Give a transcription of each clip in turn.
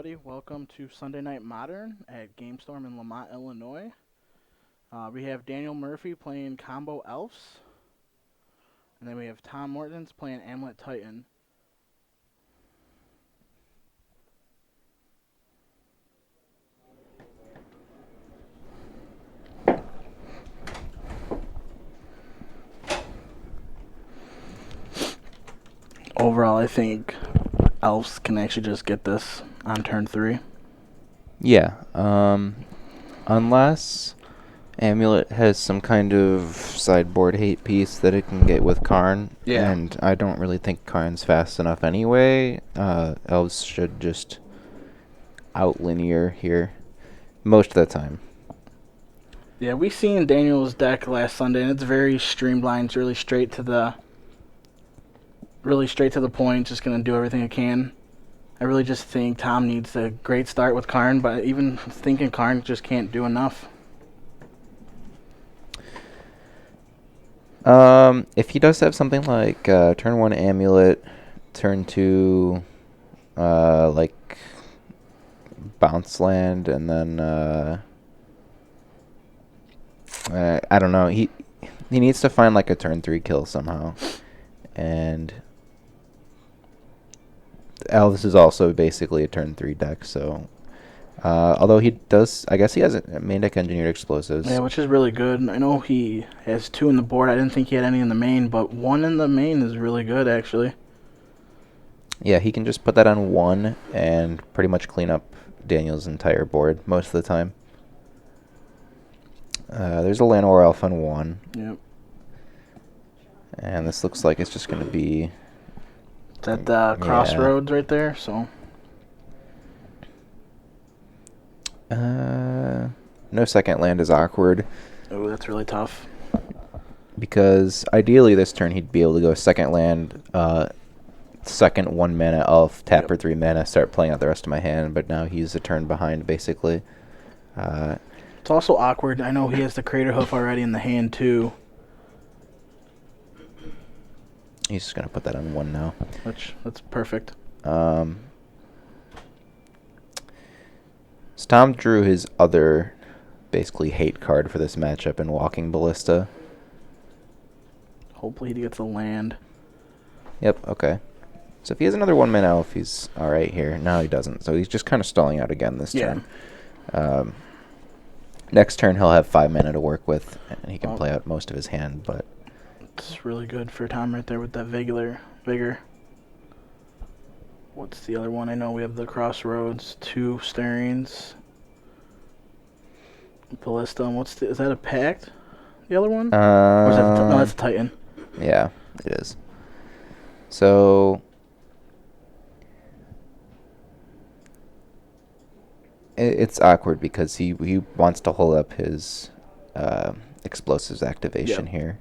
everybody. Welcome to Sunday Night Modern at GameStorm in Lamont, Illinois. We have Daniel Murphy playing Combo Elves, and then we have Tom Mortons playing Amulet Titan. Overall, I think Elves can actually just get this on turn 3. Yeah, unless Amulet has some kind of sideboard hate piece that it can get with Karn. Yeah. And I don't really think Karn's fast enough anyway. Elves should just out-linear here most of the time. Yeah, we seen Daniel's deck last Sunday, and it's very streamlined. It's really straight to the point. Just gonna do everything it can. I really just think Tom needs a great start with Karn, but even thinking Karn just can't do enough. If he does have something like turn 1 Amulet, turn 2 like Bounce Land, and then I don't know. He needs to find like a turn 3 kill somehow. And Elvis is also basically a turn 3 deck, so although he does, I guess he has a main deck engineered explosives. Yeah, which is really good. I know he has 2 in the board. I didn't think he had any in the main, but 1 in the main is really good, actually. Yeah, he can just put that on 1 and pretty much clean up Daniel's entire board most of the time. There's a Llanowar Elf on 1. Yep. And this looks like it's just going to be... It's at the crossroads right there, so... no second land is awkward. Oh, that's really tough. Because ideally this turn he'd be able to go second land, second 1 mana elf, tap for 3 mana, start playing out the rest of my hand, but now he's a turn behind basically. It's also awkward. I know he has the Crater Hoof already in the hand too. He's just going to put that on 1 now. That's perfect. So Tom drew his other basically hate card for this matchup in Walking Ballista. Hopefully he gets a land. Yep, okay. So if he has another 1 mana elf, he's alright here. No, he doesn't. So he's just kind of stalling out again this turn. Next turn he'll have 5 mana to work with, and he can play out most of his hand, but... It's really good for Tom right there with that Vigor. What's the other one? I know we have the Crossroads, 2 Stirrings, Ballista, and is that a Pact? The other one? Or is that no, that's a Titan. Yeah, it is. So... It's awkward because he wants to hold up his explosives activation here.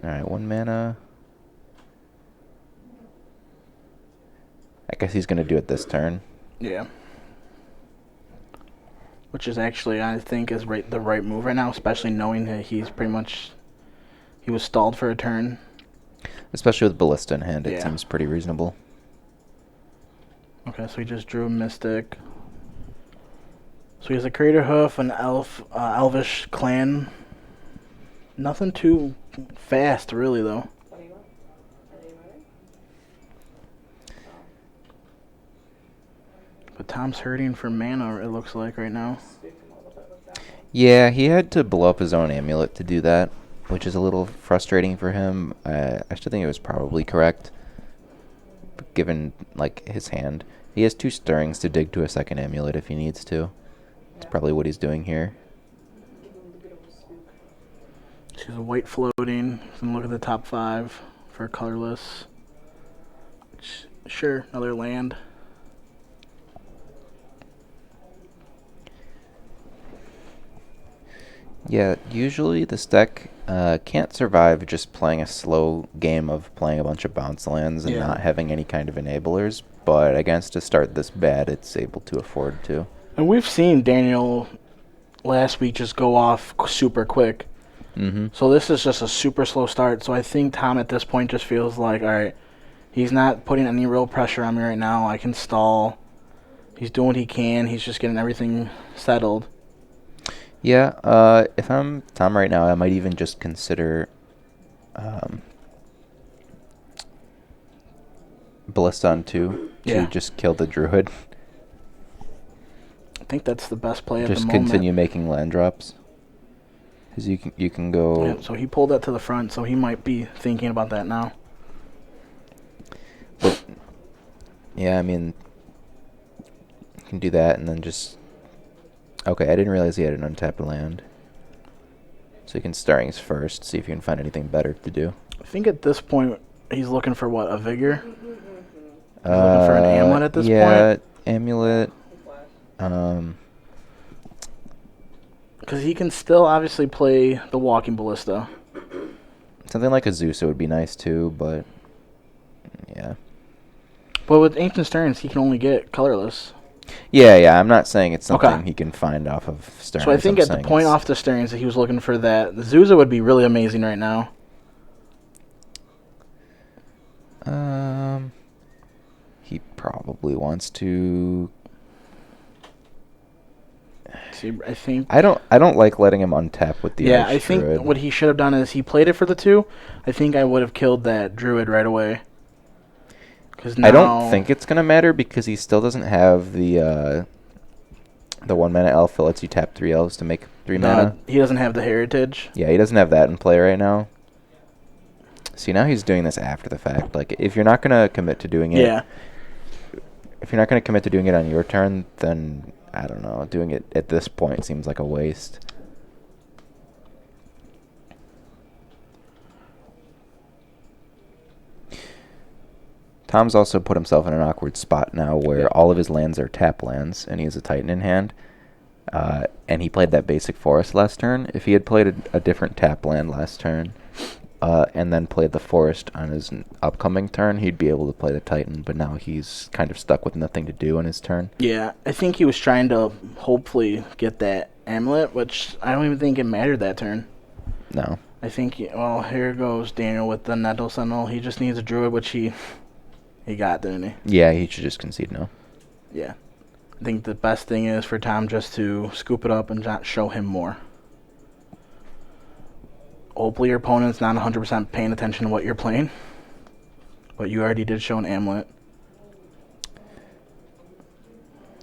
Alright, 1 mana. I guess he's going to do it this turn. Yeah. Which is actually, I think, is the right move right now, especially knowing that he was stalled for a turn. Especially with Ballista in hand, it seems pretty reasonable. Okay, so he just drew a Mystic. So he has a Crater Hoof, an Elvish Clan. Nothing too fast, really, though. But Tom's hurting for mana, it looks like, right now. Yeah, he had to blow up his own amulet to do that, which is a little frustrating for him. I still think it was probably correct, given like his hand. He has 2 stirrings to dig to a second amulet if he needs to. That's probably what he's doing here. She's a white floating. And look at the top 5 for colorless. Sure, another land. Yeah, usually this deck can't survive just playing a slow game of playing a bunch of bounce lands and not having any kind of enablers, but against a start this bad, it's able to afford to. And we've seen Daniel last week just go off super quick. Mm-hmm. So this is just a super slow start. So I think Tom at this point just feels like, all right, he's not putting any real pressure on me right now. I can stall. He's doing what he can. He's just getting everything settled. Yeah, if I'm Tom right now, I might even just consider um, Ballista on 2 Yeah. to just kill the Druid. I think that's the best play at Just the moment. continue making land drops. Because you can go... Yeah, so he pulled that to the front, so he might be thinking about that now. But, yeah, I mean, you can do that and then just... Okay, I didn't realize he had an untapped land. So you can Stirrings first, see if you can find anything better to do. I think at this point, he's looking for what, a Vigor? He's looking for an Amulet at this yeah, point? Amulet. Because he can still obviously play the Walking Ballista. Something like a Zeus would be nice too, but yeah. But with Ancient Stirrings, he can only get colorless. Yeah, I'm not saying it's something Okay. he can find off of Stirrings. So I think I'm at the saying point it's- off the Stirrings that he was looking for that, the Zuza would be really amazing right now. He probably wants to... See, I think... I don't like letting him untap with the Yeah, Arch I think Druid. what he should have done is he played it for the 2. I think I would have killed that Druid right away. 'Cause now, I don't think it's gonna matter because he still doesn't have the 1 mana elf that lets you tap 3 elves to make 3 mana. he doesn't have the heritage. Yeah, he doesn't have that in play right now. See, now he's doing this after the fact. Like, if you're not gonna commit to doing it, Yeah. if you're not gonna commit to doing it on your turn, then I don't know. Doing it at this point seems like a waste. Tom's also put himself in an awkward spot now where all of his lands are tap lands, and he has a Titan in hand. And he played that basic forest last turn. If he had played a different tap land last turn, and then played the forest on his upcoming turn, he'd be able to play the Titan, but now he's kind of stuck with nothing to do on his turn. Yeah, I think he was trying to hopefully get that Amulet, which I don't even think it mattered that turn. No. I think, well, here goes Daniel with the Nettle Sentinel. He just needs a Druid, which he got, didn't he? Yeah, he should just concede no. Yeah. I think the best thing is for Tom just to scoop it up and not show him more. Hopefully your opponent's not 100% paying attention to what you're playing. But you already did show an Amulet.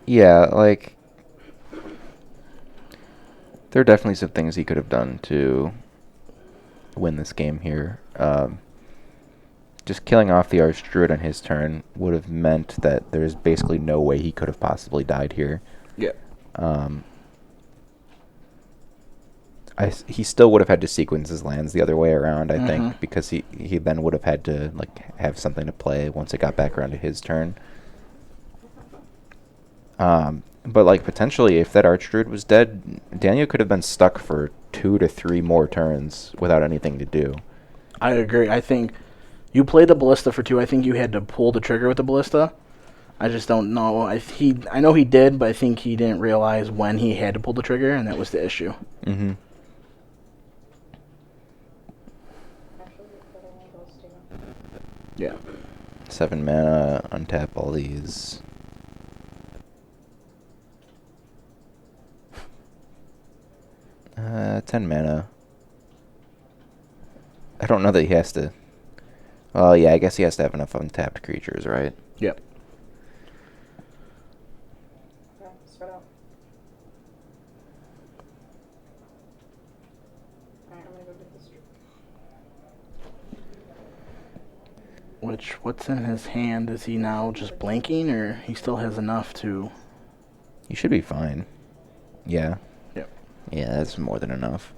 Yeah, like, there are definitely some things he could have done to win this game here. Just killing off the Arch Druid on his turn would have meant that there's basically no way he could have possibly died here. Yeah. He still would have had to sequence his lands the other way around, I Mhm. think, because he then would have had to have something to play once it got back around to his turn. But potentially, if that Arch Druid was dead, Daniel could have been stuck for 2 to 3 more turns without anything to do. I agree. I think you played the Ballista for 2. I think you had to pull the trigger with the Ballista. I just don't know. I know he did, but I think he didn't realize when he had to pull the trigger, and that was the issue. Mm-hmm. Yeah. 7 mana, untap all these. Uh, 10 mana. I don't know that he has to... Well, yeah, I guess he has to have enough untapped creatures, right? Yep. Okay, spread out. Alright, I'm gonna go get this. What's in his hand? Is he now just blanking, or he still has enough to... You should be fine. Yeah. Yep. Yeah, that's more than enough.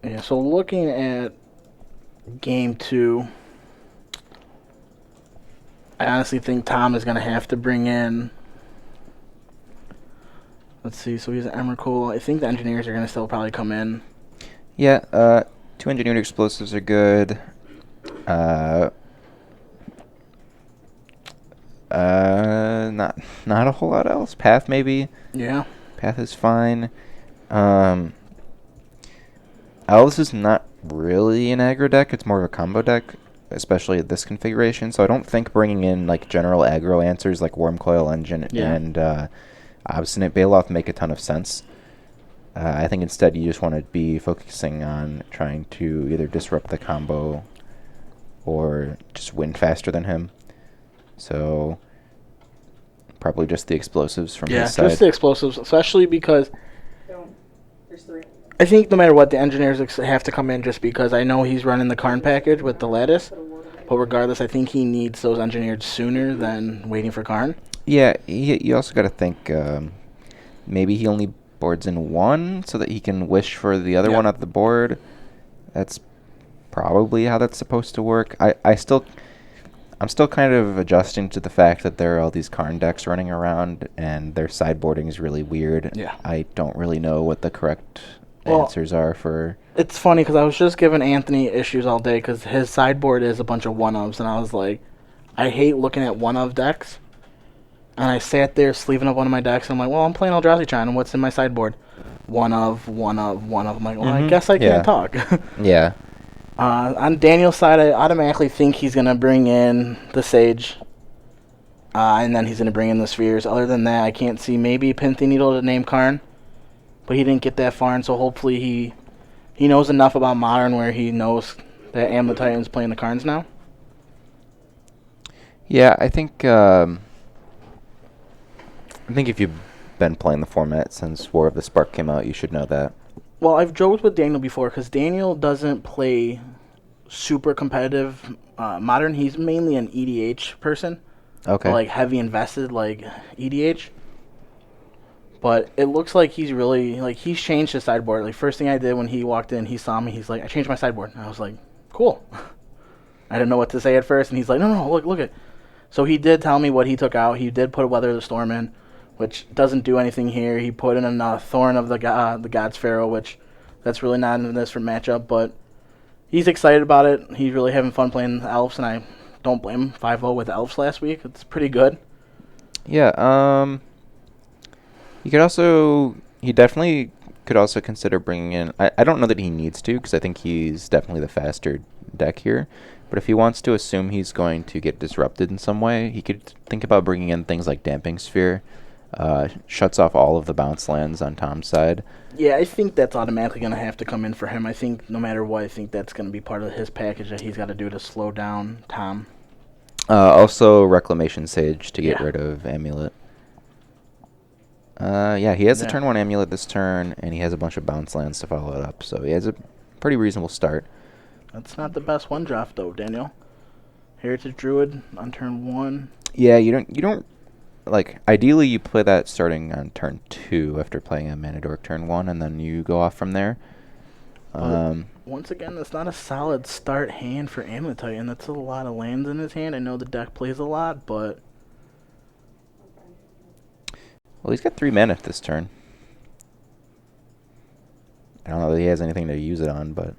Yeah, so looking at game 2, I honestly think Tom is going to have to bring in... Let's see, so he's an Emrakul. I think the engineers are going to still probably come in. Yeah, 2 engineered explosives are good. Not a whole lot else. Path maybe. Yeah. Path is fine. Elves is not really an aggro deck. It's more of a combo deck, especially at this configuration. So I don't think bringing in like general aggro answers like Wormcoil Engine Yeah. and Obstinate Baloth make a ton of sense. I think instead you just want to be focusing on trying to either disrupt the combo or just win faster than him. So probably just the explosives from Yeah, his side. just the explosives, especially because Boom. There's 3. I think no matter what, the engineers have to come in just because I know he's running the Karn package with the Lattice. Put a ward on it. But regardless, I think he needs those engineered sooner than waiting for Karn. Yeah, you also got to think maybe he only boards in one so that he can wish for the other Yeah. one at the board. That's probably how that's supposed to work. I'm still kind of adjusting to the fact that there are all these Karn decks running around and their sideboarding is really weird. Yeah. I don't really know what the correct Well, answers are for. It's funny because I was just giving Anthony issues all day because his sideboard is a bunch of one-ofs, and I was like, I hate looking at one-of decks. And I sat there sleeving up one of my decks, and I'm like, well, I'm playing Eldrazi Tron, and what's in my sideboard? One of. I'm like, well, I Mhm. guess I Yeah. can't talk. Yeah. On Daniel's side, I automatically think he's going to bring in the Sage, and then he's going to bring in the Spheres. Other than that, I can't see maybe Pinthy Needle to name Karn, but he didn't get that far, and so hopefully he knows enough about Modern where he knows that Amulet Titan's playing the Karns now. Yeah, I think if you've been playing the format since War of the Spark came out, you should know that. Well, I've joked with Daniel before because Daniel doesn't play super competitive Modern. He's mainly an EDH person. Okay. Like heavy invested like EDH. But it looks like he's really like he's changed his sideboard. Like first thing I did when he walked in, he saw me. He's like, I changed my sideboard. And I was like, cool. I didn't know what to say at first, and he's like, no, look it. So he did tell me what he took out. He did put Weather the Storm in, which doesn't do anything here. He put in a Thorn of the God's Pharaoh, which that's really not in this for matchup, but he's excited about it. He's really having fun playing Elves, and I don't blame him. 5-0 with Elves last week. It's pretty good. Yeah, he definitely could also consider bringing in, I don't know that he needs to, because I think he's definitely the faster deck here, but if he wants to assume he's going to get disrupted in some way, he could think about bringing in things like Damping Sphere, shuts off all of the bounce lands on Tom's side. Yeah, I think that's automatically going to have to come in for him. I think no matter what, I think that's going to be part of his package that he's got to do to slow down Tom. Also Reclamation Sage to get Yeah. rid of Amulet. Yeah, he has the Yeah. turn 1 Amulet this turn, and he has a bunch of bounce lands to follow it up, so he has a pretty reasonable start. That's not the best one drop though, Daniel. Heritage Druid on turn 1. Yeah, you don't like, ideally you play that starting on turn 2 after playing a Mana Dork turn 1, and then you go off from there. Once again, that's not a solid start hand for Amulet Titan. That's a lot of lands in his hand. I know the deck plays a lot, but Well, he's got 3 mana this turn. I don't know that he has anything to use it on, but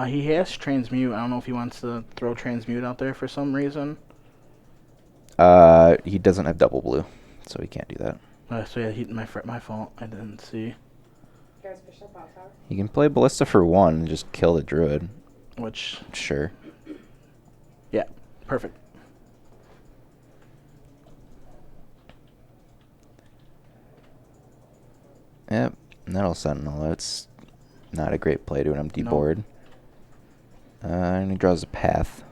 he has Transmute. I don't know if he wants to throw Transmute out there for some reason. he doesn't have double blue, so he can't do that. So yeah, my fault. I didn't see. You guys fish up out tower? He can play Ballista for 1 and just kill the Druid. Which, Sure. yeah, perfect. Yep, and that'll Sentinel. It's not a great play to an empty No. board. And he draws a path.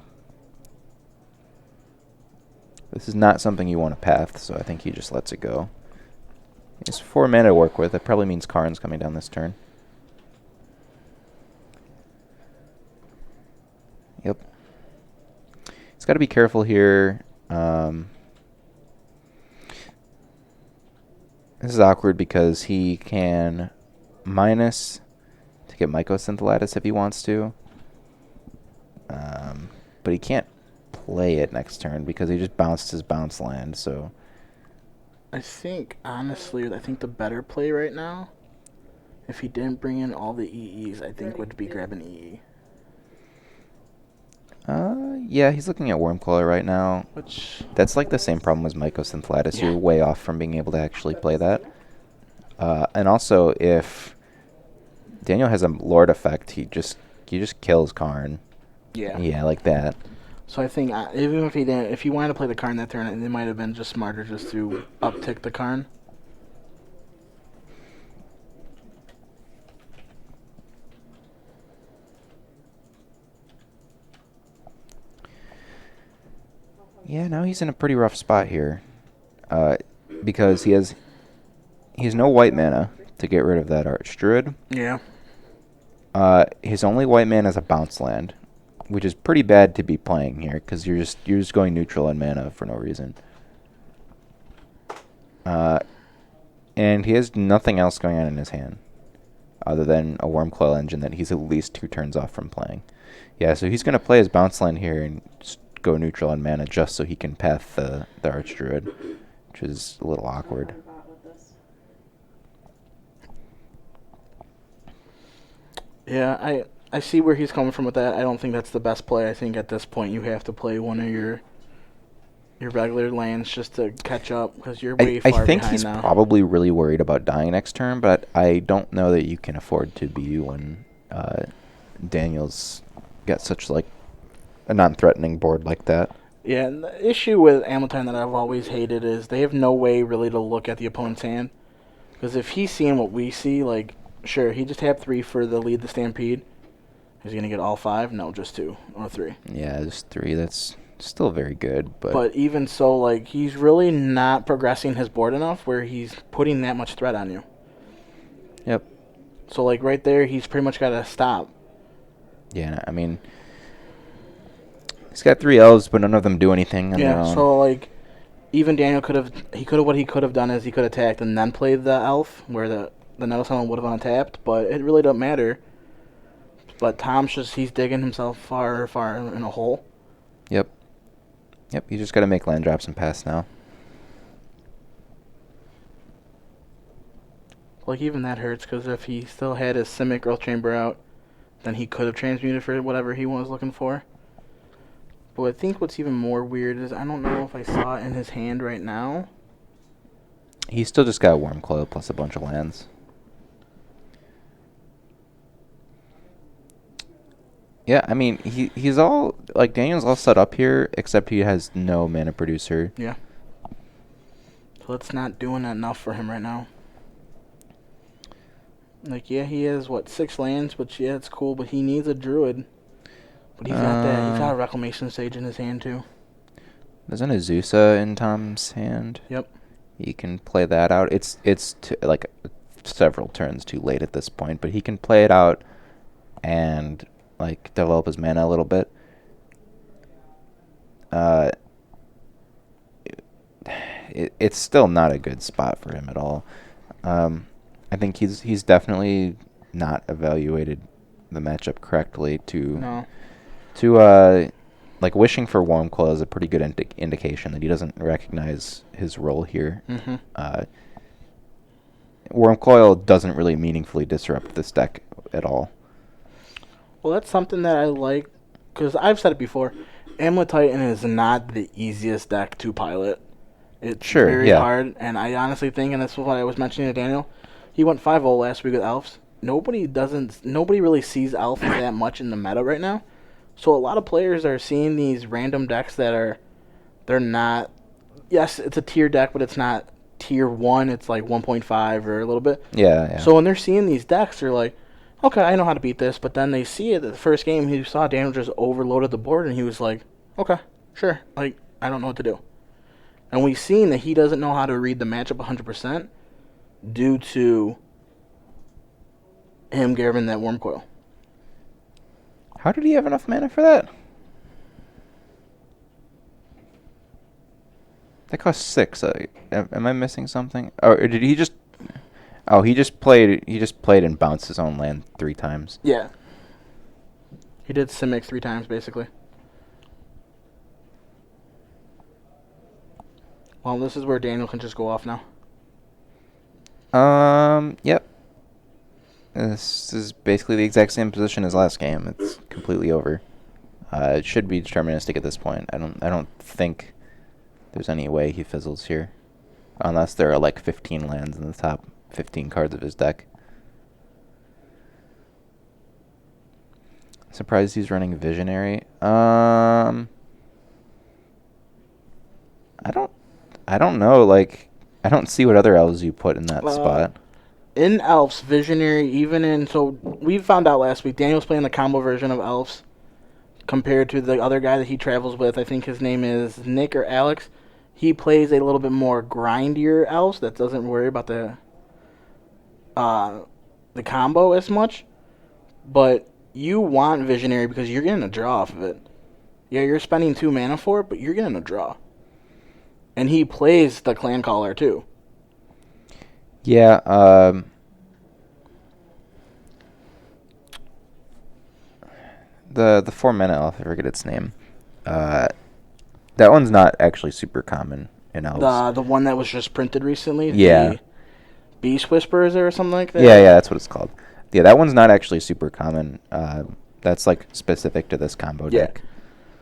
This is not something you want to path, so I think he just lets it go. He has 4 mana to work with. That probably means Karn's coming down this turn. Yep. He's got to be careful here. This is awkward because he can minus to get Mycosynth Lattice if he wants to. But he can't play it next turn because he just bounced his bounce land, so I think, honestly, I think the better play right now, if he didn't bring in all the EEs, I think would be grab an EE. yeah, he's looking at Wormcoiler right now. Which, That's like the same problem as Mycosynth Lattice. Yeah. You're way off from being able to actually play that. And also, if Daniel has a Lord effect. He just kills Karn. Yeah. Yeah, like that. So I think even if he didn't, if he wanted to play the Karn that turn, it might have been just smarter just to uptick the Karn. Yeah, now he's in a pretty rough spot here, because he has no white mana to get rid of that Archdruid. Yeah. His only white mana is a bounce land, which is pretty bad to be playing here because you're just going neutral on mana for no reason. And he has nothing else going on in his hand other than a Wormcoil Engine that he's at least 2 turns off from playing. Yeah, so he's going to play his bounce land here and just go neutral on mana just so he can path the Archdruid, which is a little awkward. Yeah, I see where he's coming from with that. I don't think that's the best play. I think at this point you have to play one of your regular lands just to catch up because you're way far I think behind he's now. probably really worried about dying next turn, but I don't know that you can afford to be when Daniel's got such like a non-threatening board like that. Yeah, and the issue with Amletine that I've always hated is they have no way really to look at the opponent's hand. Because if he's seeing what we see, like, sure, he just tapped 3 for the lead the Stampede. Is he going to get all 5? No, just 2 or 3. Yeah, just 3. That's still very good, But even so, like, he's really not progressing his board enough where he's putting that much threat on you. Yep. So, like, right there, he's pretty much got to stop. Yeah, I mean, he's got 3 elves, but none of them do anything on their Yeah, own. so, like, even Daniel what he could have done is he could have attacked and then played the elf, where the Nettle Summon would have untapped, but it really doesn't matter. But Tom's he's digging himself far, far in a hole. Yep, you just got to make land drops and pass now. Like, even that hurts, because if he still had his Simic Growth Chamber out, then he could have transmuted for whatever he was looking for. But I think what's even more weird is I don't know if I saw it in his hand right now. He's still just got Wormcoil plus a bunch of lands. Yeah, I mean, he's all, like, Daniel's all set up here, except he has no mana producer. Yeah. So it's not doing enough for him right now. Like, yeah, he has, 6 lands, but yeah, it's cool, but he needs a Druid. But he's got that, he's got a Reclamation Sage in his hand, too. There's an Azusa in Tom's hand. Yep. He can play that out. It's like several turns too late at this point, but he can play it out and like develop his mana a little bit. It's still not a good spot for him at all. I think he's definitely not evaluated the matchup correctly to like wishing for Wormcoil is a pretty good indication that he doesn't recognize his role here. Mm-hmm. Wormcoil doesn't really meaningfully disrupt this deck at all. Well, that's something that I like, because I've said it before. Amulet Titan is not the easiest deck to pilot. It's very hard, and I honestly think, and that's what I was mentioning to Daniel, he went 5-0 last week with Elves. Nobody really sees Elf that much in the meta right now. So a lot of players are seeing these random decks they're not, yes, it's a tier deck, but it's not tier 1, it's like 1.5 or a little bit. Yeah. So when they're seeing these decks, they're like, okay, I know how to beat this, but then they see it, the first game, he saw Daniel just overloaded the board, and he was like, okay, sure, like, I don't know what to do. And we've seen that he doesn't know how to read the matchup 100% due to him grabbing that Wormcoil. How did he have enough mana for that? That cost 6. Am I missing something? Or did he just? Oh, he just played and bounced his own land 3 times. Yeah. He did Simic 3 times, basically. Well, this is where Daniel can just go off now. Yep. This is basically the exact same position as last game. It's completely over. It should be deterministic at this point. I don't think there's any way he fizzles here, unless there are like 15 lands in the top 15 cards of his deck. Surprised he's running Visionary. I don't know. Like, I don't see what other elves you put in that spot. In Elves, Visionary, so we found out last week, Daniel's playing the combo version of Elves compared to the other guy that he travels with. I think his name is Nick or Alex. He plays a little bit more grindier Elves that doesn't worry about the combo as much. But you want Visionary because you're getting a draw off of it. Yeah, you're spending 2 mana for it, but you're getting a draw. And he plays the Clan Caller too. Yeah, the 4-mana elf, I forget its name. That one's not actually super common in elves. The one that was just printed recently? Yeah. The Beast Whisperers or something like that? Yeah, that's what it's called. Yeah, that one's not actually super common. That's like specific to this combo deck.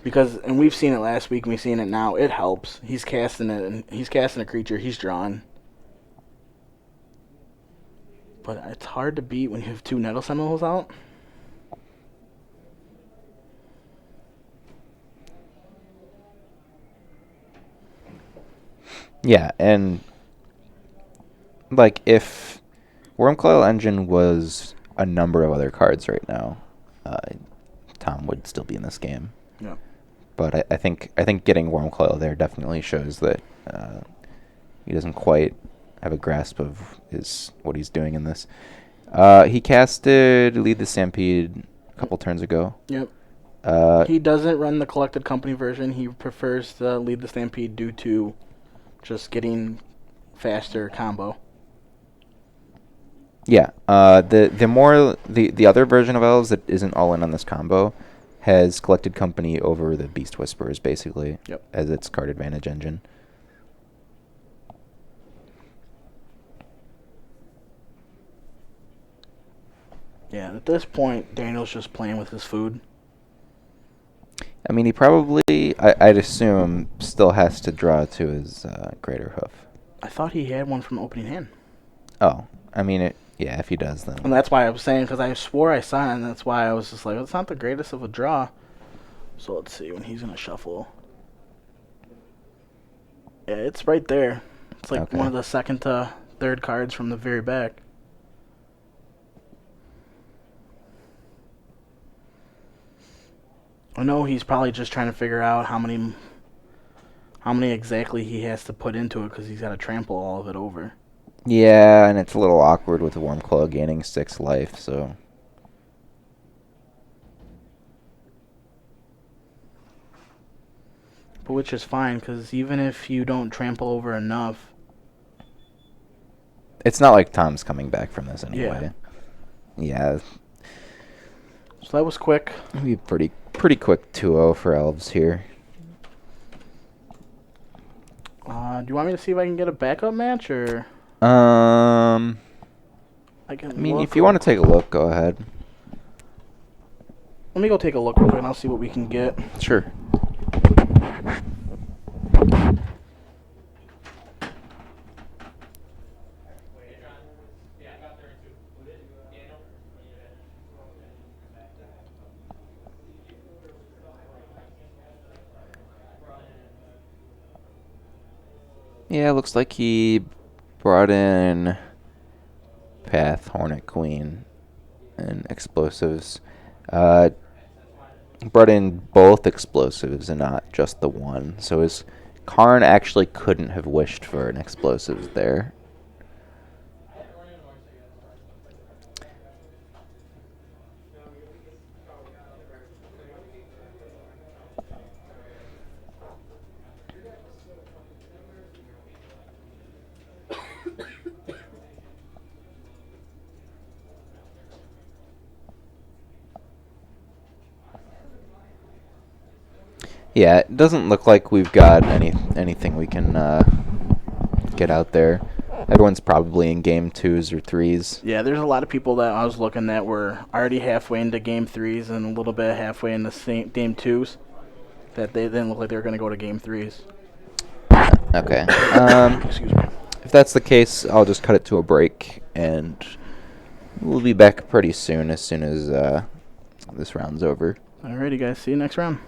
Because, and we've seen it last week, and we've seen it now. It helps. He's casting it, and he's casting a creature. He's drawn. But it's hard to beat when you have 2 Nettle Sentinels out. Yeah, and like if Wormcoil Engine was a number of other cards right now, Tom would still be in this game. Yeah. But I think getting Wormcoil there definitely shows that he doesn't quite have a grasp of what he's doing in this. He casted Lead the Stampede a couple turns ago. Yep. He doesn't run the Collected Company version. He prefers to Lead the Stampede due to just getting faster combo. Yeah. The other version of Elves that isn't all in on this combo has Collected Company over the Beast Whisperers basically. Yep. As its card advantage engine. Yeah, at this point, Daniel's just playing with his food. I mean, he probably, I'd assume, still has to draw to his Greater Hoof. I thought he had one from opening hand. Oh, I mean, yeah, if he does, then. And that's why I was saying, because I swore I saw it, and that's why I was just like, it's not the greatest of a draw. So let's see when he's going to shuffle. Yeah, it's right there. It's like one of the second to third cards from the very back. I know he's probably just trying to figure out how many exactly he has to put into it because he's got to trample all of it over. Yeah, and it's a little awkward with the Wormcoil gaining 6 life, so. But which is fine because even if you don't trample over enough. It's not like Tom's coming back from this anyway. Yeah. So that was quick. It'll be pretty quick 2-0 for Elves here. Do you want me to see if I can get a backup match or? I mean, if you want to take a look, go ahead. Let me go take a look real quick and I'll see what we can get. Sure. Yeah, looks like he brought in Path, Hornet Queen, and explosives. Brought in both explosives and not just the one. So his Karn actually couldn't have wished for an explosives there. Yeah, it doesn't look like we've got anything we can get out there. Everyone's probably in game 2s or 3s. Yeah, there's a lot of people that I was looking at were already halfway into game 3s and a little bit halfway into game 2s. That they didn't look like they were going to go to game 3s. Okay. Excuse me. If that's the case, I'll just cut it to a break, and we'll be back pretty soon as this round's over. Alrighty, guys. See you next round.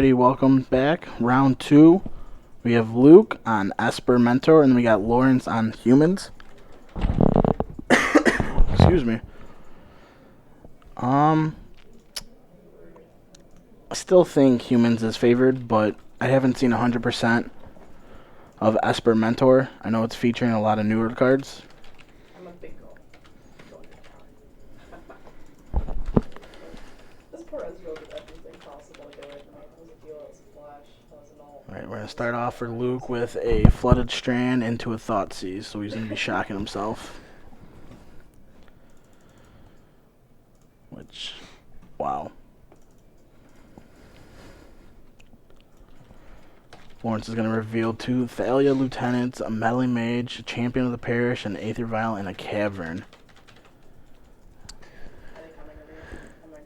Alrighty, welcome back. Round 2. We have Luke on Esper Mentor, and then we got Lawrence on Humans. Excuse me. I still think Humans is favored, but I haven't seen 100% of Esper Mentor. I know it's featuring a lot of newer cards. I'm a big girl. This poor Ezreal did everything possible to get away from me. It was a deal, it was a flash, that was an ult. Alright, we're going to start off for Luke with a Flooded Strand into a Thoughtseize, so he's going to be shocking himself. Which, wow. Lawrence is going to reveal 2 Thalia Lieutenants, a Meddling Mage, a Champion of the Parish, an Aether Vial, and a Cavern.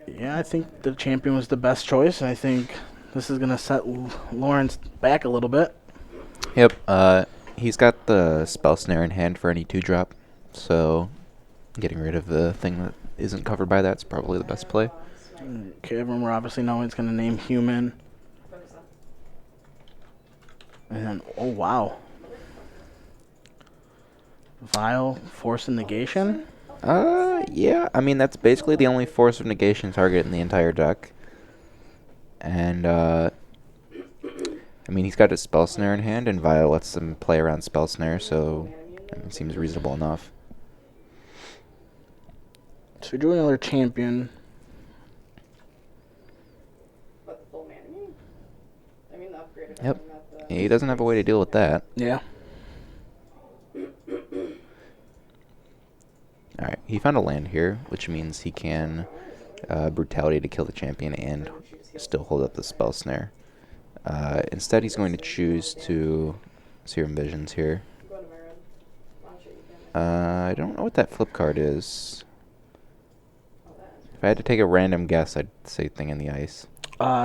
Yeah, I think the Champion was the best choice, and I think this is going to set Lawrence back a little bit. Yep. He's got the Spell Snare in hand for any 2-drop, so getting rid of the thing that isn't covered by that's probably the best play. Cavern, we're obviously knowing it's going to name Human. And then, oh wow. Vial, Force and Negation? Yeah. I mean, that's basically the only Force of Negation target in the entire deck. And, I mean, he's got his Spell Snare in hand, and Vial lets him play around Spell Snare, so it seems reasonable enough. So we do another Champion. But the full mana game? I mean the upgraded Yep. one, not the... He doesn't have a way to deal with that. Yeah. Alright, he found a land here, which means he can Brutality to kill the Champion and still hold up the Spell Snare. Instead, he's going to choose to Serum Visions here. I'm going to Marin. I'm sure you can. I don't know what that flip card is. Oh, that is If I had to take a random guess, I'd say Thing in the Ice.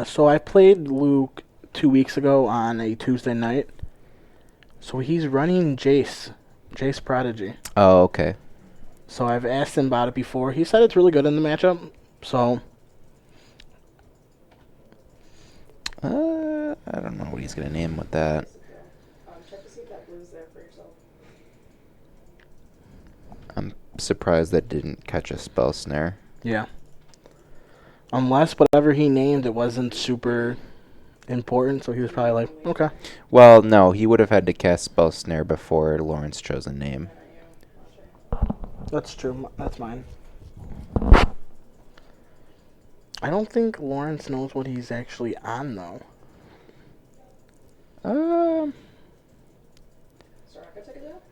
So I played Luke 2 weeks ago on a Tuesday night. So he's running Jace Prodigy. Oh, okay. So I've asked him about it before. He said it's really good in the matchup. So I don't know what he's going to name with that. check to see if that blue's there for yourself. I'm surprised that didn't catch a Spell Snare. yeah. Unless whatever he named, it wasn't super important. So he was probably like, okay. Well, no, he would have had to cast Spell Snare before Lawrence chose a name. That's true. That's mine. I don't think Lawrence knows what he's actually on, though. Soraka took it out?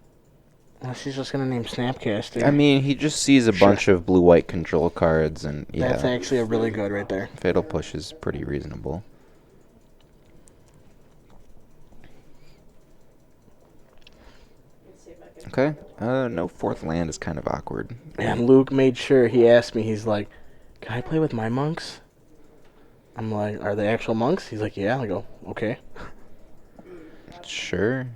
Unless he's just going to name Snapcaster. I mean, he just sees a Sure. bunch of blue-white control cards, and yeah, That's actually a really good right there. Fatal Push is pretty reasonable. Let's see if I can... Okay, no 4th land is kind of awkward. And Luke made sure, he asked me, he's like, can I play with my monks? I'm like, are they actual monks? He's like, yeah. I go, okay. Sure.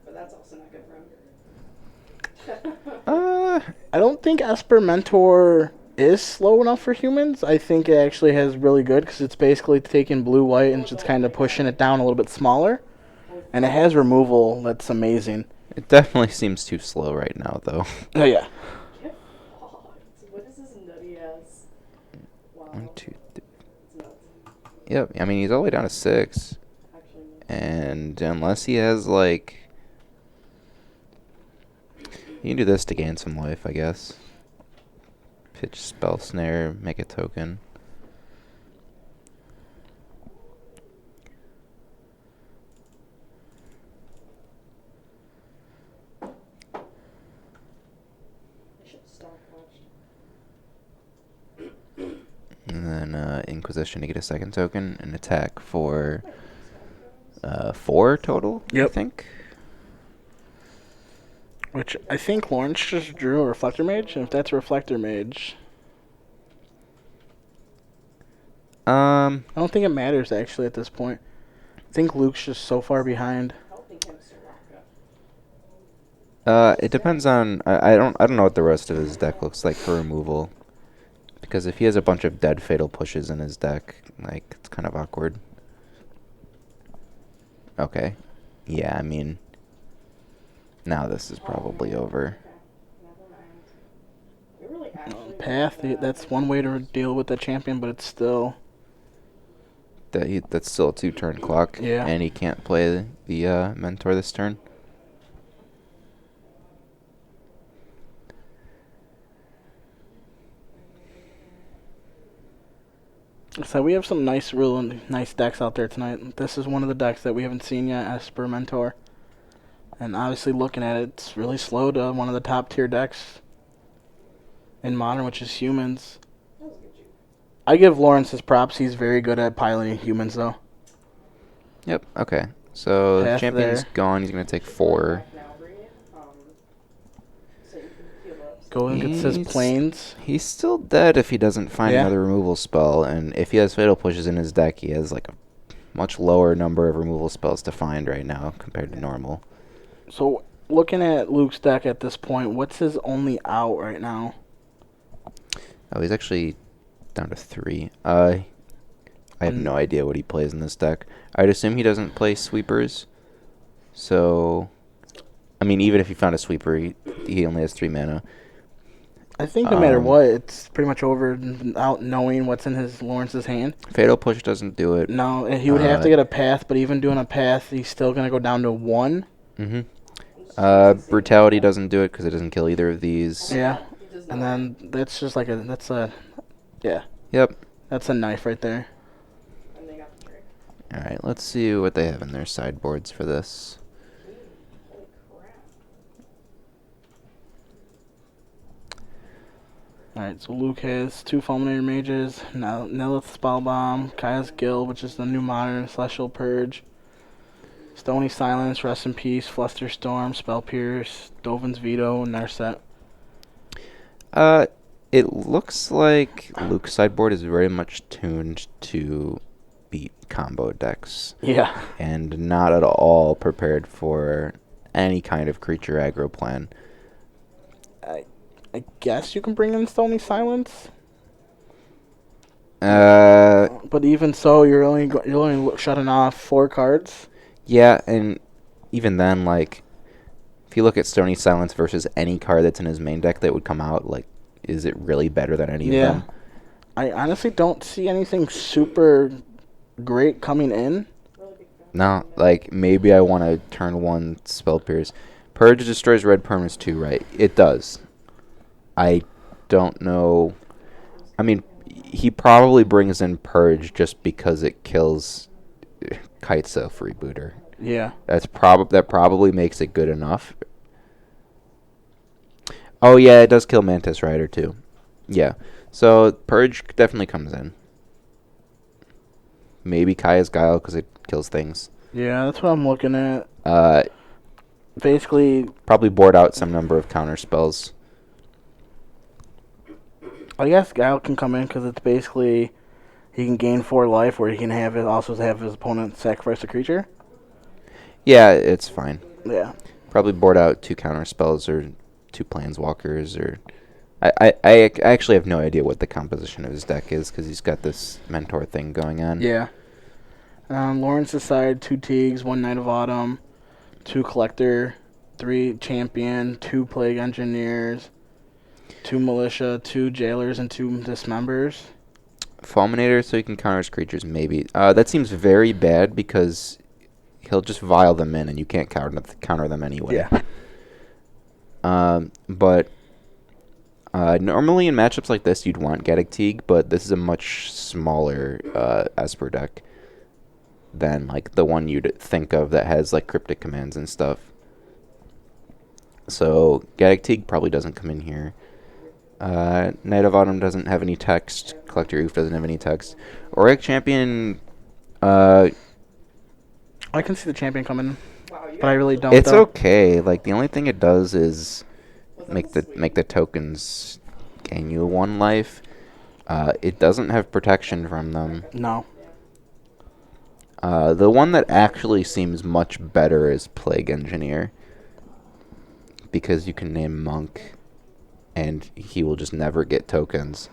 But that's also not good for him. I don't think Esper Mentor is slow enough for humans. I think it actually has really good because it's basically taking blue-white and just kind of pushing it down a little bit smaller. And it has removal that's amazing. It definitely seems too slow right now, though. Oh, yeah. Get fucked. What is this nutty ass? Wow. 1, 2, 3. It's nuts. Yep, I mean, he's all the way down to 6. Actually nuts. And unless he has, like... You can do this to gain some life, I guess. Pitch Spell Snare, make a token. I should stop watched. And then Inquisition to get a second token and attack for 4 total, I Yep. think. Which I think Lawrence just drew a Reflector Mage. And if that's a Reflector Mage, I don't think it matters actually at this point. I think Luke's just so far behind. Helping him, Soraka. It depends on I don't know what the rest of his deck looks like for removal. Because if he has a bunch of dead Fatal Pushes in his deck, like, it's kind of awkward. Okay. Yeah, I mean, now this is probably over. Path, that's one way to deal with the champion, but it's still... That's still a 2-turn clock. Yeah. And he can't play the mentor this turn. So we have some real nice decks out there tonight. This is one of the decks that we haven't seen yet, Esper Mentor. And obviously looking at it, it's really slow to one of the top tier decks in Modern, which is Humans. I give Lawrence his props. He's very good at piloting Humans, though. Yep, okay. So Path champion's there. gone. He's going to take 4. Go and gets his He's- Plains. He's still dead if he doesn't find Yeah. another removal spell. And if he has Fatal Pushes in his deck, he has like a much lower number of removal spells to find right now compared to normal. So looking at Luke's deck at this point, what's his only out right now? Oh, he's actually down to 3. I have no idea what he plays in this deck. I'd assume he doesn't play sweepers. So, I mean, even if he found a sweeper, he only has 3 mana. I think no matter what, it's pretty much over without knowing what's in his Lawrence's hand. Fatal Push doesn't do it. No, and he would have to get a path, but even doing a path, he's still going to go down to 1. Mm-hmm. Brutality doesn't do it because it doesn't kill either of these. Yeah. And then that's just like yeah, Yep. that's a knife right there. Alright, let's see what they have in their sideboards for this. Alright, so Luke has 2 Fulminator Mages, Nilith Spellbomb, Kaya's Guild, which is the new modern Celestial Purge, Stony Silence, Rest in Peace, Flusterstorm, Spell Pierce, Dovin's Veto, and Narset. It looks like Luke's sideboard is very much tuned to beat combo decks. Yeah. And not at all prepared for any kind of creature aggro plan. I guess you can bring in Stony Silence, Uh, but even so, you're only shutting off 4 cards. yeah, and even then, like, if you look at Stony Silence versus any card that's in his main deck that would come out, like, is it really better than any of them? I honestly don't see anything super great coming in. No, like, maybe I want to turn 1 Spell Pierce. Purge destroys red permanents too, right? It does. I don't know. I mean, he probably brings in Purge just because it kills Kiteself Rebooter. Yeah. That probably makes it good enough. Oh yeah, it does kill Mantis Rider too. Yeah. So Purge definitely comes in. Maybe Kaya's Guile because it kills things. Yeah, that's what I'm looking at. Basically, Probably board out some number of counter spells. I guess Guile can come in because it's basically he can gain 4 life, where he can also have his opponent sacrifice a creature. Yeah, it's fine. Yeah. Probably board out 2 counter spells or 2 planeswalkers or. I actually have no idea what the composition of his deck is because he's got this mentor thing going on. Yeah. Lawrence's side, 2 Teagues, 1 Knight of Autumn, 2 Collector, 3 Champion, 2 Plague Engineers, 2 Militia, 2 Jailers, and 2 Dismembers. Fulminator so he can counter his creatures, maybe. That seems very bad because he'll just vial them in and you can't counter them anyway. Yeah. But normally in matchups like this you'd want Gaddock Teague, but this is a much smaller Esper deck than like the one you'd think of that has like cryptic commands and stuff. So Gaddock Teague probably doesn't come in here. Knight of Autumn doesn't have any text. Collector Oof doesn't have any text. Auric Champion, I can see the Champion coming, but I really don't. it's though. okay. Like the only thing it does is make the tokens gain you 1 life. It doesn't have protection from them. No. The one that actually seems much better is Plague Engineer, because you can name Monk, and he will just never get tokens.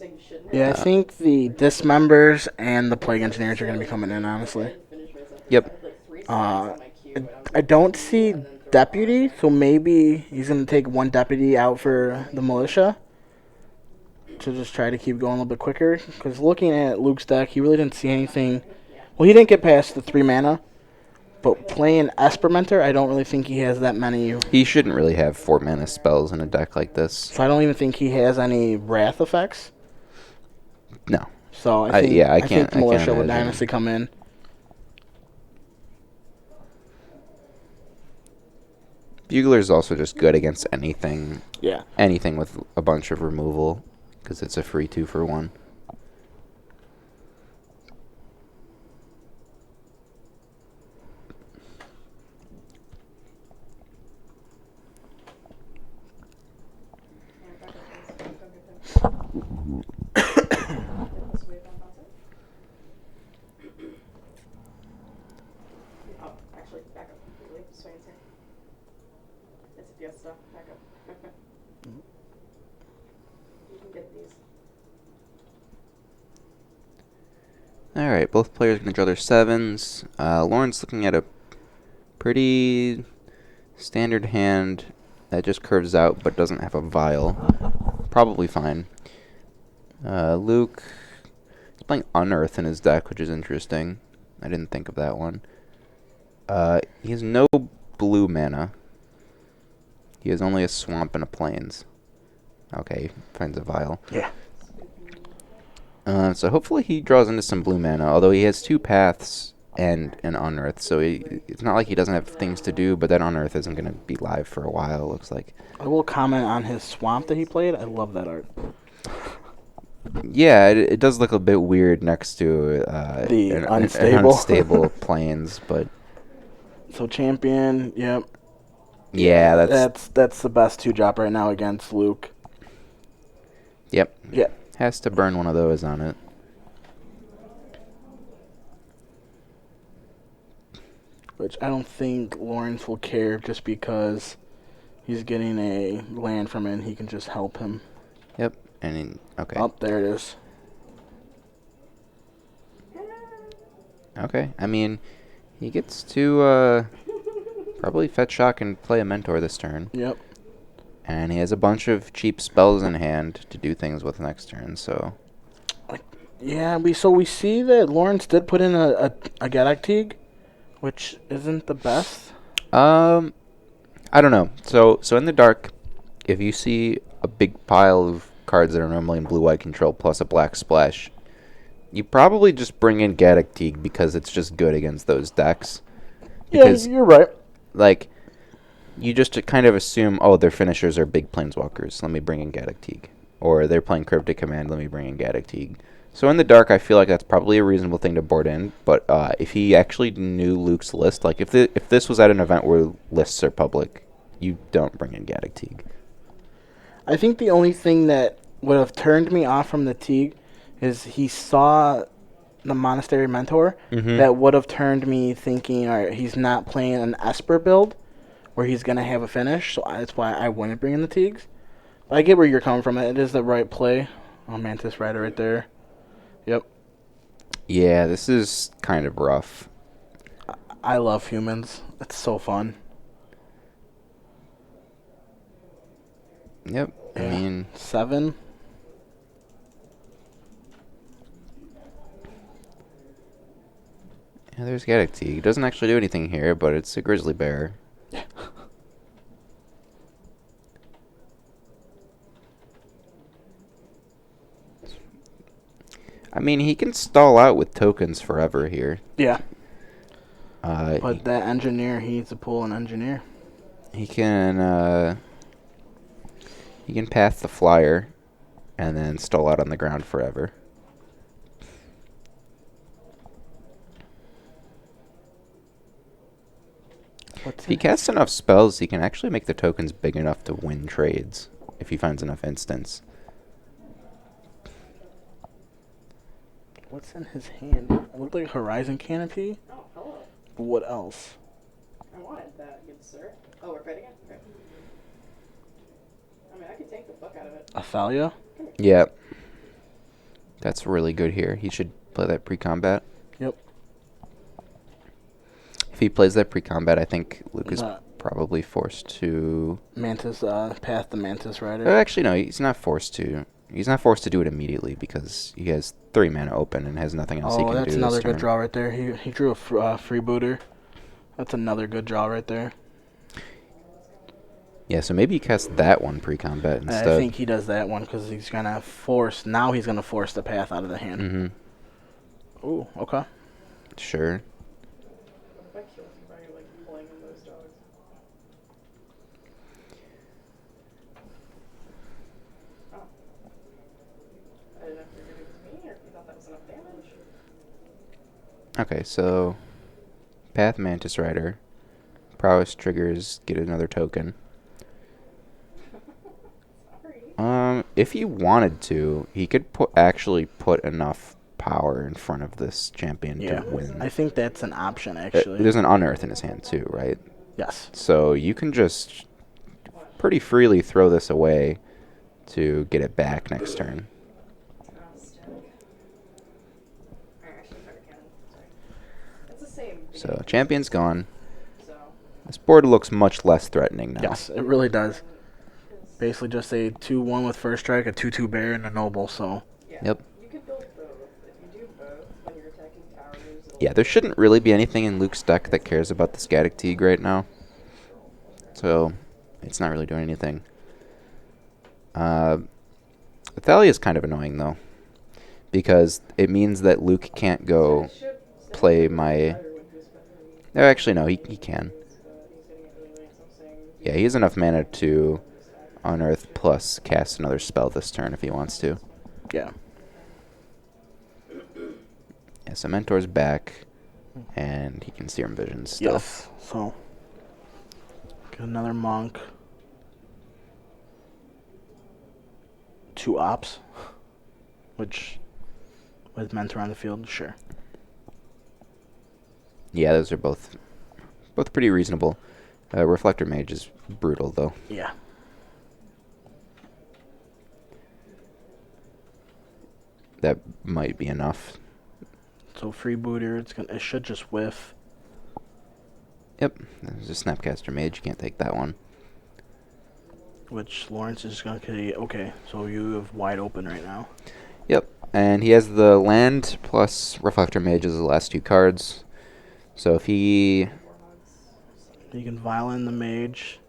saying you shouldn't. Yeah, I think the dismembers and the plague engineers are going to be coming in, honestly. Yep. I don't see deputy, so maybe he's going to take one deputy out for the militia to just try to keep going a little bit quicker. Because looking at Luke's deck, he really didn't see anything. Well, he didn't get past the 3 mana, but playing Espermentor, I don't really think he has that many. He shouldn't really have 4 mana spells in a deck like this. So I don't even think he has any wrath effects. No. So I think, yeah, I I think can't- the I militia can't would imagine. dynasty come in. Bugler's also just good against anything Yeah. with a bunch of removal, because it's a free 2 for 1. Oh, actually, back up completely. Swing's here. It's a fiesta. Back up. You can get these. Alright, both players going to draw their 7s. Lauren's looking at a pretty standard hand that just curves out but doesn't have a vial. Probably fine. Luke is playing Unearth in his deck, which is interesting. I didn't think of that one. He has no blue mana. He has only a swamp and a plains. Okay, finds a vial. Yeah. So hopefully he draws into some blue mana, although he has 2 paths and an Unearth, so it's not like he doesn't have things to do, but that Unearth isn't going to be live for a while, it looks like. I will comment on his swamp that he played. I love that art. Yeah, it does look a bit weird next to The an unstable. unstable plains, but So champion, yep. yeah, That's the best 2-drop right now against Luke. Yep. Yeah. Has to burn one of those on it. Which I don't think Lawrence will care just because he's getting a land from it and he can just help him. Yep. Okay. Oh, there it is. Okay. I mean, he gets to probably fetch shock and play a mentor this turn. Yep. And he has a bunch of cheap spells in hand to do things with next turn, so. Yeah, we see that Lawrence did put in a Galactic, which isn't the best. I don't know. So in the dark, if you see a big pile of cards that are normally in blue-white control plus a black splash, you probably just bring in Galactic because it's just good against those decks. Because, yeah, you're right. like, you just kind of assume, oh, their finishers are big planeswalkers. Let me bring in Galactic. Or they're playing Cryptic Command. Let me bring in Galactic. So in the dark, I feel like that's probably a reasonable thing to board in. But if he actually knew Luke's list, like if this was at an event where lists are public, you don't bring in Galactic. I think the only thing that would have turned me off from the Teague is he saw the Monastery Mentor. Mm-hmm. That would have turned me thinking, all right, he's not playing an Esper build where he's going to have a finish, so that's why I wouldn't bring in the Teagues. But I get where you're coming from. It is the right play. Oh, Mantis Rider right there. Yep. Yeah, this is kind of rough. I love humans. It's so fun. Yep. Yeah. I mean, 7. yeah, there's Galactic. It doesn't actually do anything here, but it's a Grizzly Bear. I mean, he can stall out with tokens forever here. Yeah. He But that engineer, he needs to pull an engineer. can path the flyer and then stall out on the ground forever. What's If he casts enough spells, he can actually make the tokens big enough to win trades if he finds enough instants. What's in his hand? It looked like Horizon Canopy. Oh, hello. But what else? I wanted that, good sir. Oh, we're fighting it? Okay. I mean, I could take the fuck out of it. Athalia? Yeah. That's really good here. He should play that pre-combat. Yep. If he plays that pre-combat, I think Luke is Uh, probably forced to... Mantis, Path the Mantis Rider. Actually, no, he's not forced to. He's not forced to do it immediately because he has 3 mana open and has nothing else he can do. That's another this good turn. draw right there. He drew a freebooter. That's another good draw right there. Yeah, so maybe he casts that one pre-combat instead. I think he does that one because he's gonna force. Now he's gonna force the path out of the hand. Mm-hmm. Ooh, okay. Sure. What if I kill him by like pulling in those dogs? Oh. I didn't know if you were gonna do it with me or if you thought that was enough damage. Okay, so Path Mantis Rider. Prowess triggers, get another token. Sorry. If he wanted to, he could actually put enough power in front of this champion Yeah, to win. I think that's an option actually. There's an Unearth in his hand too, right? Yes. So you can just pretty freely throw this away to get it back next turn. Oh, stick. Alright, actually, fire cannon. Sorry. It's the same. So champion's gone. So. This board looks much less threatening now. Yes, it really does. Basically, just a 2/1 with first strike, a 2/2 bear, and a noble. So Yeah. Yep. You could build both. If you do both, when you're attacking towers, it'll Yeah, there shouldn't really be anything in Luke's deck that cares about the Scatic Teague right now. So it's not really doing anything. Thalia is kind of annoying though, because it means that Luke can't go play my... No, actually no, he can. Yeah, he has enough mana to Unearth plus cast another spell this turn if he wants to. yeah, Yeah, so Mentor's back, and he can Serum Vision still. yes. So get another monk. 2 ops, which with mentor on the field, sure. Yeah, those are both pretty reasonable. Reflector Mage is brutal though. Yeah. That might be enough. So freebooter, it should just whiff. Yep, there's a Snapcaster Mage. You can't take that one. Which Lawrence is going to... Okay, so you have wide open right now. Yep, and he has the land plus Reflector Mage as the last 2 cards. So if he... You can violin the mage.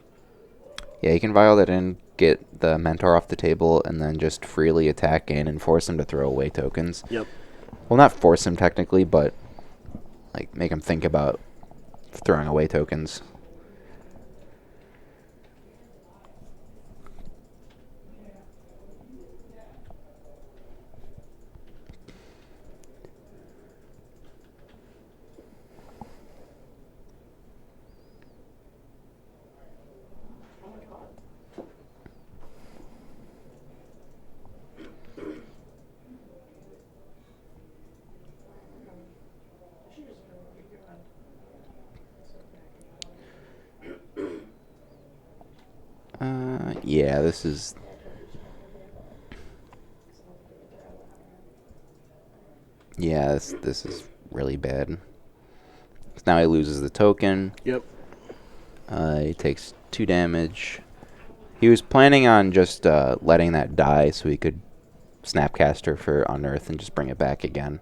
Yeah, he can vial that in, get the Mentor off the table, and then just freely attack in and force him to throw away tokens. Yep. Well, not force him technically, but like make him think about throwing away tokens. Oh my god. I should just remove your hand. Yeah, this is... Yeah, this is really bad. Now he loses the token. Yep. He takes 2 damage. He was planning on just letting that die so he could Snapcaster for Unearth and just bring it back again.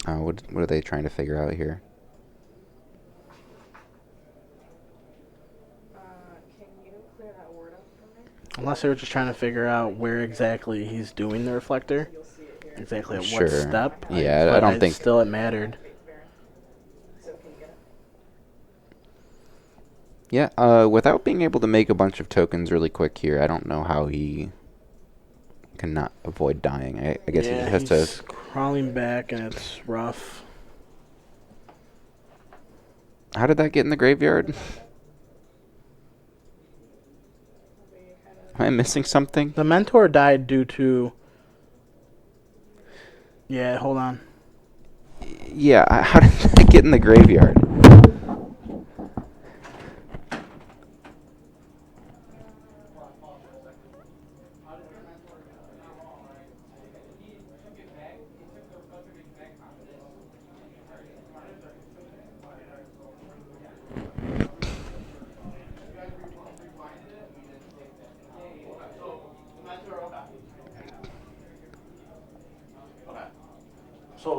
What are they trying to figure out here? Can you clear that word up for me? Unless they were just trying to figure out where exactly he's doing the reflector. You'll see it here. Exactly at Sure. what step. Yeah, I but don't think... Still, it mattered. Faith Baron. So can you get it? Yeah, without being able to make a bunch of tokens really quick here, I don't know how he cannot avoid dying. I guess Yeah, he has to... he's crawling back, and it's rough. How did that get in the graveyard? Am I missing something? The mentor died due to... Yeah, hold on. Yeah, how did that get in the graveyard?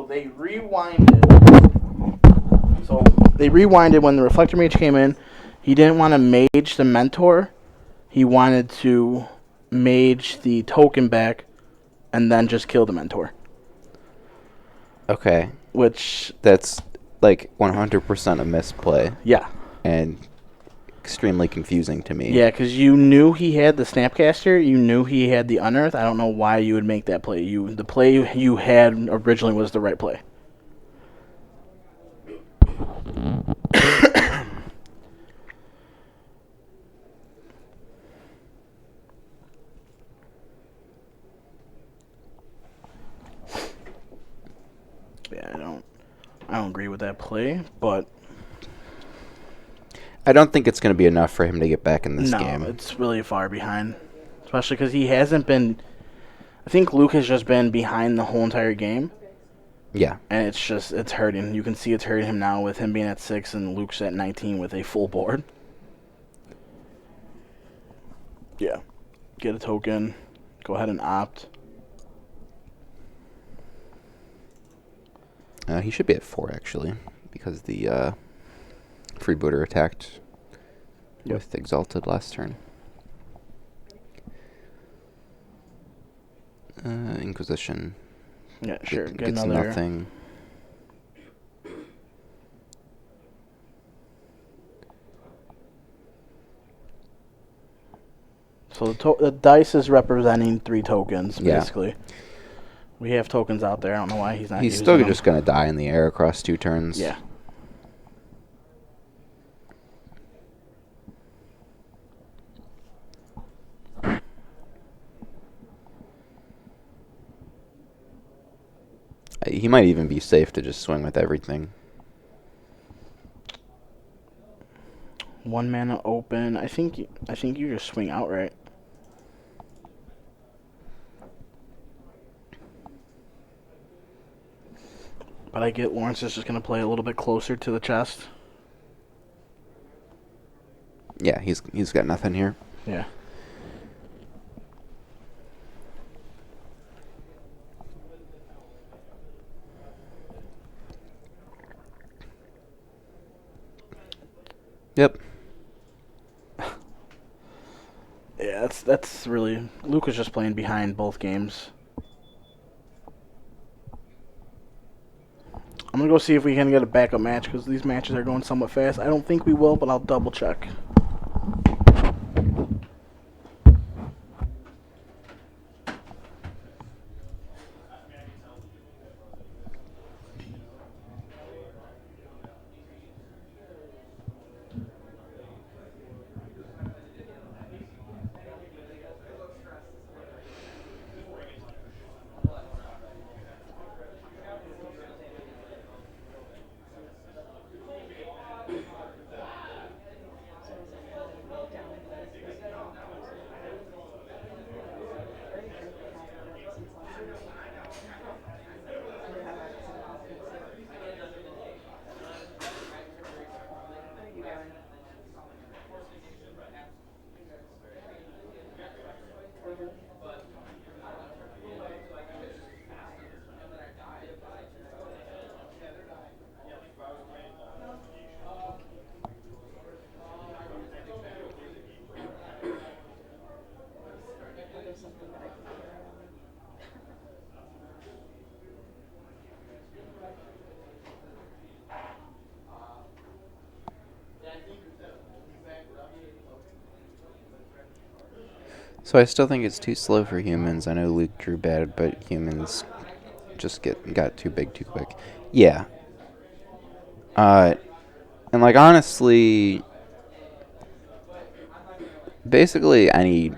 they rewinded. So they rewinded when the Reflector Mage came in. He didn't want to mage the Mentor. He wanted to mage the token back and then just kill the Mentor. Okay. Which, That's like 100% a misplay yeah. and extremely confusing to me. Yeah, because you knew he had the Snapcaster. You knew he had the Unearth. I don't know why you would make that play. The play you had originally was the right play. Yeah, I don't agree with that play, but I don't think it's going to be enough for him to get back in this game. no, it's really far behind, especially because he hasn't been. I think Luke has just been behind the whole entire game, Yeah. and it's hurting. You can see it's hurting him now with him being at 6 and Luke's at 19 with a full board. Yeah, get a token, go ahead and opt. He should be at 4, actually, because the freebooter attacked with Exalted last turn. Inquisition. Yeah, sure. Get Gets another. nothing. So the dice is representing 3 tokens, Yeah. basically. We have tokens out there. I don't know why he's not He's using still them. just going to die in the air across 2 turns. Yeah. He might even be safe to just swing with everything. 1 mana open. I think you just swing outright. But I get Lawrence is just going to play a little bit closer to the chest. Yeah, he's got nothing here. Yeah. Yep. Yeah, that's really... Luke was just playing behind both games. I'm going to go see if we can get a backup match because these matches are going somewhat fast. I don't think we will, but I'll double check. So I still think it's too slow for humans. I know Luke drew bad, but humans just got too big too quick. Yeah. And like honestly, basically any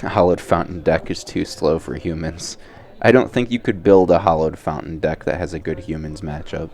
Hollowed Fountain deck is too slow for humans. I don't think you could build a Hollowed Fountain deck that has a good humans matchup.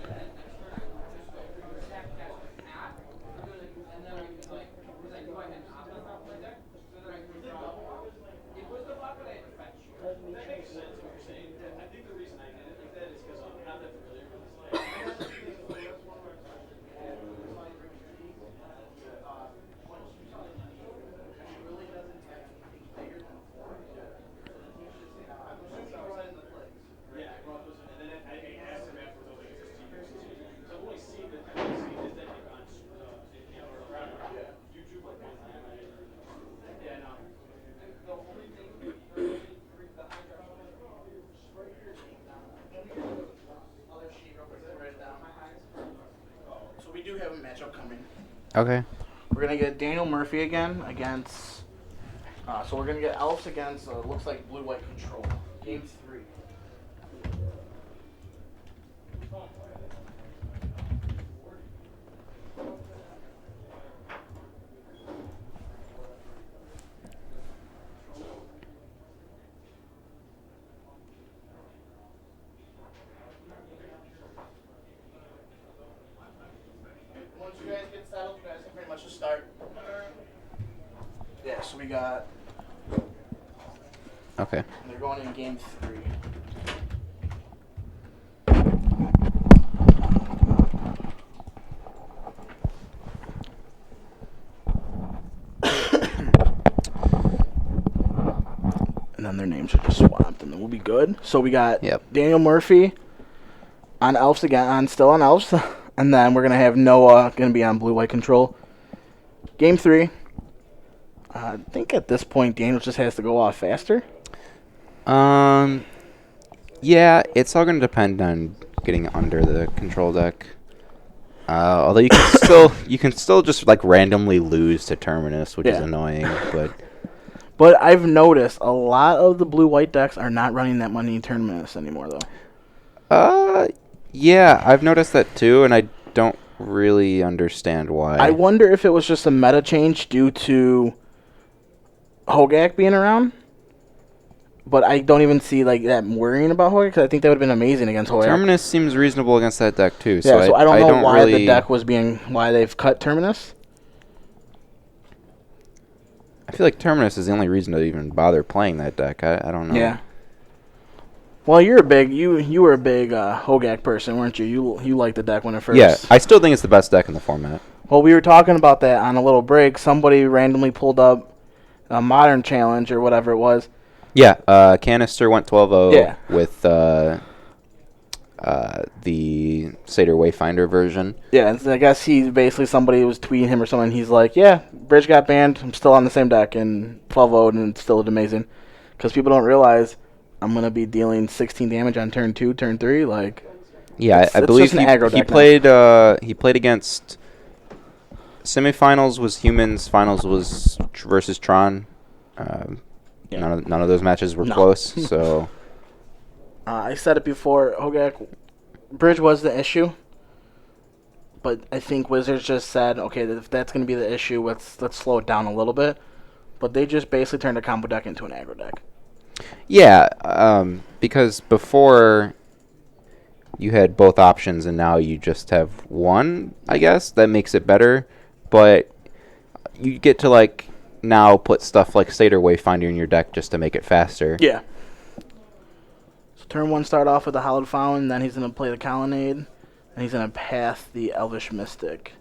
do have a matchup coming. Okay. We're gonna get Daniel Murphy again against. So we're gonna get Elves against. Looks like Blue White Control. Game 3. Once you guys get settled, you guys can pretty much just start. Yeah, so we got. Okay. They're going in game 3. And then their names are just swapped, and then we'll be good. So we got Daniel Murphy on Elves again, still on Elves, and then we're gonna have Noah gonna be on Blue White Control. Game 3. I think at this point Daniel just has to go off faster. Yeah, it's all gonna depend on getting under the control deck. Although you can still just like randomly lose to Terminus, which is annoying, But I've noticed a lot of the blue-white decks are not running that many Terminus anymore, though. Yeah, I've noticed that too, and I don't really understand why. I wonder if it was just a meta change due to Hogak being around. But I don't even see like that worrying about Hogak, because I think that would have been amazing against Hogak. Terminus seems reasonable against that deck too. So, I don't know why really the deck was why they've cut Terminus. I feel like Terminus is the only reason to even bother playing that deck. I don't know. Yeah. Well, you were a big Hogak person, weren't you? You liked the deck when it first. Yeah, I still think it's the best deck in the format. Well, we were talking about that on a little break. Somebody randomly pulled up a Modern Challenge or whatever it was. Yeah, Canister went 12-0 with the Satyr Wayfinder version. Yeah, and I guess somebody was tweeting him or something. He's like, yeah, Bridge got banned. I'm still on the same deck and 12-0'd, and it's still amazing. Because people don't realize I'm going to be dealing 16 damage on turn 2, turn 3. Like, yeah, I believe he played against semifinals was humans, finals was versus Tron. None of those matches were close, so... I said it before, Hogak, Bridge was the issue, but I think Wizards just said, okay, if that's going to be the issue, let's slow it down a little bit. But they just basically turned a combo deck into an aggro deck. Yeah, because before you had both options and now you just have one, I guess. That makes it better, but you get to, like, now put stuff like Satyr Wayfinder in your deck just to make it faster. Yeah. Turn 1, start off with the Hallowed Fountain, then he's going to play the Colonnade, and he's going to path the Elvish Mystic,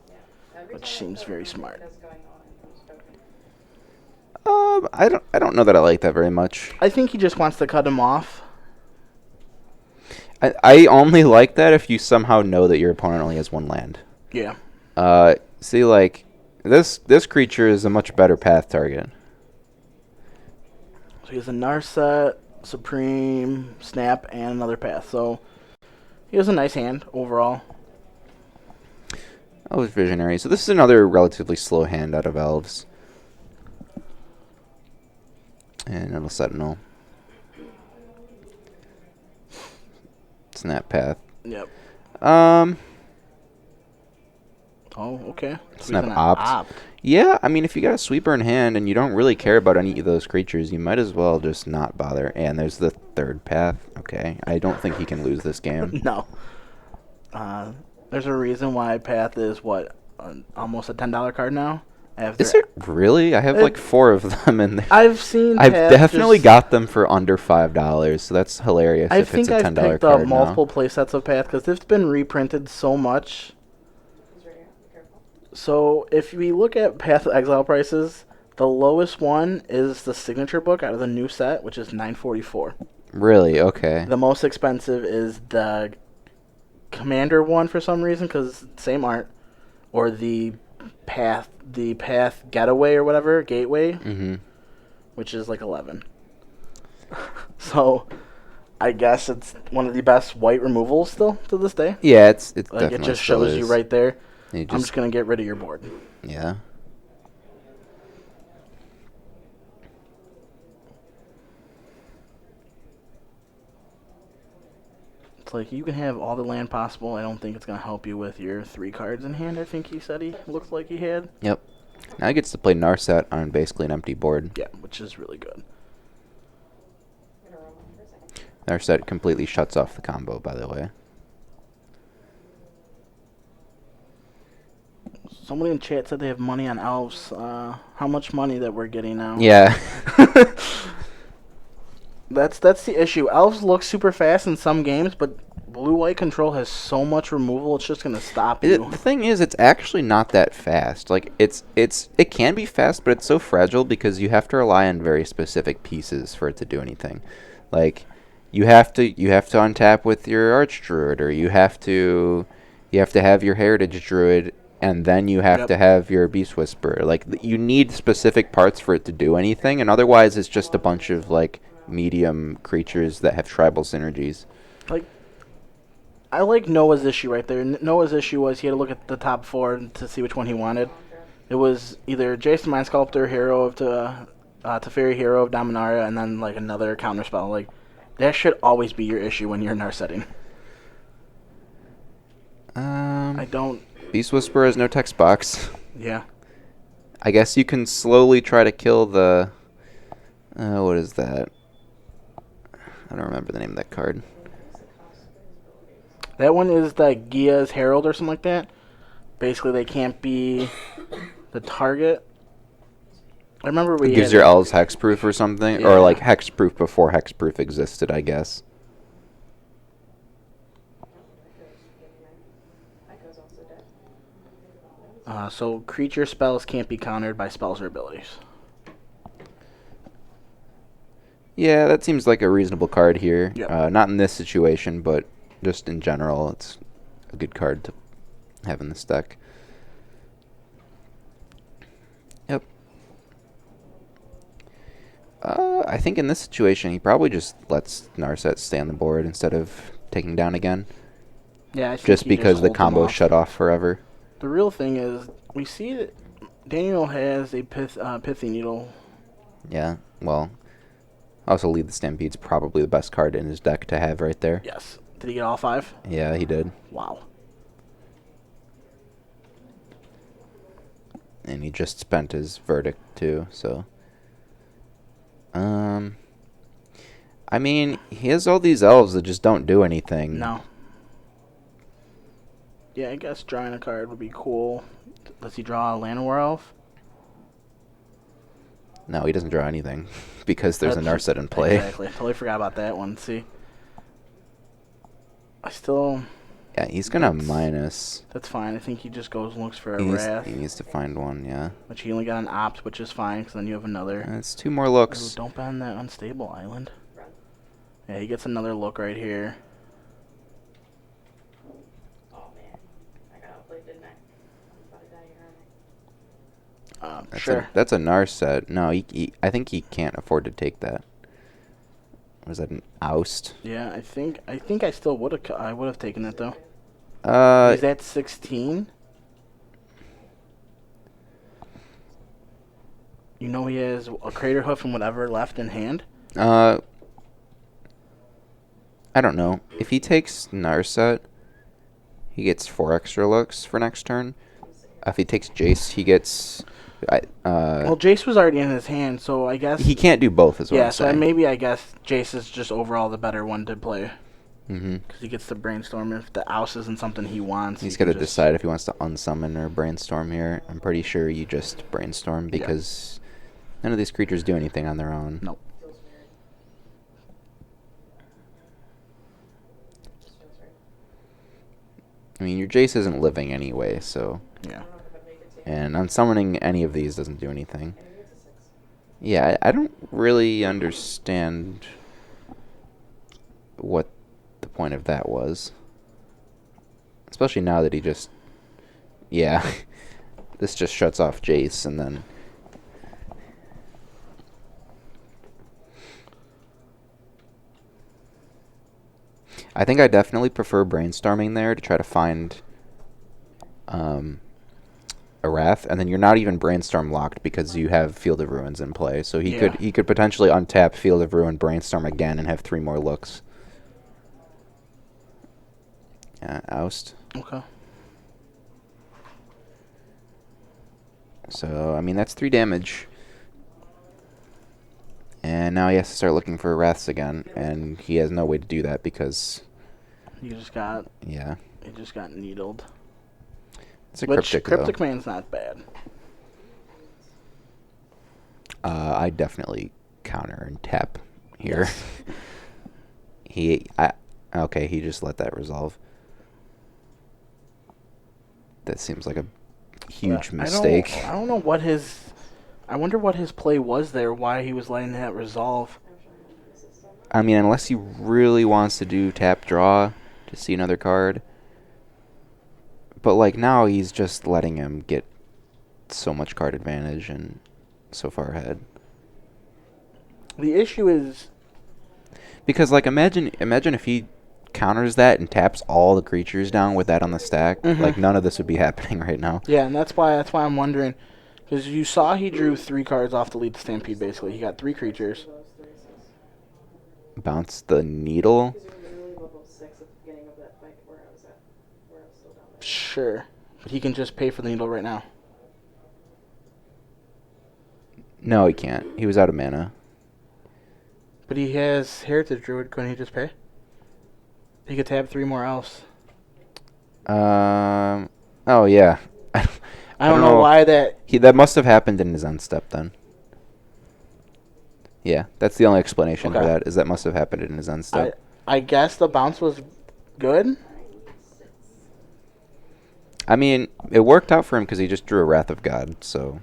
which seems very smart. I don't know that I like that very much. I think he just wants to cut him off. I only like that if you somehow know that your opponent only has one land. Yeah. See, like, this creature is a much better path target. So he has a Narset, Supreme, Snap, and another path. So he has a nice hand overall. That was Visionary. So this is another relatively slow hand out of Elves. And it'll Sentinel. Snap path. Yep. Oh, okay. Snap opt. Yeah, I mean, if you got a sweeper in hand and you don't really care about any of those creatures, you might as well just not bother. And there's the third path. Okay, I don't think he can lose this game. No. There's a reason why path is, almost a $10 card now? Is it really? I have like 4 of them in there. I've seen I've definitely got them for under $5, so that's hilarious if it's a $10 card now. I think I've picked up multiple playsets of Path because it's been reprinted so much. So if we look at Path of Exile prices, the lowest one is the signature book out of the new set, which is $9.44. Really? Okay. The most expensive is the Commander one for some reason, because same art, or the Path Getaway or whatever, Gateway, which is like 11. So I guess it's one of the best white removals still to this day. Yeah, it's like definitely it just shows you right there. You I'm just going to get rid of your board. yeah. It's like you can have all the land possible. I don't think it's going to help you with your 3 cards in hand, I think he said he looked like he had. Yep. Now he gets to play Narset on basically an empty board. Yeah, which is really good. I'm gonna roll one for a second. Narset completely shuts off the combo, by the way. Somebody in chat said they have money on elves. How much money that we're getting now? Yeah. That's the issue. Elves look super fast in some games, but blue-white control has so much removal, it's just going to stop you. The thing is, it's actually not that fast. Like it can be fast, but it's so fragile because you have to rely on very specific pieces for it to do anything. Like you have to untap with your Archdruid, or you have to have your Heritage Druid, and then you have Yep. to have your Beast Whisperer. Like you need specific parts for it to do anything, and otherwise it's just a bunch of like medium creatures that have tribal synergies. I like Noah's issue right there. Noah's issue was he had to look at the top 4 to see which one he wanted. It was either Jason Mind Sculptor, Hero of Teferi, Hero of Dominaria, and then like another counterspell. Like that should always be your issue when you're in our setting. I don't. Beast Whisperer has no text box. Yeah. I guess you can slowly try to kill the... what is that? I don't remember the name of that card. That one is the Gia's Herald or something like that. Basically, they can't be the target. I remember It we gives had your elves hexproof or something. Yeah. Or like hexproof before hexproof existed, I guess. Echo's also dead. so creature spells can't be countered by spells or abilities. Yeah, that seems like a reasonable card here. Yep. Not in this situation, but just in general, it's a good card to have in this deck. Yep. I think in this situation, he probably just lets Narset stay on the board instead of taking down again. Yeah, I think Just he because the holds them combo off. shut off forever. The real thing is, we see that Daniel has a pithy needle. Yeah, well, also Lead the Stampede's probably the best card in his deck to have right there. Yes. Did he get all 5? Yeah, he did. Wow. And he just spent his verdict too, so. I mean, he has all these elves that just don't do anything. No. Yeah, I guess drawing a card would be cool. Does he draw a Llanowar Elf? No, he doesn't draw anything because there's a That's- Narset in play. Exactly. Totally forgot about that one. See, I still. Yeah, he's gonna That's- minus. That's fine. I think he just goes and looks for a He Wrath, needs to find one, yeah. which he only got an Opt, which is fine because then you have another. It's 2 more Ooh, looks. don't ban that unstable island. Run. Yeah, he gets another look right here. Oh man, I got outplayed, didn't I? I'm about to die here, aren't I? Sure. That's a Narset. No, I think he can't afford to take that. Was that an oust? Yeah, I think I still would have. I would have taken it though. He's at 16. You know he has a Crater Hoof and whatever left in hand. I don't know. If he takes Narset, he gets 4 extra looks for next turn. If he takes Jace, he gets. Well, Jace was already in his hand, so I guess. He can't do both, is what Yeah, I'm so saying. maybe I guess Jace is just overall the better one to play Mm-hmm. because he gets to brainstorm. If the Ouse isn't something he wants, He's he got to can just- decide if he wants to unsummon or brainstorm here. I'm pretty sure you just brainstorm because none of these creatures do anything on their own. Nope. Feels weird. Just feels right. I mean, your Jace isn't living anyway, so. Yeah. I don't know if I'd make it to. And unsummoning any of these doesn't do anything. Maybe it's a 6. Yeah, I don't really understand what the point of that was. Especially now that he just... Yeah. This just shuts off Jace, and then... I think I definitely prefer brainstorming there to try to find a Wrath, and then you're not even Brainstorm locked because you have Field of Ruins in play. So he Yeah. could potentially untap Field of Ruin, Brainstorm again, and have 3 more looks. Oust. Okay. So I mean that's 3 damage. And now he has to start looking for Wraths again, and he has no way to do that because He just got needled. it's a Which Cryptic Cryptic though. Man's not bad. I definitely counter and tap here. Yes. Okay, he just let that resolve. That seems like a huge mistake. I don't know what his. I wonder what his play was there. Why he was letting that resolve. I mean, unless he really wants to do tap draw to see another card. But like now he's just letting him get so much card advantage and so far ahead. The issue is. Because like imagine if he counters that and taps all the creatures down with that on the stack. Mhm. Like none of this would be happening right now. Yeah, and that's why I'm wondering, because you saw he drew 3 cards off to lead the Stampede. Basically, he got 3 creatures. Bounce the needle. Because you were literally level 6 at the beginning of that fight where I was at. Where I was still down there. Sure, but he can just pay for the needle right now. No, he can't. He was out of mana. But he has Heritage Druid. Couldn't he just pay? He could tab 3 more elves. Oh yeah. I don't know why that. That must have happened in his end step then. Yeah, that's the only explanation for Okay. that. Is that must have happened in his end step. I guess the bounce was good. I mean, it worked out for him because he just drew a Wrath of God. So,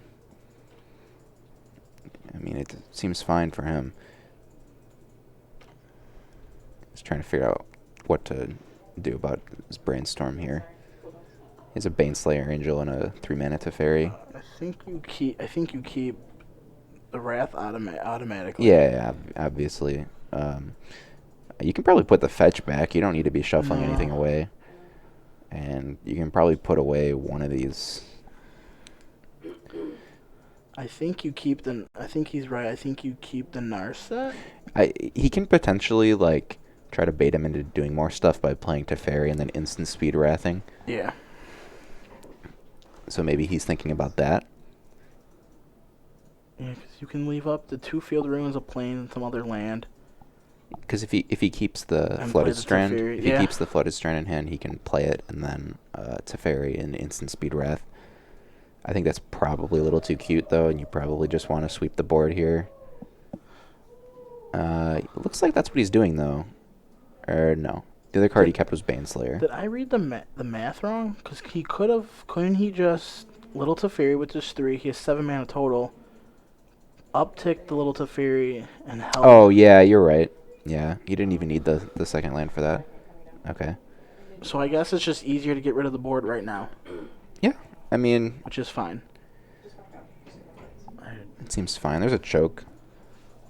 I mean, it seems fine for him. He's trying to figure out what to do about his Brainstorm here. He has a Baneslayer Angel and a 3-mana Teferi. I think you keep the Wrath automatically. Yeah, obviously. You can probably put the fetch back. You don't need to be shuffling No. anything away. And you can probably put away one of these. I think you keep the. I think he's right. I think you keep the Narset. He can potentially like try to bait him into doing more stuff by playing Teferi and then instant speed wrathing. Yeah. So maybe he's thinking about that. Yeah, because you can leave up the 2 Field Ruins, a plane, and some other land. Because if he keeps the And Flooded play the Strand, Teferi, if he yeah. keeps the Flooded Strand in hand, he can play it and then Teferi and instant speed wrath. I think that's probably a little too cute though, and you probably just want to sweep the board here. It looks like that's what he's doing though, or no? The other card he kept was Baneslayer. Did I read the math wrong? Because couldn't he just Little Teferi with just 3? He has 7 mana total. Uptick the Little Teferi and help. Oh yeah, you're right. Yeah, you didn't even need the second land for that. Okay. So I guess it's just easier to get rid of the board right now, Yeah, I mean, which is fine. it seems fine. There's a choke.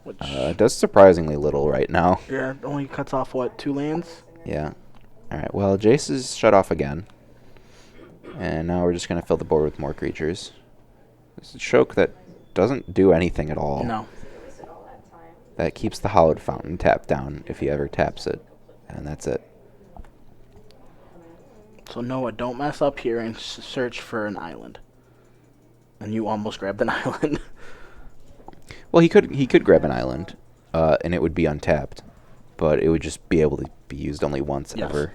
Which It does surprisingly little right now. yeah, it only cuts off what, 2 lands? Yeah. All right. Well, Jace is shut off again, and now we're just gonna fill the board with more creatures. It's a choke that doesn't do anything at all. No. Wasted all that time. That keeps the Hallowed Fountain tapped down if he ever taps it, and that's it. So Noah, don't mess up here and search for an island. And you almost grabbed an island. Well, he could grab an island, and it would be untapped, but it would just be able to be used only once Yes. ever.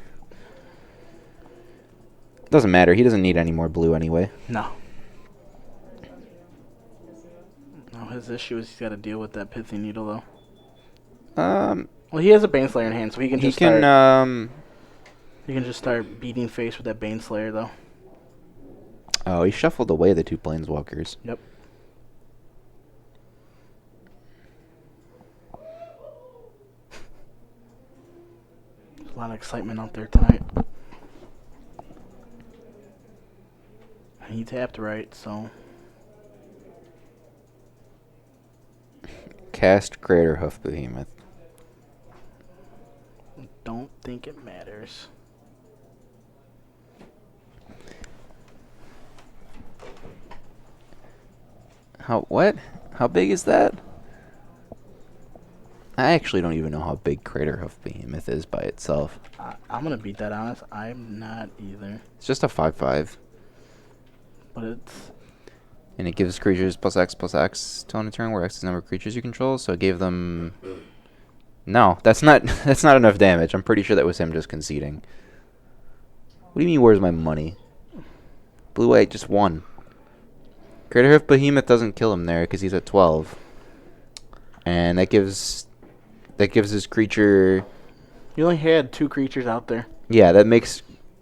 Doesn't matter. He doesn't need any more blue anyway. No. No, his issue is he's got to deal with that Pithy Needle, though. Well, he has a Baneslayer in hand, so he can just start. He can just start beating face with that Baneslayer, though. Oh, he shuffled away the 2 planeswalkers. Yep. There's a lot of excitement out there tonight. And he tapped right, so Cast Greater Hoof Behemoth. don't think it matters. How what? How big is that? I actually don't even know how big Craterhoof Behemoth is by itself. I'm gonna beat that honest. I'm not either, It's just a 5/5, but it's and it gives creatures +X till end of turn, where X is the number of creatures you control. So it gave them. No, that's not that's not enough damage. I'm pretty sure that was him just conceding. What do you mean? Where's my money? Blue White just won. Craterhoof Behemoth doesn't kill him there because he's at 12, and that gives his creature. you only had 2 creatures out there. Yeah, that makes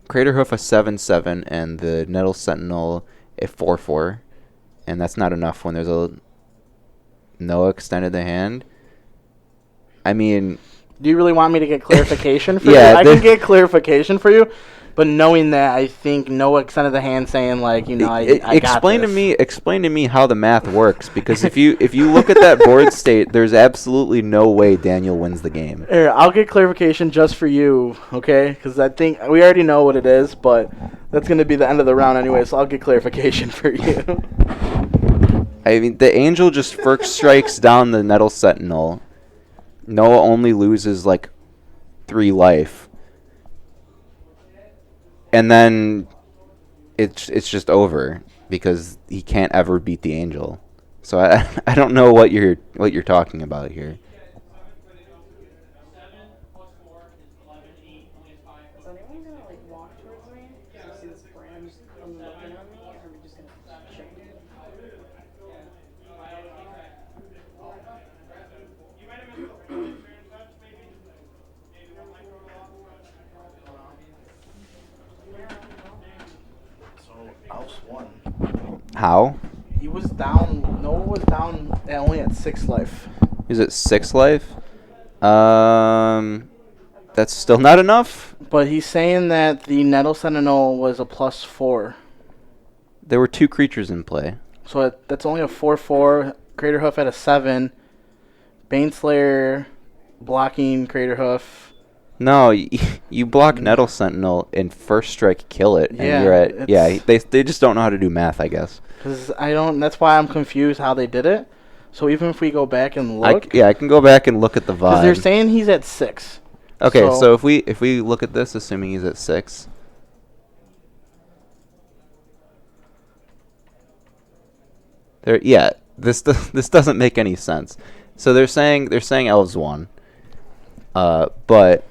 Craterhoof a 7/7 and the Nettle Sentinel a 4/4, and that's not enough when there's a no extended the hand. I mean, Do you really want me to get clarification for Yeah, you? I the- can get clarification for you, but knowing that, I think Noah extended the hand saying like, you know, I got explain to this. explain to me how the math works, because if you look at that board state, there's absolutely no way Daniel wins the game. Here, I'll get clarification just for you, okay? Because I think we already know what it is, but that's going to be the end of the round anyway, so I'll get clarification for you. I mean, the Angel just first strikes down the Nettle Sentinel. Noah only loses like 3 life, and then it's just over because he can't ever beat the Angel. So I don't know what you're talking about here. Is anyone gonna like walk towards me? Cause I see this brand looking at me, or are we just gonna check it? So, Alps won. How? He was down, Noah was down only at 6 life. Is it 6 life? That's still not enough. But he's saying that the Nettle Sentinel was a +4. There were 2 creatures in play. So that's only a 4/4. Craterhoof at a 7. Baneslayer blocking Craterhoof. No, you block Nettle Sentinel and first strike kill it, and Yeah, you're at it's- They just don't know how to do math, I guess. Because that's why I'm confused how they did it. So even if we go back and look. I can go back and look at the Because they're vibe. saying he's at 6. Okay, so- so if we look at this, assuming he's at 6. This this doesn't make any sense. So they're saying elves won. But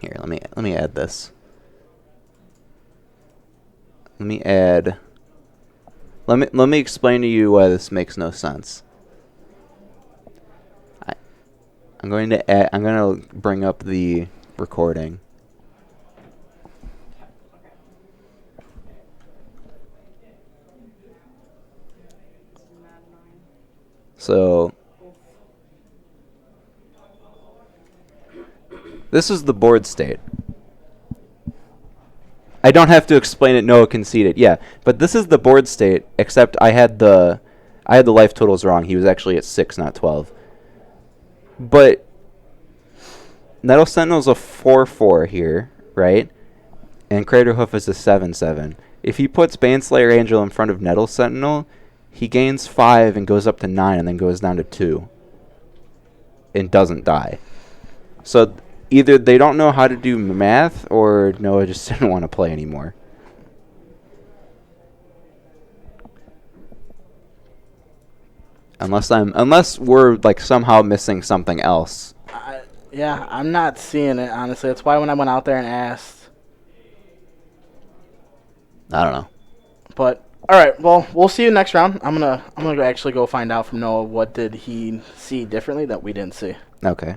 here, let me add this. Let me explain to you why this makes no sense. I'm going to bring up the recording. Mad annoying. So this is the board state. I don't have to explain it. Noah conceded. Yeah, but this is the board state. Except I had the life totals wrong. He was actually at 6, not 12. But Nettle Sentinel's a 4/4 here, right? And Craterhoof is a 7/7. If he puts Baneslayer Angel in front of Nettle Sentinel, he gains 5 and goes up to 9 and then goes down to 2. And doesn't die. So either they don't know how to do math, or Noah just didn't want to play anymore. Unless we're like somehow missing something else. I'm not seeing it, honestly. That's why when I went out there and asked. I don't know. But all right, well, we'll see you next round. I'm gonna actually go find out from Noah what did he see differently that we didn't see. Okay.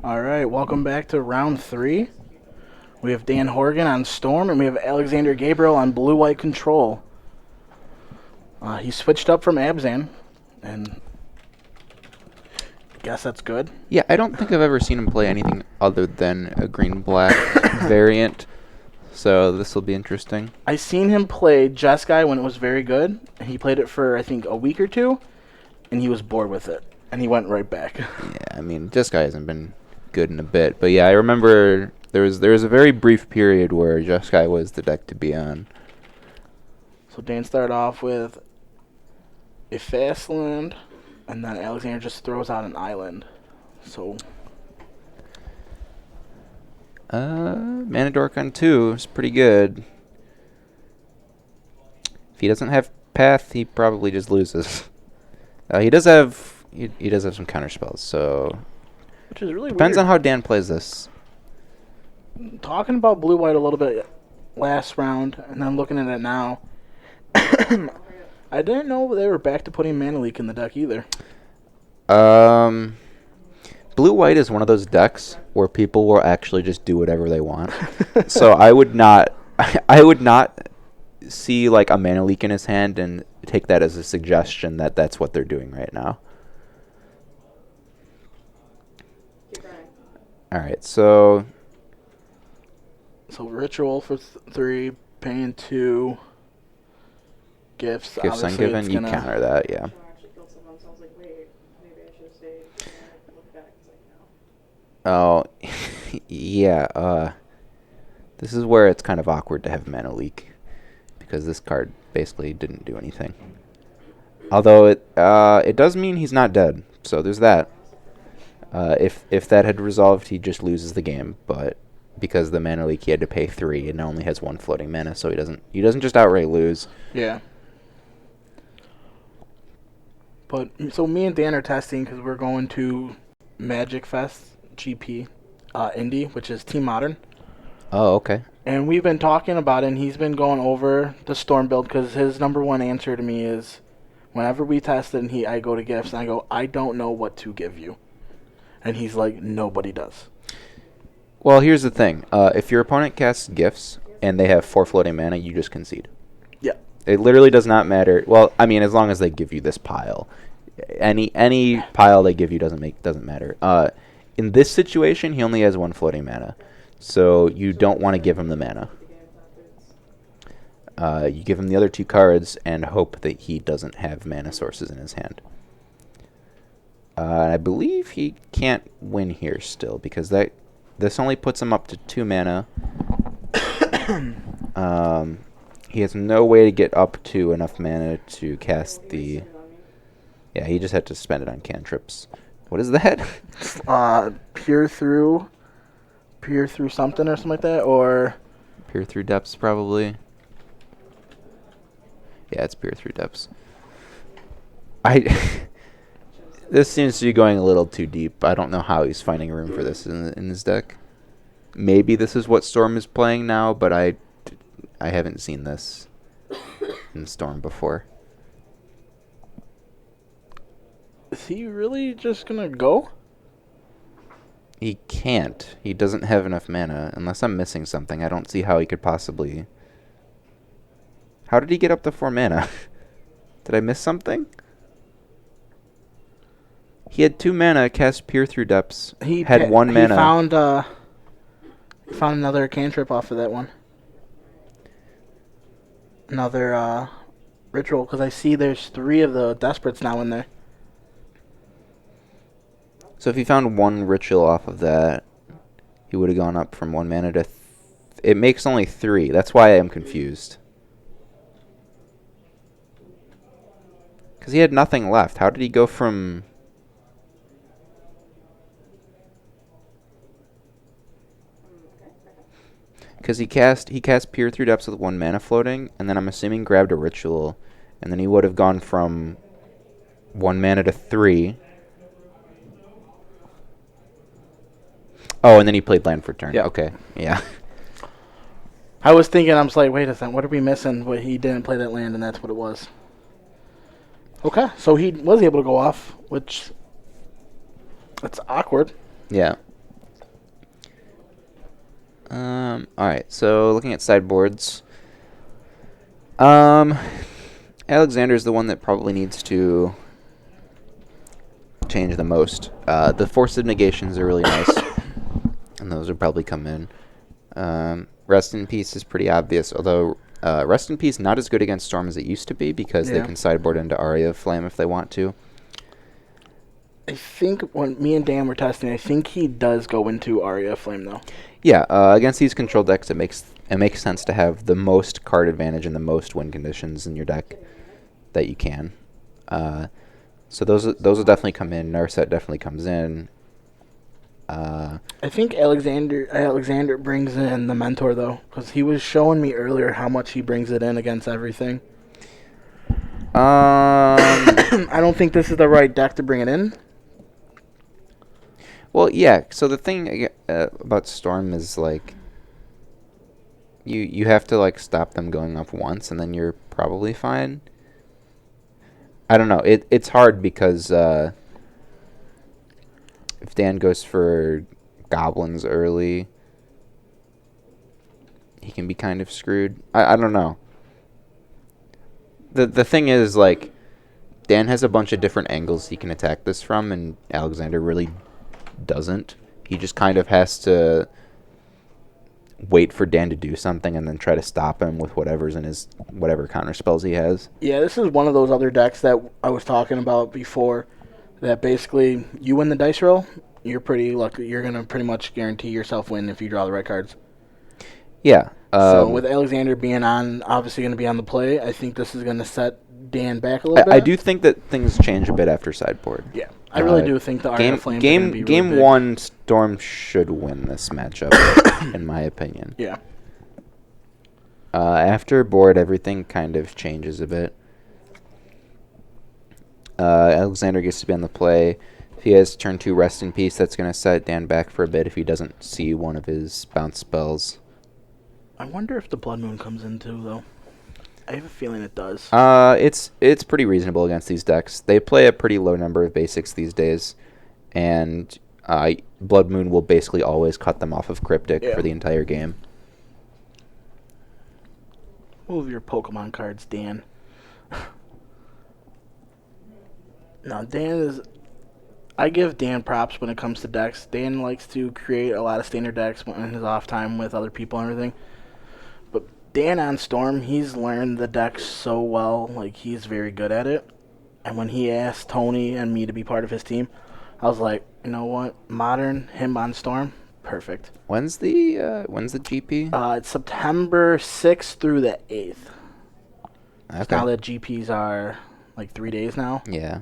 All right, welcome back to round 3. We have Dan Horgan on Storm, and we have Alexander Gabriel on Blue-White Control. He switched up from Abzan, and I guess that's good. Yeah, I don't think I've ever seen him play anything other than a green-black variant, so this will be interesting. I seen him play Jeskai when it was very good. He played it for, I think, a week or two, and he was bored with it, and he went right back. Yeah, I mean, this guy hasn't been good in a bit, but yeah, I remember there was a very brief period where Jeskai was the deck to be on. So Dan started off with a fast land, and then Alexander just throws out an island. So Mana Dork on 2 is pretty good. If he doesn't have Path, he probably just loses. He does have some counter spells, so which is really depends weird. on how Dan plays this. Talking about blue-white a little bit last round, and then looking at it now, I didn't know they were back to putting Mana Leak in the deck either. Blue-white is one of those decks where people will actually just do whatever they want. So I would not see like a Mana Leak in his hand and take that as a suggestion that that's what they're doing right now. Keep running. All right, so So Ritual for 3, paying 2, Gifts. gifts obviously ungiven, it's you gonna- counter that, yeah. I actually killed someone, so I was like, wait, maybe I should have stayed. And then I looked back, it's like, no. Oh, yeah. This is where it's kind of awkward to have Mana Leak because this card basically didn't do anything. Although it does mean he's not dead, so there's that. If that had resolved, he just loses the game. But because the Mana Leak, he had to pay 3 and only has 1 floating mana, so he doesn't just outright lose. Yeah. But so me and Dan are testing because we're going to Magic Fest GP Indy, which is Team Modern. Oh, okay. And we've been talking about it, and he's been going over the Storm build because his number one answer to me is whenever we test it and I go to Gifts, and I go, I don't know what to give you. And he's like, nobody does. Well, here's the thing. If your opponent casts Gifts and they have 4 floating mana, you just concede. Yeah. It literally does not matter. Well, I mean, as long as they give you this pile. Any pile they give you doesn't matter. In this situation, he only has 1 floating mana. So you don't want to give him the mana. You give him the other 2 cards and hope that he doesn't have mana sources in his hand. I believe he can't win here still because this only puts him up to 2 mana. He has no way to get up to enough mana to cast the... Yeah, he just had to spend it on cantrips. What is that? Peer through something or something like that, or Peer through depths, probably. Yeah, it's peer through depths. This seems to be going a little too deep. I don't know how he's finding room for this in his deck. Maybe this is what Storm is playing now, but I haven't seen this in Storm before. is he really just gonna go? He can't. He doesn't have enough mana. Unless I'm missing something, I don't see how he could possibly... How did he get up to 4 mana? Did I miss something? He had 2 mana, cast Peer Through Depths, had 1 mana. He found another cantrip off of that one. Another ritual, because I see there's 3 of the Desperates now in there. So if he found 1 ritual off of that, he would have gone up from 1 mana to... It makes only 3. That's why I am confused. Because he had nothing left. How did he go from... Because he cast Peer Through Depths with 1 mana floating, and then I'm assuming grabbed a ritual, and then he would have gone from 1 mana to 3. Oh, and then he played land for turn. Yeah. Okay, yeah. I was thinking, I was like, wait a second, what are we missing? But he didn't play that land, and that's what it was. Okay, so he was able to go off, which... It's awkward. Yeah. Alright, so looking at sideboards. Alexander's the one that probably needs to change the most. The Force of Negations are really nice, and those would probably come in. Rest in Peace is pretty obvious, although Rest in Peace not as good against Storm as it used to be because they Yeah. can sideboard into Aria of Flame if they want to. I think when me and Dan were testing, I think he does go into Aria of Flame though. Yeah, against these control decks, it makes sense to have the most card advantage and the most win conditions in your deck that you can. So those will definitely come in. Narset definitely comes in. I think Alexander brings in the Mentor though, because he was showing me earlier how much he brings it in against everything. I don't think this is the right deck to bring it in. Well, yeah. So the thing about Storm is like you have to like stop them going up once, and then you're probably fine. I don't know. It's hard because if Dan goes for goblins early, he can be kind of screwed. I don't know. The thing is, like, Dan has a bunch of different angles he can attack this from, and Alexander really doesn't. He just kind of has to wait for Dan to do something and then try to stop him with whatever's in his whatever counter spells he has. Yeah, this is one of those other decks that I was talking about before. That basically, you win the dice roll, you're pretty lucky. You're gonna pretty much guarantee yourself win if you draw the right cards. Yeah. So with Alexander being on, obviously going to be on the play, I think this is going to set Dan back a little bit. I do think that things change a bit after sideboard. Yeah, I really do think the Aria of Flames are going to be really game big. 1, Storm should win this matchup, in my opinion. Yeah. After board, everything kind of changes a bit. Alexander gets to be on the play. If he has turn 2 Rest in Peace, that's going to set Dan back for a bit if he doesn't see one of his bounce spells. I wonder if the Blood Moon comes in too, though. I have a feeling it does. It's pretty reasonable against these decks. They play a pretty low number of basics these days, and Blood Moon will basically always cut them off of Cryptic for the entire game. Move your Pokemon cards, Dan. Now, Dan is... I give Dan props when it comes to decks. Dan likes to create a lot of standard decks in his off time with other people and everything. But Dan on Storm, he's learned the deck so well. Like, he's very good at it. And when he asked Tony and me to be part of his team, I was like, you know what? Modern, him on Storm, perfect. When's the GP? It's September 6th through the 8th. Okay. Now that GPs are like 3 days now. Yeah.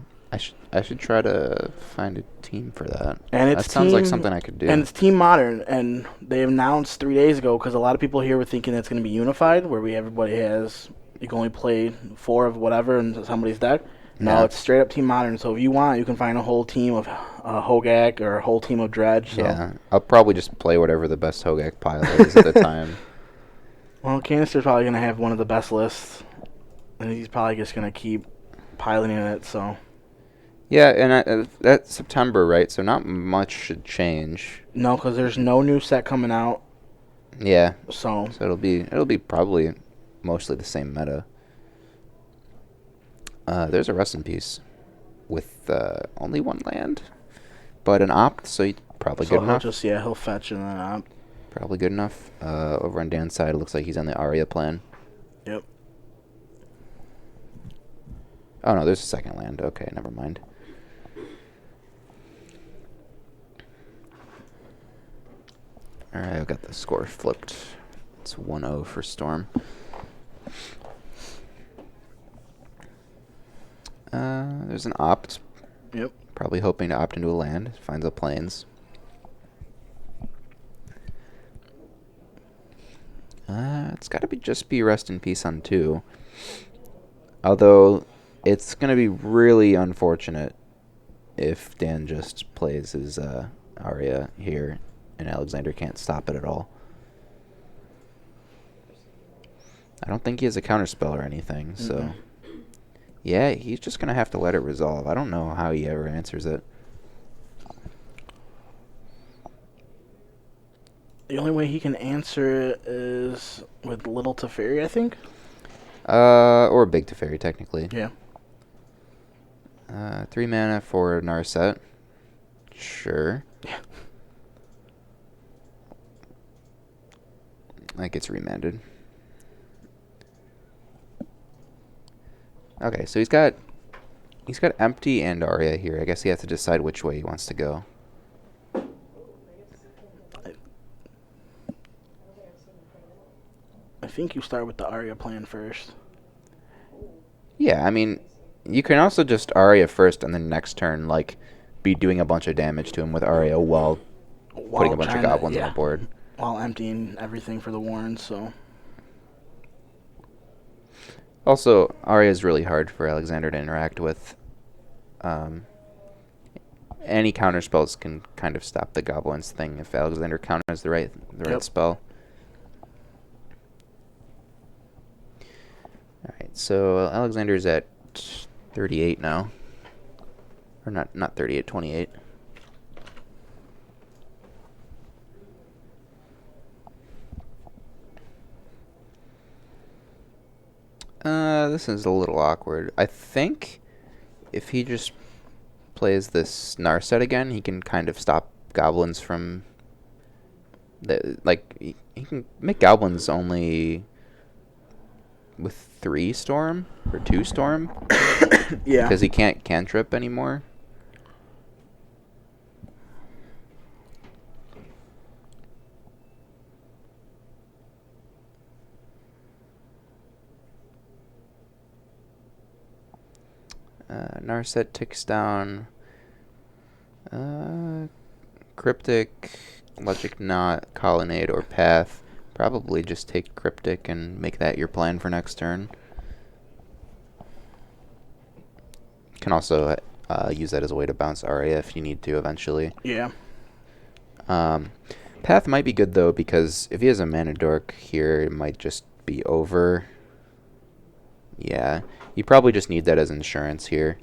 I should try to find a team for that. And it's that sounds like something I could do. And it's Team Modern, and they announced 3 days ago because a lot of people here were thinking it's going to be unified, where everybody has you can only play 4 of whatever in somebody's deck. No, it's straight up Team Modern. So if you want, you can find a whole team of Hogak or a whole team of Dredge. So. Yeah, I'll probably just play whatever the best Hogak pile is at the time. Well, Canister's probably going to have one of the best lists, and he's probably just going to keep piloting it. So. Yeah, and that's September, right? So not much should change. No, because there's no new set coming out. Yeah. So it'll be probably mostly the same meta. There's a Rest in Peace with only 1 land, but an opt, so probably good enough. He'll fetch and then opt. Probably good enough. Over on Dan's side, it looks like he's on the Aria plan. Yep. Oh no, there's a second land. Okay, never mind. Alright, I've got the score flipped. It's 1-0 for Storm. There's an opt. Yep. Probably hoping to opt into a land. Finds a plains. It's got to just be Rest in Peace on 2. Although, it's going to be really unfortunate if Dan just plays his Aria here and Alexander can't stop it at all. I don't think he has a counterspell or anything, so... Yeah, he's just going to have to let it resolve. I don't know how he ever answers it. The only way he can answer it is with Little Teferi, I think. Or Big Teferi, technically. Yeah. 3 mana for Narset. Sure. Yeah. That gets remanded. Okay, so he's got Empty and Aria here. I guess he has to decide which way he wants to go. I think you start with the Arya plan first. Yeah, I mean, you can also just Aria first and then next turn, like, be doing a bunch of damage to him with Aria while putting a bunch of goblins on the board. While emptying everything for the Warrens, so. Also, Aria is really hard for Alexander to interact with. Any counter spells can kind of stop the goblins thing if Alexander counters the right spell. Alright, so Alexander's at 38 now. Or not 38, 28. This is a little awkward. I think if he just plays this Narset again, he can kind of stop goblins from... he can make goblins only with 3 storm or 2 storm. Yeah. Because he can't cantrip anymore. Narset ticks down. Cryptic, Logic Knot, Colonnade, or Path. Probably just take Cryptic and make that your plan for next turn. You can also use that as a way to bounce Aria if you need to eventually. Yeah. Path might be good though, because if he has a Mana Dork here, it might just be over. Yeah, you probably just need that as insurance here.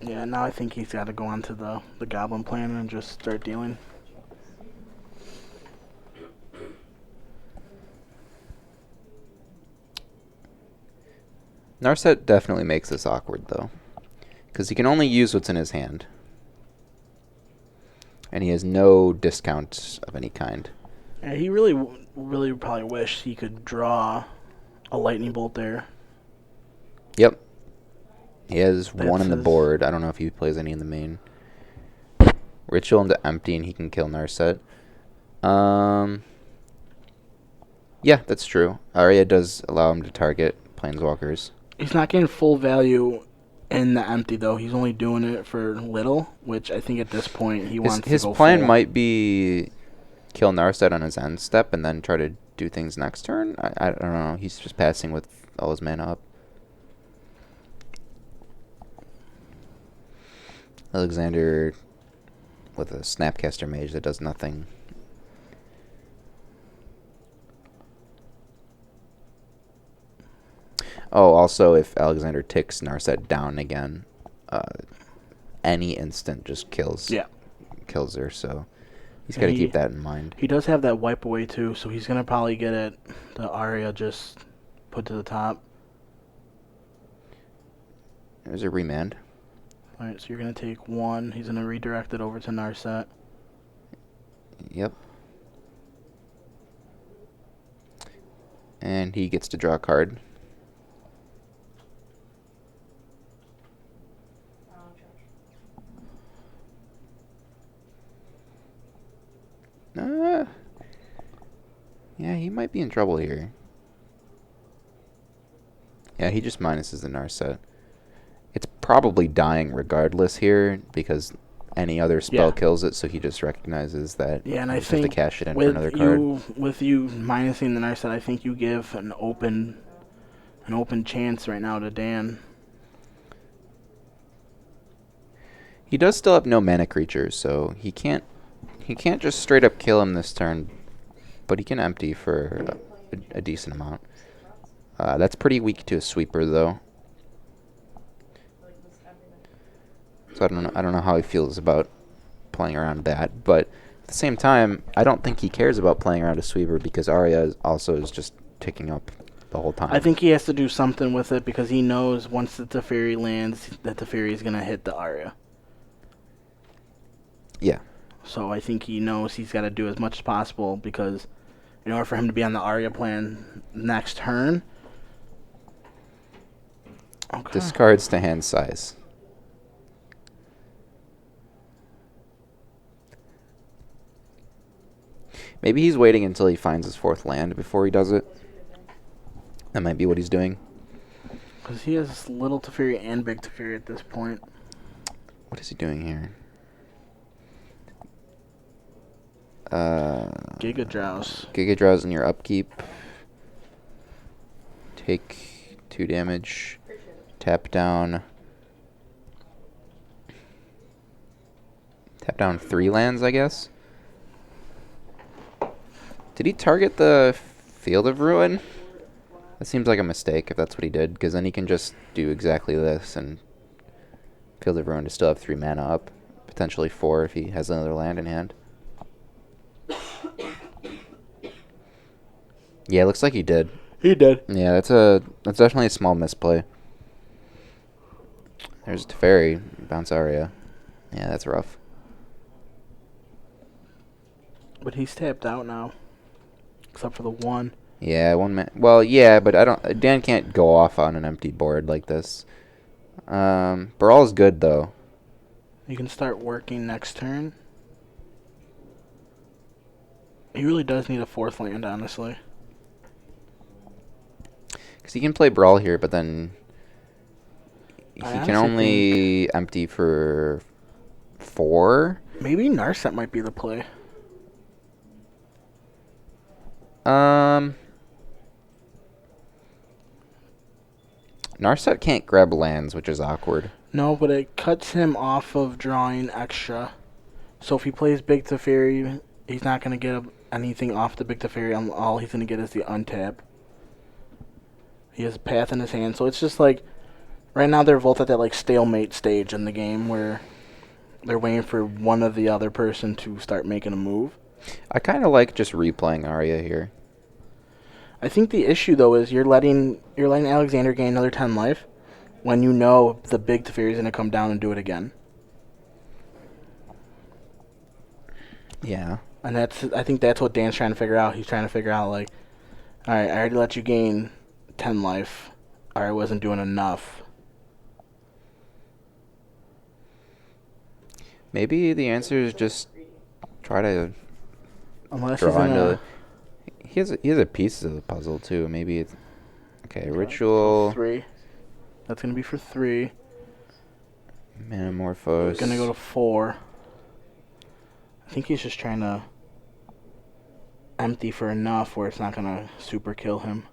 Yeah, now I think he's got to go on to the Goblin plan and just start dealing. Narset definitely makes this awkward though, because he can only use what's in his hand. And he has no discounts of any kind. Yeah, he really probably wished he could draw a lightning bolt there. Yep. He has That's 1 in the his- board. I don't know if he plays any in the main. Ritual into Empty, and he can kill Narset. Yeah, that's true. Arya does allow him to target Planeswalkers. He's not getting full value in the empty though. He's only doing it for little, which I think at this point he wants His to go plan full. might be kill Narset on his end step and then try to do things next turn. I don't know. He's just passing with all his mana up. Alexander with a Snapcaster Mage that does nothing. Oh, also, if Alexander ticks Narset down again, any instant just kills her, so he's got to keep that in mind. He does have that wipe away too, so he's gonna probably get it. The Arya just put to the top. There's a remand. All right, so you're gonna take 1. He's gonna redirect it over to Narset. Yep. And he gets to draw a card. Yeah, he might be in trouble here. Yeah, he just minuses the Narset. It's probably dying regardless here because any other spell kills it, so he just recognizes that Yeah, and he I just has to think cash it in for another card. with you minusing the Narset, I think you give an open chance right now to Dan. He does still have no mana creatures, so he can't just straight up kill him this turn, but he can empty for a decent amount. That's pretty weak to a sweeper, though. So I don't know how he feels about playing around that. But at the same time, I don't think he cares about playing around a Sweeper because Arya is just ticking up the whole time. I think he has to do something with it because he knows once the Teferi lands that Teferi is going to hit the Arya. Yeah. So I think he knows he's got to do as much as possible because in order for him to be on the Arya plan next turn. Okay. Discards to hand size. Maybe he's waiting until he finds his 4th land before he does it. That might be what he's doing. Because he has little Teferi and big Teferi at this point. What is he doing here? Giga Drowse. Giga Drowse in your upkeep. Take 2 damage. Tap down. Tap down 3 lands, I guess. Did he target the Field of Ruin? That seems like a mistake if that's what he did, because then he can just do exactly this and Field of Ruin to still have 3 mana up. Potentially 4 if he has another land in hand. Yeah, it looks like he did. He did. Yeah, that's definitely a small misplay. There's Teferi, bounce Arya. Yeah, that's rough. But he's tapped out now. Except for the 1. Yeah, 1 man. Well, yeah, but Dan can't go off on an empty board like this. Brawl's good though. You can start working next turn. He really does need a 4th land, honestly. Because he can play Brawl here, but then he I can honestly only empty for 4. Maybe Narset might be the play. Narset can't grab lands, which is awkward. No, but it cuts him off of drawing extra. So if he plays Big Teferi, he's not going to get anything off the Big Teferi. All he's going to get is the untap. He has Path in his hand. So it's just like, right now they're both at that like stalemate stage in the game where they're waiting for one of the other person to start making a move. I kind of like just replaying Arya here. I think the issue though is you're letting Alexander gain another 10 life when you know the Big Teferi is going to come down and do it again. Yeah. And I think that's what Dan's trying to figure out. He's trying to figure out like, all right, I already let you gain 10 life. Or I wasn't doing enough. Maybe the answer is just try to Unless he's draw in into. a He has a piece of the puzzle too. Maybe it's okay. Ritual. 3. That's going to be for 3. Metamorphose. Going to go to 4. I think he's just trying to empty for enough where it's not going to super kill him.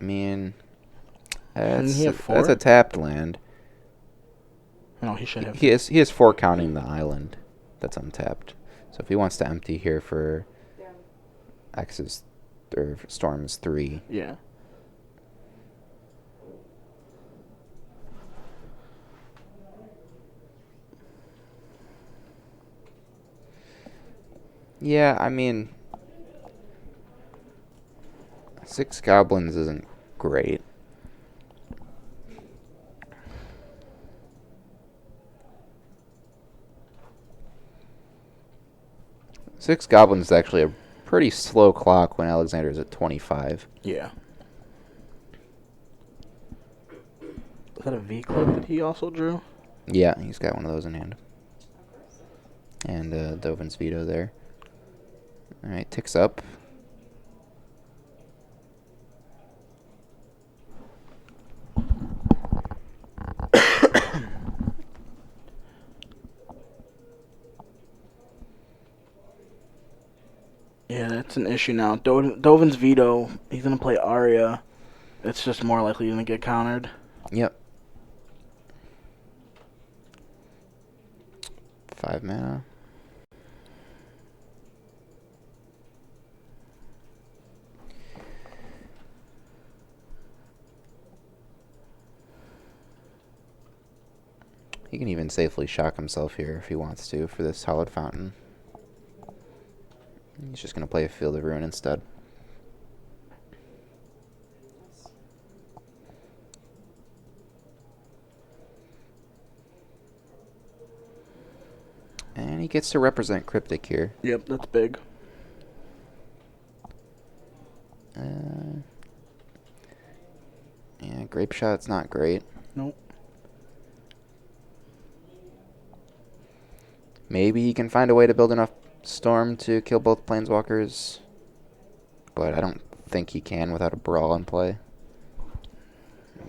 I mean, Shouldn't he have 4? that's a tapped land. No, he should have. He has 4 counting the island that's untapped. So if he wants to empty here for X's or Storm's 3. Yeah. Yeah, I mean, 6 goblins isn't great. Six goblins is actually a pretty slow clock when Alexander's at 25. Yeah. Is that a V-Club that he also drew? Yeah, he's got one of those in hand. And Dovin's Veto there. Alright, ticks up. Yeah, that's an issue now. Dovin's Veto, he's going to play Arya. It's just more likely going to get countered. Yep. 5 mana. He can even safely shock himself here if he wants to for this Hallowed Fountain. He's just going to play a Field of Ruin instead. And he gets to represent Cryptic here. Yep, that's big. Yeah, Grape Shot's not great. Nope. Maybe he can find a way to build enough Storm to kill both Planeswalkers. But I don't think he can without a Brawl in play.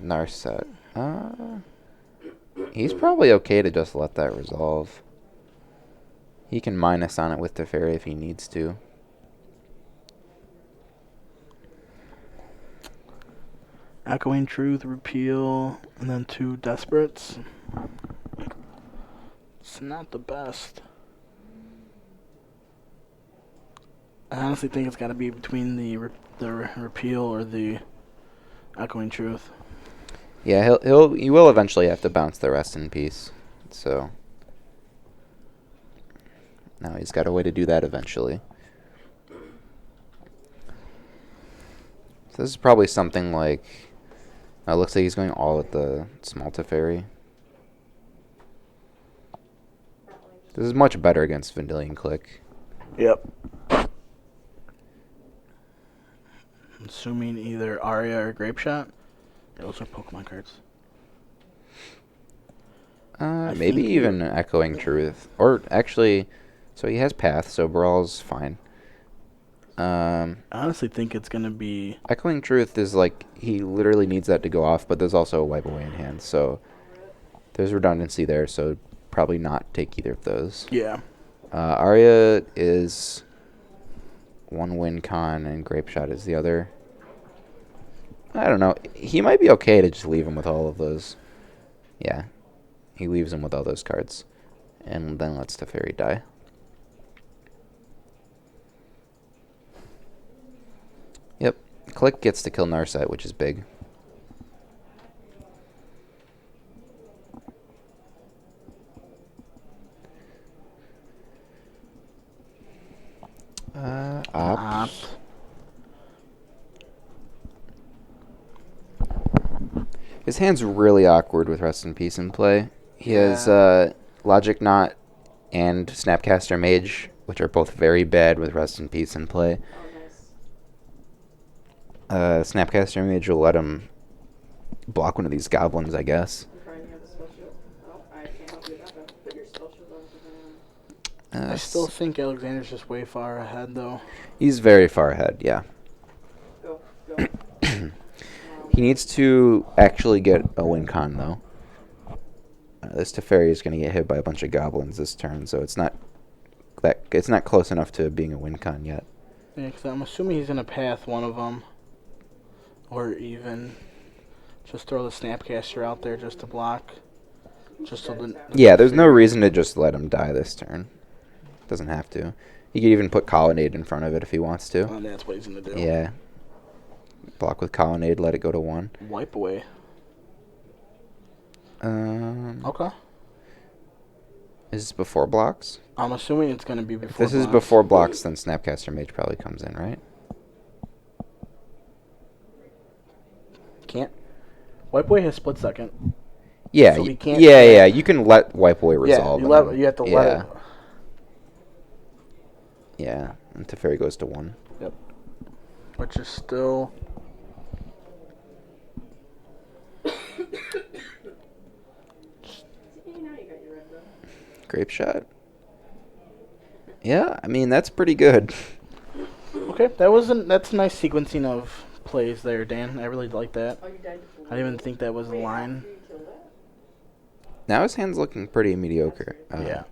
Narset. He's probably okay to just let that resolve. He can minus on it with Teferi if he needs to. Echoing Truth, Repeal, and then 2 Desperates. It's not the best. I honestly think it's got to be between the Repeal or the Echoing Truth. Yeah, he will eventually have to bounce the Rest in Peace. So now he's got a way to do that eventually. So this is probably something like... It looks like he's going all at the small Teferi. This is much better against Vendilion Click. Yep. Assuming either Aria or Grape Shot. Those are Pokemon cards. Maybe think even Echoing Truth. Or actually, so he has Path, so Brawl's fine. I honestly think it's going to be... Echoing Truth is like, he literally needs that to go off, but there's also a Wipe Away in hand, so there's redundancy there, so probably not take either of those. Yeah. Arya is one win con, and Grape Shot is the other. I don't know. He might be okay to just leave him with all of those. Yeah. He leaves him with all those cards. And then lets Teferi die. Yep. Click gets to kill Narset, which is big. Opt. His hand's really awkward with Rest in Peace in play. He has Logic Knot and Snapcaster Mage, which are both very bad with Rest in Peace in play. Oh, nice. Snapcaster Mage will let him block one of these goblins, I guess. I'm trying to have a spell shield. Oh, I can't help you with that, though. Put your spell shield on for them. I still think Alexander's just way far ahead, though. He's very far ahead, yeah. Go. He needs to actually get a win con, though. This Teferi is going to get hit by a bunch of goblins this turn, so it's not close enough to being a win con yet. Yeah, because I'm assuming he's going to path one of them. Or even just throw the Snapcaster out there just to block. Just so the... Yeah, there's no reason to just let him die this turn. Doesn't have to. He could even put Colonnade in front of it if he wants to. And that's what he's going to do. Yeah. Block with Colonnade, let it go to 1. Wipe away. Okay. Is this before blocks? I'm assuming it's going to be If before this is blocks. before blocks, then Snapcaster Mage probably comes in, right? Can't. Wipe away has split second. Yeah, So he can't yeah, do that. yeah. You can let Wipe Away resolve. Yeah, you have to let it. Yeah, and Teferi goes to 1. Yep. Which is still... Grape Shot. Yeah, I mean, that's pretty good. Okay, that's a nice sequencing of plays there, Dan. I really like that. Oh, you died to I didn't even think that was the line. Now his hand's looking pretty mediocre. Yeah.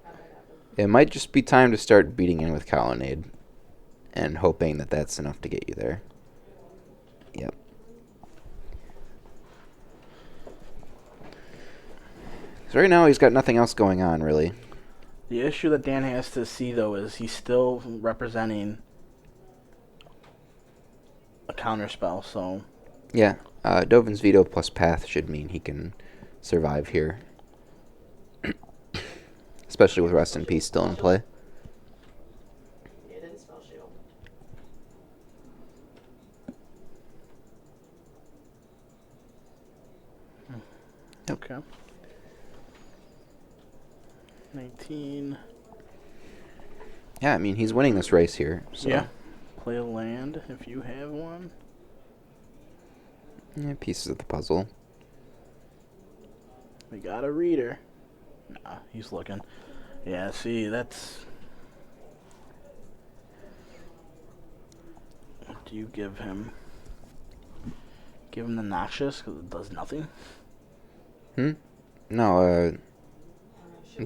It might just be time to start beating in with Colonnade and hoping that that's enough to get you there. Yep. So right now he's got nothing else going on, really. The issue that Dan has to see, though, is he's still representing a counterspell, so... Yeah, Dovin's Veto plus Path should mean he can survive here. especially with Rest in Peace still in play. Yeah, it didn't spell shield. Okay. 19. Yeah, I mean, he's winning this race here. So. Yeah. Play a land if you have one. Yeah, pieces of the puzzle. We got a reader. Nah, he's looking. Yeah, see, that's... What do you give him? Give him the Noxious, because it does nothing? No,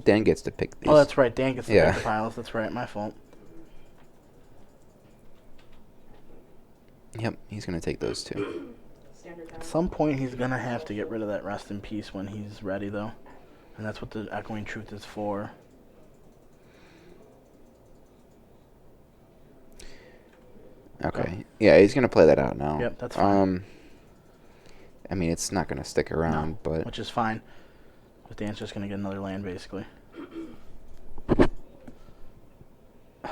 Dan gets to pick these. Oh, that's right, Dan gets to Yeah. pick the piles. That's right, my fault. Yep, he's going to take those two. Standard At some point, he's going to have to get rid of that Rest in Peace when he's ready, though. And that's what the Echoing Truth is for. Okay. Yeah, he's going to play that out now. Yep, that's fine. I mean, it's not going to stick around, but... Which is fine. But Dan's just going to get another land, basically.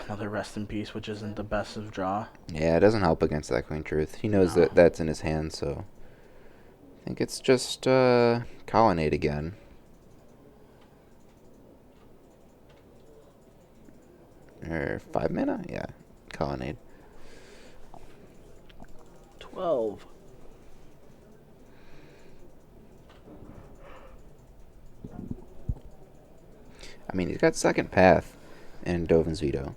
Another Rest in Peace, which isn't the best of draw. Yeah, it doesn't help against that Queen Truth. He knows No. that that's in his hand, so... I think it's just Colonnade again. Or 5 mana? Yeah, Colonnade. 12. I mean, he's got second path and Dovin's Veto.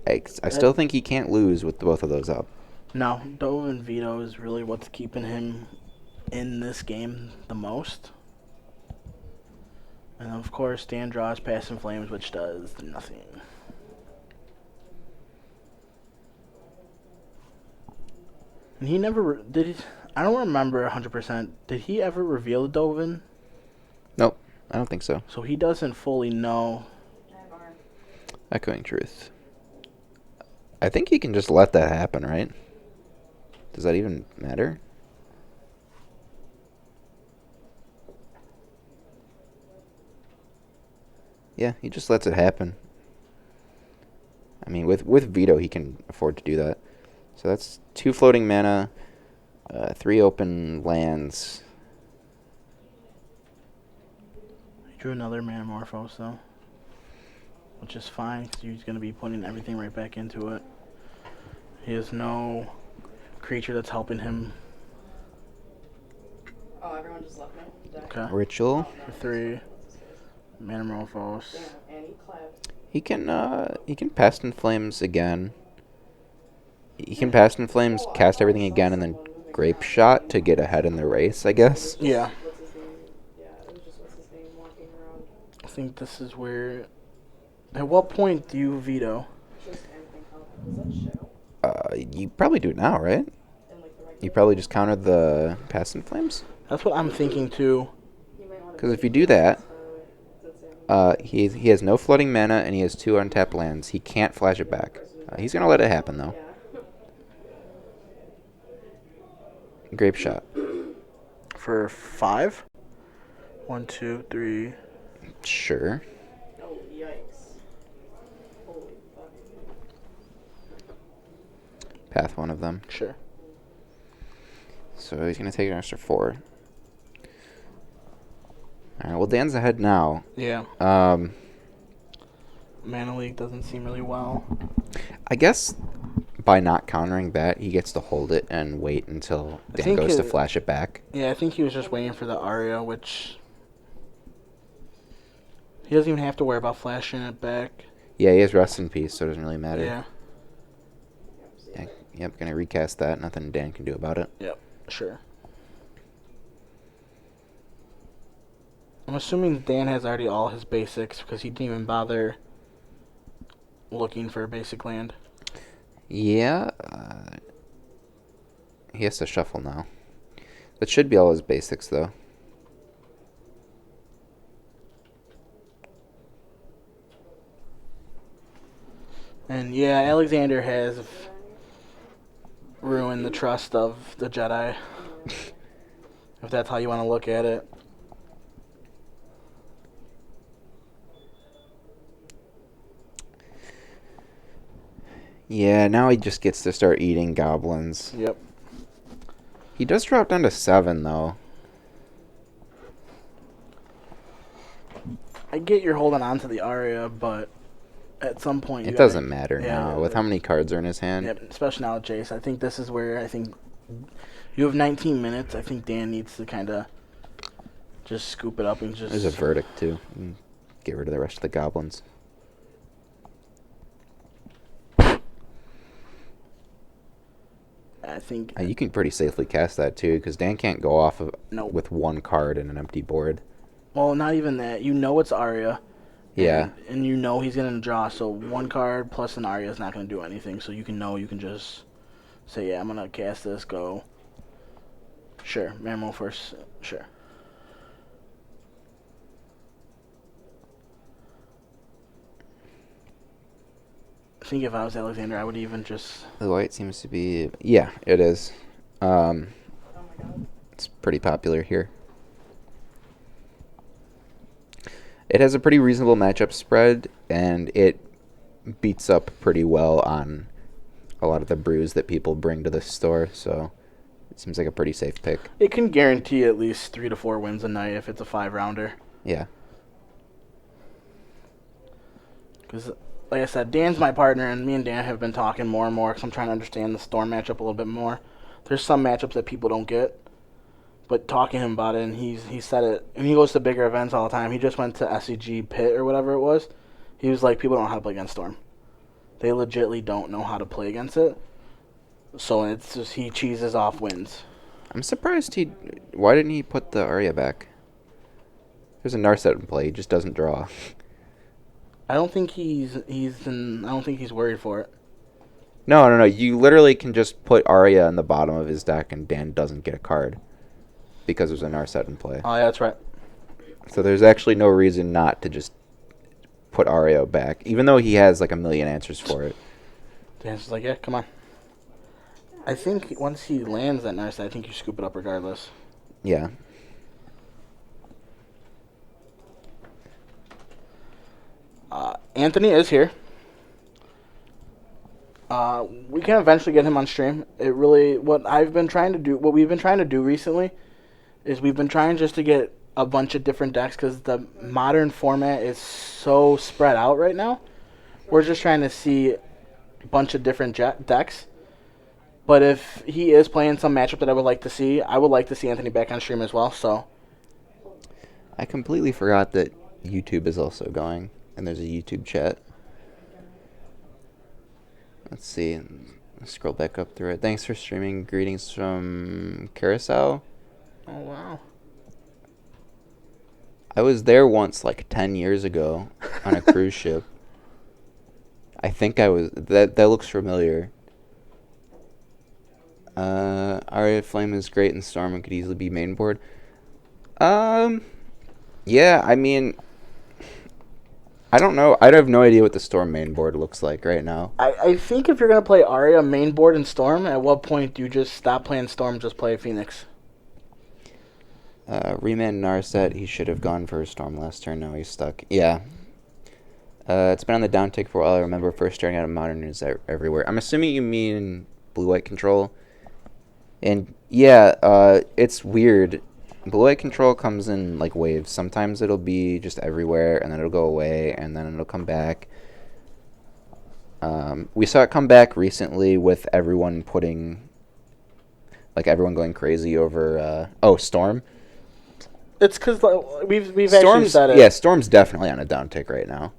I still think he can't lose with both of those up. No, Dove Veto is really what's keeping him in this game the most. And of course, Dan draws Passing Flames, which does nothing. And he never did. I don't remember 100%. Did he ever reveal Dovin? Nope, I don't think so. So he doesn't fully know. I have Arn. Echoing Truth. I think he can just let that happen, right? Does that even matter? Yeah, he just lets it happen. I mean, with Veto, he can afford to do that. So that's 2 floating mana, 3 open lands. He drew another Manamorphose, though. Which is fine, 'cause he's going to be putting everything right back into it. He has no creature that's helping him. Oh, everyone just left me. Deck. Okay. Ritual. For 3. Manamorphose. Damn, and he clapped. He can Past in Flames again. He can Past in Flames, cast everything again, and then Grape Shot to get ahead in the race, I guess. Yeah. What's his name? Yeah, it was just what's his name walking around. I think this is where... At what point do you veto? Just anything help. Is that show? You probably do it now, right? And like the regular. You probably just countered the Past in Flames? That's what I'm thinking, too. You might wanna 'Cause if check you do that, that's it. he has no floating mana and he has 2 untapped lands. He can't flash it back. He's gonna let it happen though. Yeah. Grape Shot. For 5? 1, 2, 3. Sure. Oh, yikes. Holy fuck. Path one of them. Sure. So he's gonna take an extra 4. Alright, well Dan's ahead now. Yeah. Um Mana Leak doesn't seem really well. I guess by not countering that, he gets to hold it and wait until I Dan think goes to it- flash it back. Yeah, I think he was just waiting for the Aria, which... He doesn't even have to worry about flashing it back. Yeah, he has Rest in Peace, so it doesn't really matter. Yeah, Yep, gonna recast that. Nothing Dan can do about it. sure. I'm assuming Dan has already all his basics, because he didn't even bother looking for a basic land. Yeah. He has to shuffle now. That should be all his basics, though. And yeah, Alexander has ruined the trust of the Jedi. If that's how you want to look at it. Yeah, now he just gets to start eating goblins. Yep. He does drop down to 7, though. I get you're holding on to the Aria, but at some point It doesn't matter yeah, now, with how many cards are in his hand. Yep, especially now with Jace. I think this is where I think you have 19 minutes. I think Dan needs to kind of just scoop it up and just. There's a verdict, too. Get rid of the rest of the goblins. I think. You can pretty safely cast that, too, because Dan can't go off of No. with one card and an empty board. Well, not even that. You know it's Aria. Yeah. And you know he's going to draw, so one card plus an Aria is not going to do anything. So you can just say, yeah, I'm going to cast this, go. Sure. Mammal first. Sure. I think if I was Alexander, I would even just. The white seems to be... Yeah, it is. It's pretty popular here. It has a pretty reasonable matchup spread, and it beats up pretty well on a lot of the brews that people bring to the store, so it seems like a pretty safe pick. It can guarantee at least 3 to 4 wins a night if it's a 5-rounder. Yeah. Because, like I said, Dan's my partner, and me and Dan have been talking more and more because I'm trying to understand the Storm matchup a little bit more. There's some matchups that people don't get, but talking to him about it, and he said it, and he goes to bigger events all the time. He just went to SCG Pit or whatever it was. He was like, people don't know how to play against Storm. They legitly don't know how to play against it. So it's just he cheeses off wins. I'm surprised why didn't he put the Arya back? There's a Narset in play, he just doesn't draw. I don't think I don't think he's worried for it. No. You literally can just put Arya in the bottom of his deck and Dan doesn't get a card. Because there's a Narset in play. Oh, yeah, that's right. So there's actually no reason not to just put Ario back, even though he has like a million answers for it. Dan's just like, yeah, come on. I think once he lands that Narset, I think you scoop it up regardless. Yeah. Anthony is here. We can eventually get him on stream. What we've been trying to do recently is we've been trying just to get a bunch of different decks because the modern format is so spread out right now. We're just trying to see a bunch of different decks. But if he is playing some matchup that I would like to see, I would like to see Anthony back on stream as well. So I completely forgot that YouTube is also going, and there's a YouTube chat. Let's see. Let's scroll back up through it. Thanks for streaming. Greetings from Curacao. oh wow. I was there once, like 10 years ago, on a cruise ship. I think I was. That looks familiar. Aria Flame is great in Storm and could easily be main board. Yeah, I mean, I don't know. I have no idea what the Storm main board looks like right now. I think if you're going to play Aria main board and Storm, at what point do you just stop playing Storm, just play Phoenix? Remand Narset, he should have gone for a Storm last turn. Now he's stuck. Yeah. It's been on the downtick for a while. I remember first starting out of Modern is everywhere. I'm assuming you mean blue-white control. And yeah, it's weird. Blue-white control comes in like waves. Sometimes it'll be just everywhere, and then it'll go away, and then it'll come back. We saw it come back recently with everyone going crazy over Storm. It's because we've actually said it. Yeah, Storm's definitely on a downtick right now.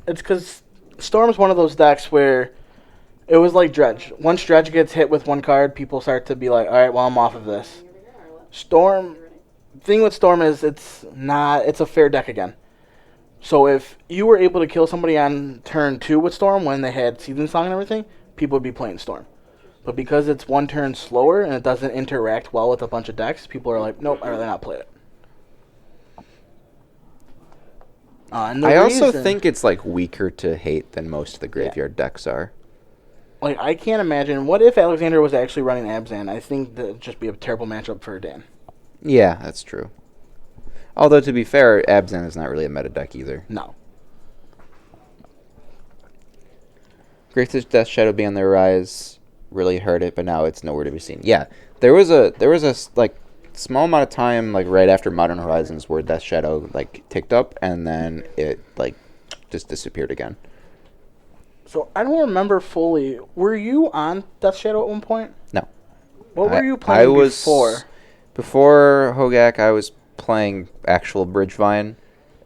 It's because Storm's one of those decks where it was like Dredge. Once Dredge gets hit with one card, people start to be like, all right, well, I'm off of this. Thing with Storm is it's a fair deck again. So if you were able to kill somebody on turn 2 with Storm when they had Season Song and everything, people would be playing Storm. But because it's one turn slower and it doesn't interact well with a bunch of decks, people are like, nope, I'd rather not play it. I also think it's like weaker to hate than most of the graveyard decks are. Like, I can't imagine. What if Alexander was actually running Abzan? I think that would just be a terrible matchup for Dan. Yeah, that's true. Although, to be fair, Abzan is not really a meta deck either. No. Grixis Death Shadow being on the rise really hurt it, but now it's nowhere to be seen. Yeah, there was a like small amount of time like right after Modern Horizons where Death Shadow like ticked up and then it like just disappeared again. So I don't remember fully. Were you on Death Shadow at one point? No. What were you playing before? Before Hogak, I was playing actual Bridgevine,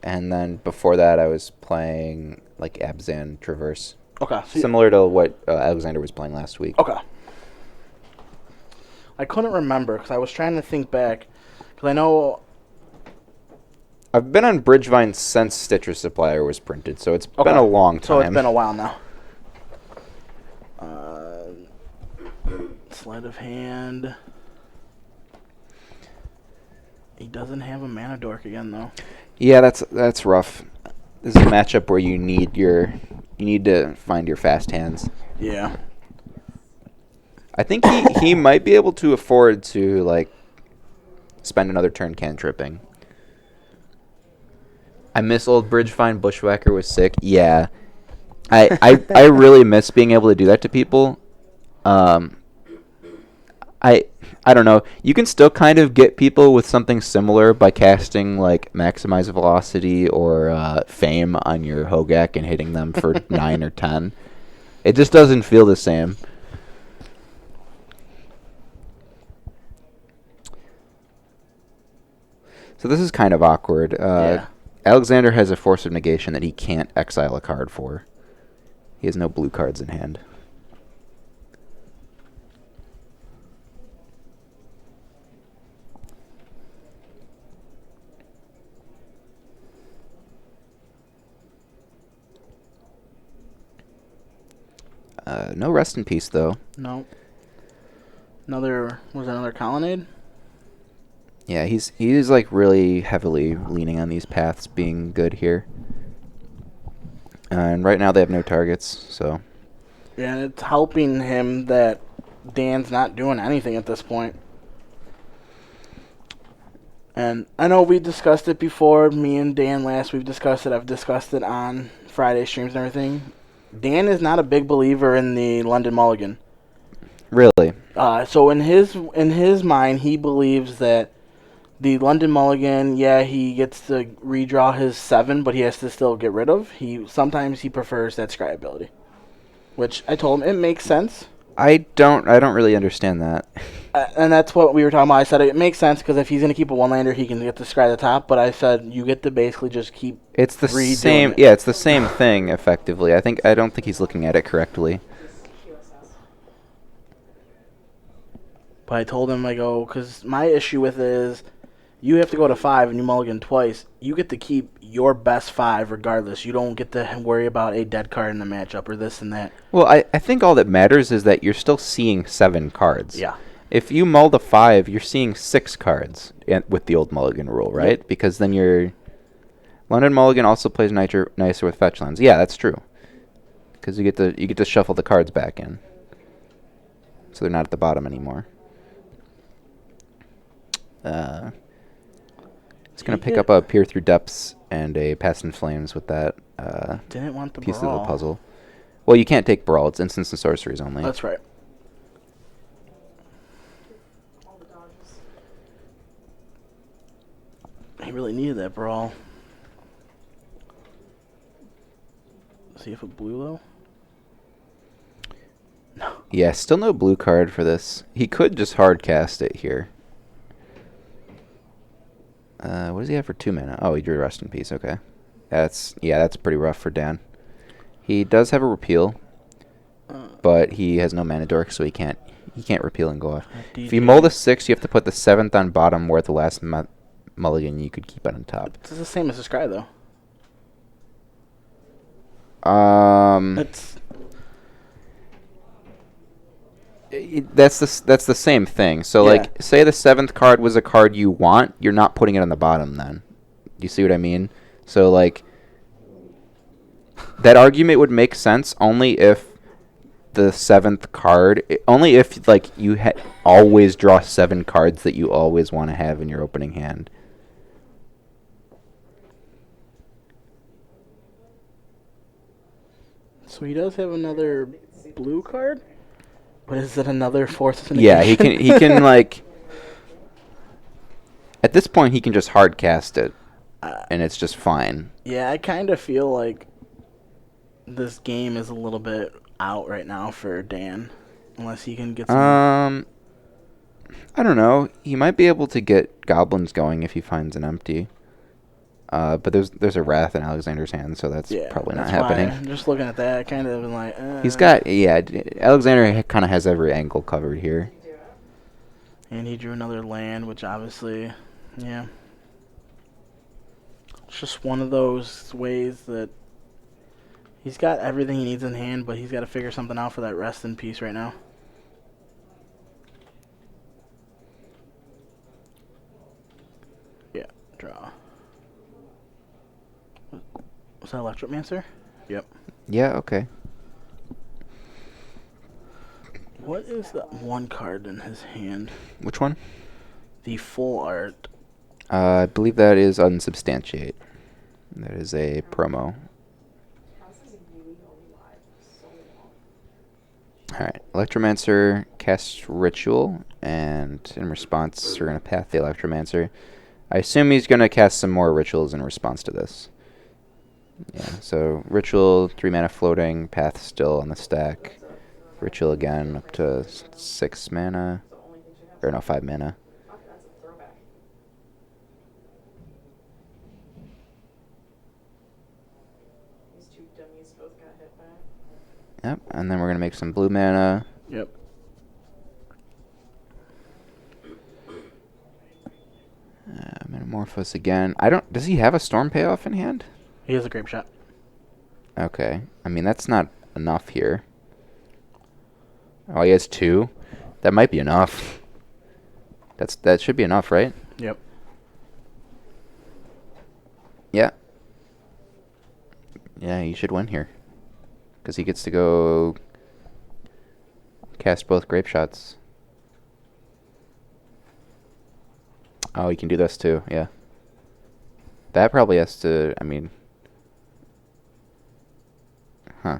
and then before that, I was playing like Abzan Traverse. Okay. Similar to what Alexander was playing last week. Okay. I couldn't remember because I was trying to think back. Because I know... I've been on Bridgevine since Stitcher Supplier was printed, so it's been a long time. So it's been a while now. Sleight of hand. He doesn't have a Mana Dork again, though. Yeah, that's rough. This is a matchup where you need to find your fast hands. Yeah. I think he might be able to afford to like spend another turn cantripping. I miss old Bridgevine. Bushwhacker was sick. Yeah, I really miss being able to do that to people. I don't know. You can still kind of get people with something similar by casting like Maximize Velocity or Fame on your Hogak and hitting them for 9 or 10. It just doesn't feel the same. So this is kind of awkward. Yeah. Alexander has a Force of Negation that he can't exile a card for. He has no blue cards in hand. No Rest in Peace, though. No. Another Colonnade? Yeah, he's like really heavily leaning on these paths being good here. And right now they have no targets, so... Yeah, and it's helping him that Dan's not doing anything at this point. And I know we discussed it before, me and Dan last we've discussed it. I've discussed it on Friday streams and everything. Dan is not a big believer in the London Mulligan. Really? So in his mind, he believes that the London Mulligan, yeah, he gets to redraw his 7, but he has to still get rid of. Sometimes he prefers that scry ability, which I told him it makes sense. I don't really understand that. And that's what we were talking about. I said it makes sense because if he's going to keep a one-lander, he can get the scry at the top. But I said you get to basically just keep. It's the same. Yeah, it's the same thing effectively. I don't think he's looking at it correctly. But I told him, I go, because my issue with it is you have to go to 5 and you mulligan twice. You get to keep your best 5 regardless. You don't get to worry about a dead card in the matchup or this and that. Well, I think all that matters is that you're still seeing 7 cards. Yeah. If you mull the 5, you're seeing 6 cards with the old mulligan rule, right? Yep. Because then your London Mulligan also plays nicer with fetch lands. Yeah, that's true. Because you get to shuffle the cards back in, so they're not at the bottom anymore. It's going to pick up a Peer Through Depths and a Pass in Flames with that Didn't want the piece brawl. of the puzzle. Well, you can't take Brawl. It's instants and sorceries only. That's right. He really needed that brawl. See if a blue though? No. Yeah, still no blue card for this. He could just hard cast it here. What does he have for 2 mana? Oh, he drew Rest in Peace. Okay, that's pretty rough for Dan. He does have a repeal, but he has no mana dork, so he can't repeal and go off. If you mull the 6, you have to put the 7th on bottom, where at the last mulligan you could keep it on top. It's the same as the scry though. That's the same thing. So, yeah. like, say the 7th card was a card you want, you're not putting it on the bottom then. Do you see what I mean? So, like, that argument would make sense only if the 7th card, only if, like, you always draw 7 cards that you always want to have in your opening hand. So he does have another blue card, but is it another fourth negation? Yeah, he can like. At this point, he can just hard cast it, and it's just fine. Yeah, I kind of feel like this game is a little bit out right now for Dan, unless he can get some. I don't know. He might be able to get goblins going if he finds an empty. But there's a Wrath in Alexander's hand, so that's probably not happening. Why, just looking at that, I kind of been like. He's got Alexander kind of has every angle covered here. And he drew another land, which obviously, yeah. It's just one of those ways that he's got everything he needs in hand, but he's got to figure something out for that rest in peace right now. Yeah, draw. Was that Electromancer? Yep. Yeah, okay. What is that one card in his hand? Which one? The full art. I believe that is Unsubstantiate. That is a promo. Alright, Electromancer casts Ritual, and in response, we're going to path the Electromancer. I assume he's going to cast some more Rituals in response to this. Yeah, so Ritual, 3 mana floating, path still on the stack. Ritual again, up to 6 mana. Or no, 5 mana. Yep, and then we're going to make some blue mana. Yep. Metamorphose again. Does he have a Storm payoff in hand? He has a Grape Shot. Okay. I mean, that's not enough here. Oh, he has 2? That might be enough. That should be enough, right? Yep. Yeah. Yeah, he should win here. Because he gets to go cast both Grape Shots. Oh, he can do this too, yeah. That probably has to, I mean... Huh.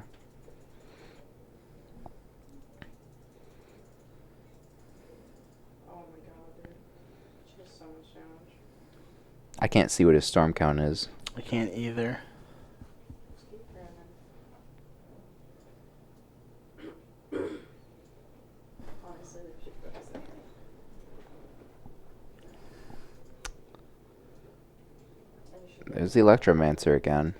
Oh my god, dude. Just so much damage. I can't see what his storm count is. I can't either. Just keep ramming. Honestly, they should focus on it. And you should There's the Electromancer again.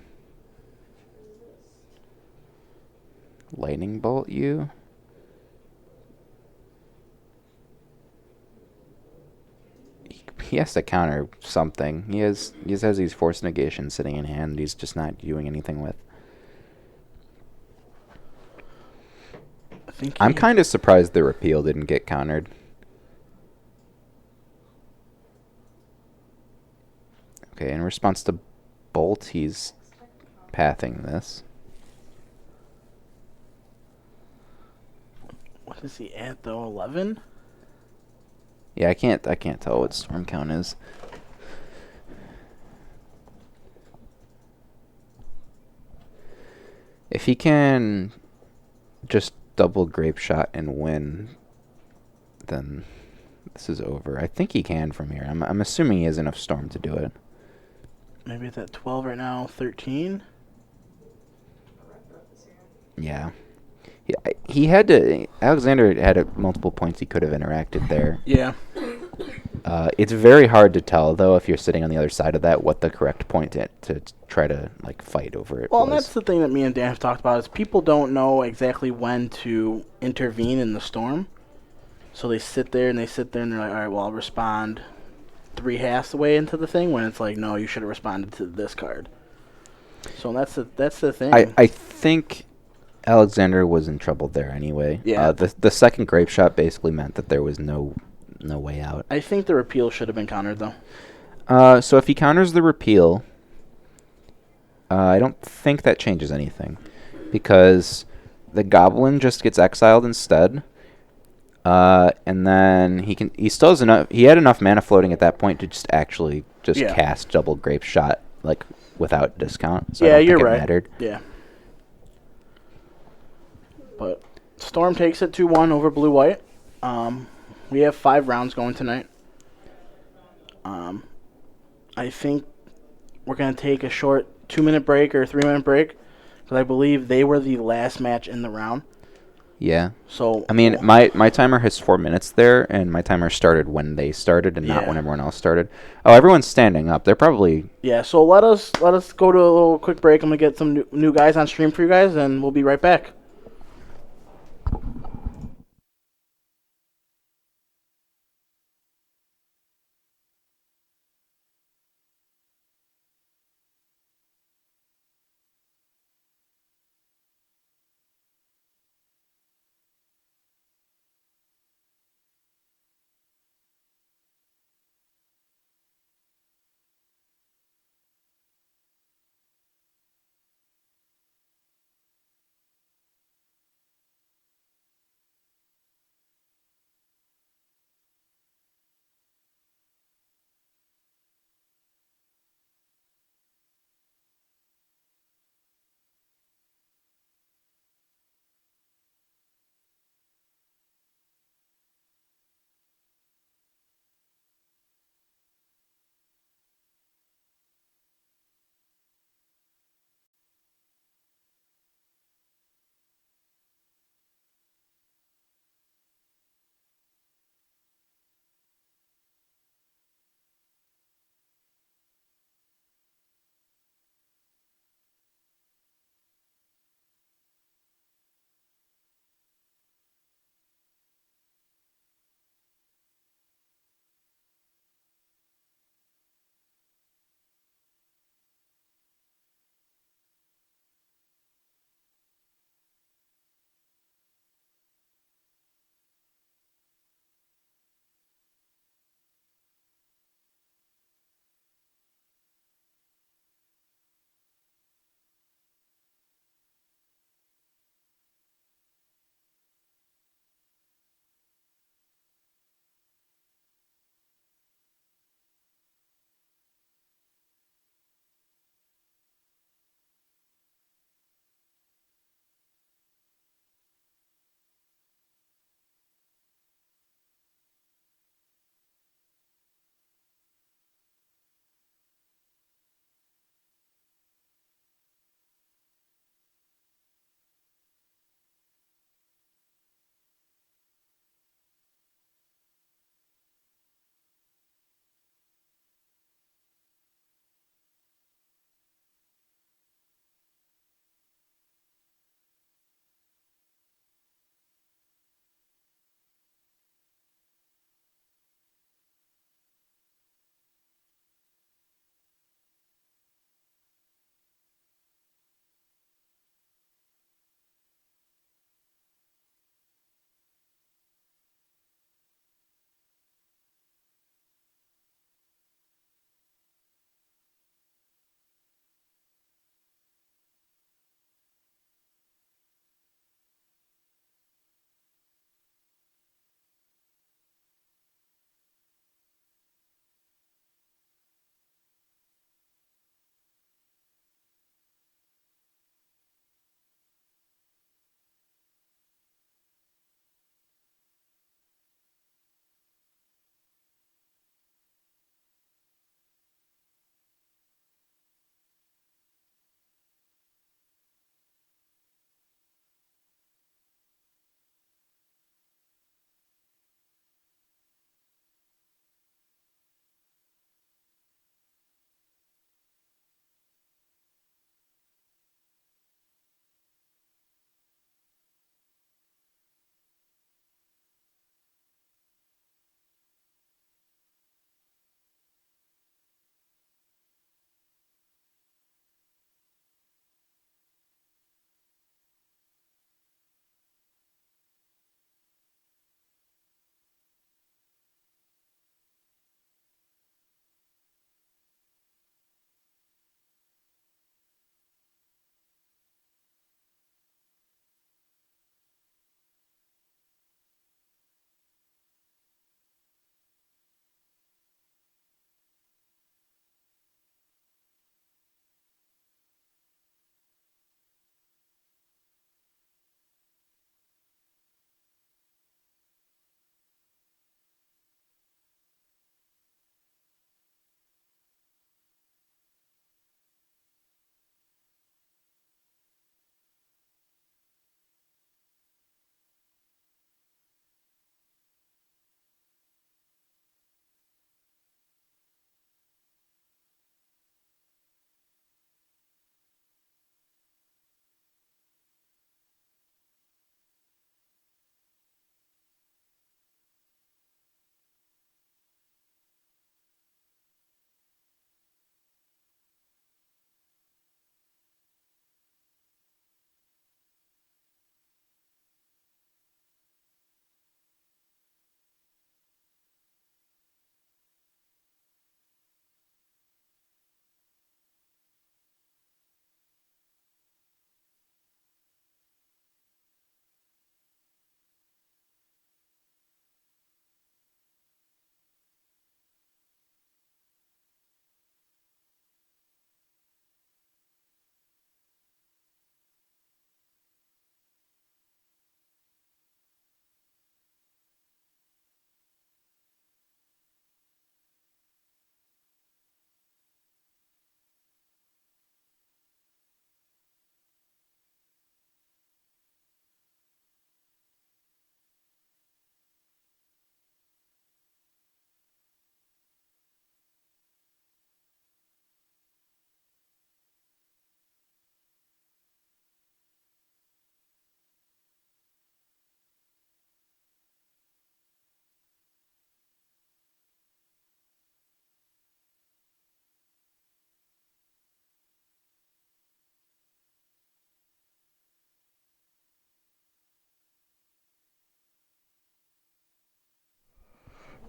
Lightning Bolt you? He has to counter something. He just has these force negations sitting in hand he's just not doing anything with. I think I'm kind of surprised the repeal didn't get countered. Okay, in response to Bolt, he's pathing this. What is he at though? 11? Yeah, I can't tell what storm count is. If he can just double Grape Shot and win, then this is over. I think he can from here. I'm assuming he has enough storm to do it. Maybe it's at 12 right now. 13? Yeah. He had to... Alexander had multiple points he could have interacted there. Yeah. It's very hard to tell, though, if you're sitting on the other side of that, what the correct point to try to like fight over it Well, was. and that's the thing that me and Dan have talked about is people don't know exactly when to intervene in the storm. So they sit there and they're like, all right, well, I'll respond 3/2 the way into the thing when it's like, no, you should have responded to this card. So that's the thing. I think Alexander was in trouble there anyway. Yeah. The second Grape Shot basically meant that there was no way out. I think the repeal should have been countered, though. So if he counters the repeal, I don't think that changes anything, because the Goblin just gets exiled instead, and then he still has enough. He had enough mana floating at that point to just actually cast double Grape Shot like without discount. So I don't think you're it right. mattered. Yeah. But Storm takes it 2-1 over Blue White. Um, we have 5 rounds going tonight. Um, I think we're gonna take a short 2-minute break or 3-minute break because I believe they were the last match in the round. Yeah. So I mean, my timer has 4 minutes there, and my timer started when they started and not Yeah. when everyone else started. Oh, everyone's standing up. They're probably yeah. So let us go to a little quick break. I'm gonna get some new guys on stream for you guys, and we'll be right back.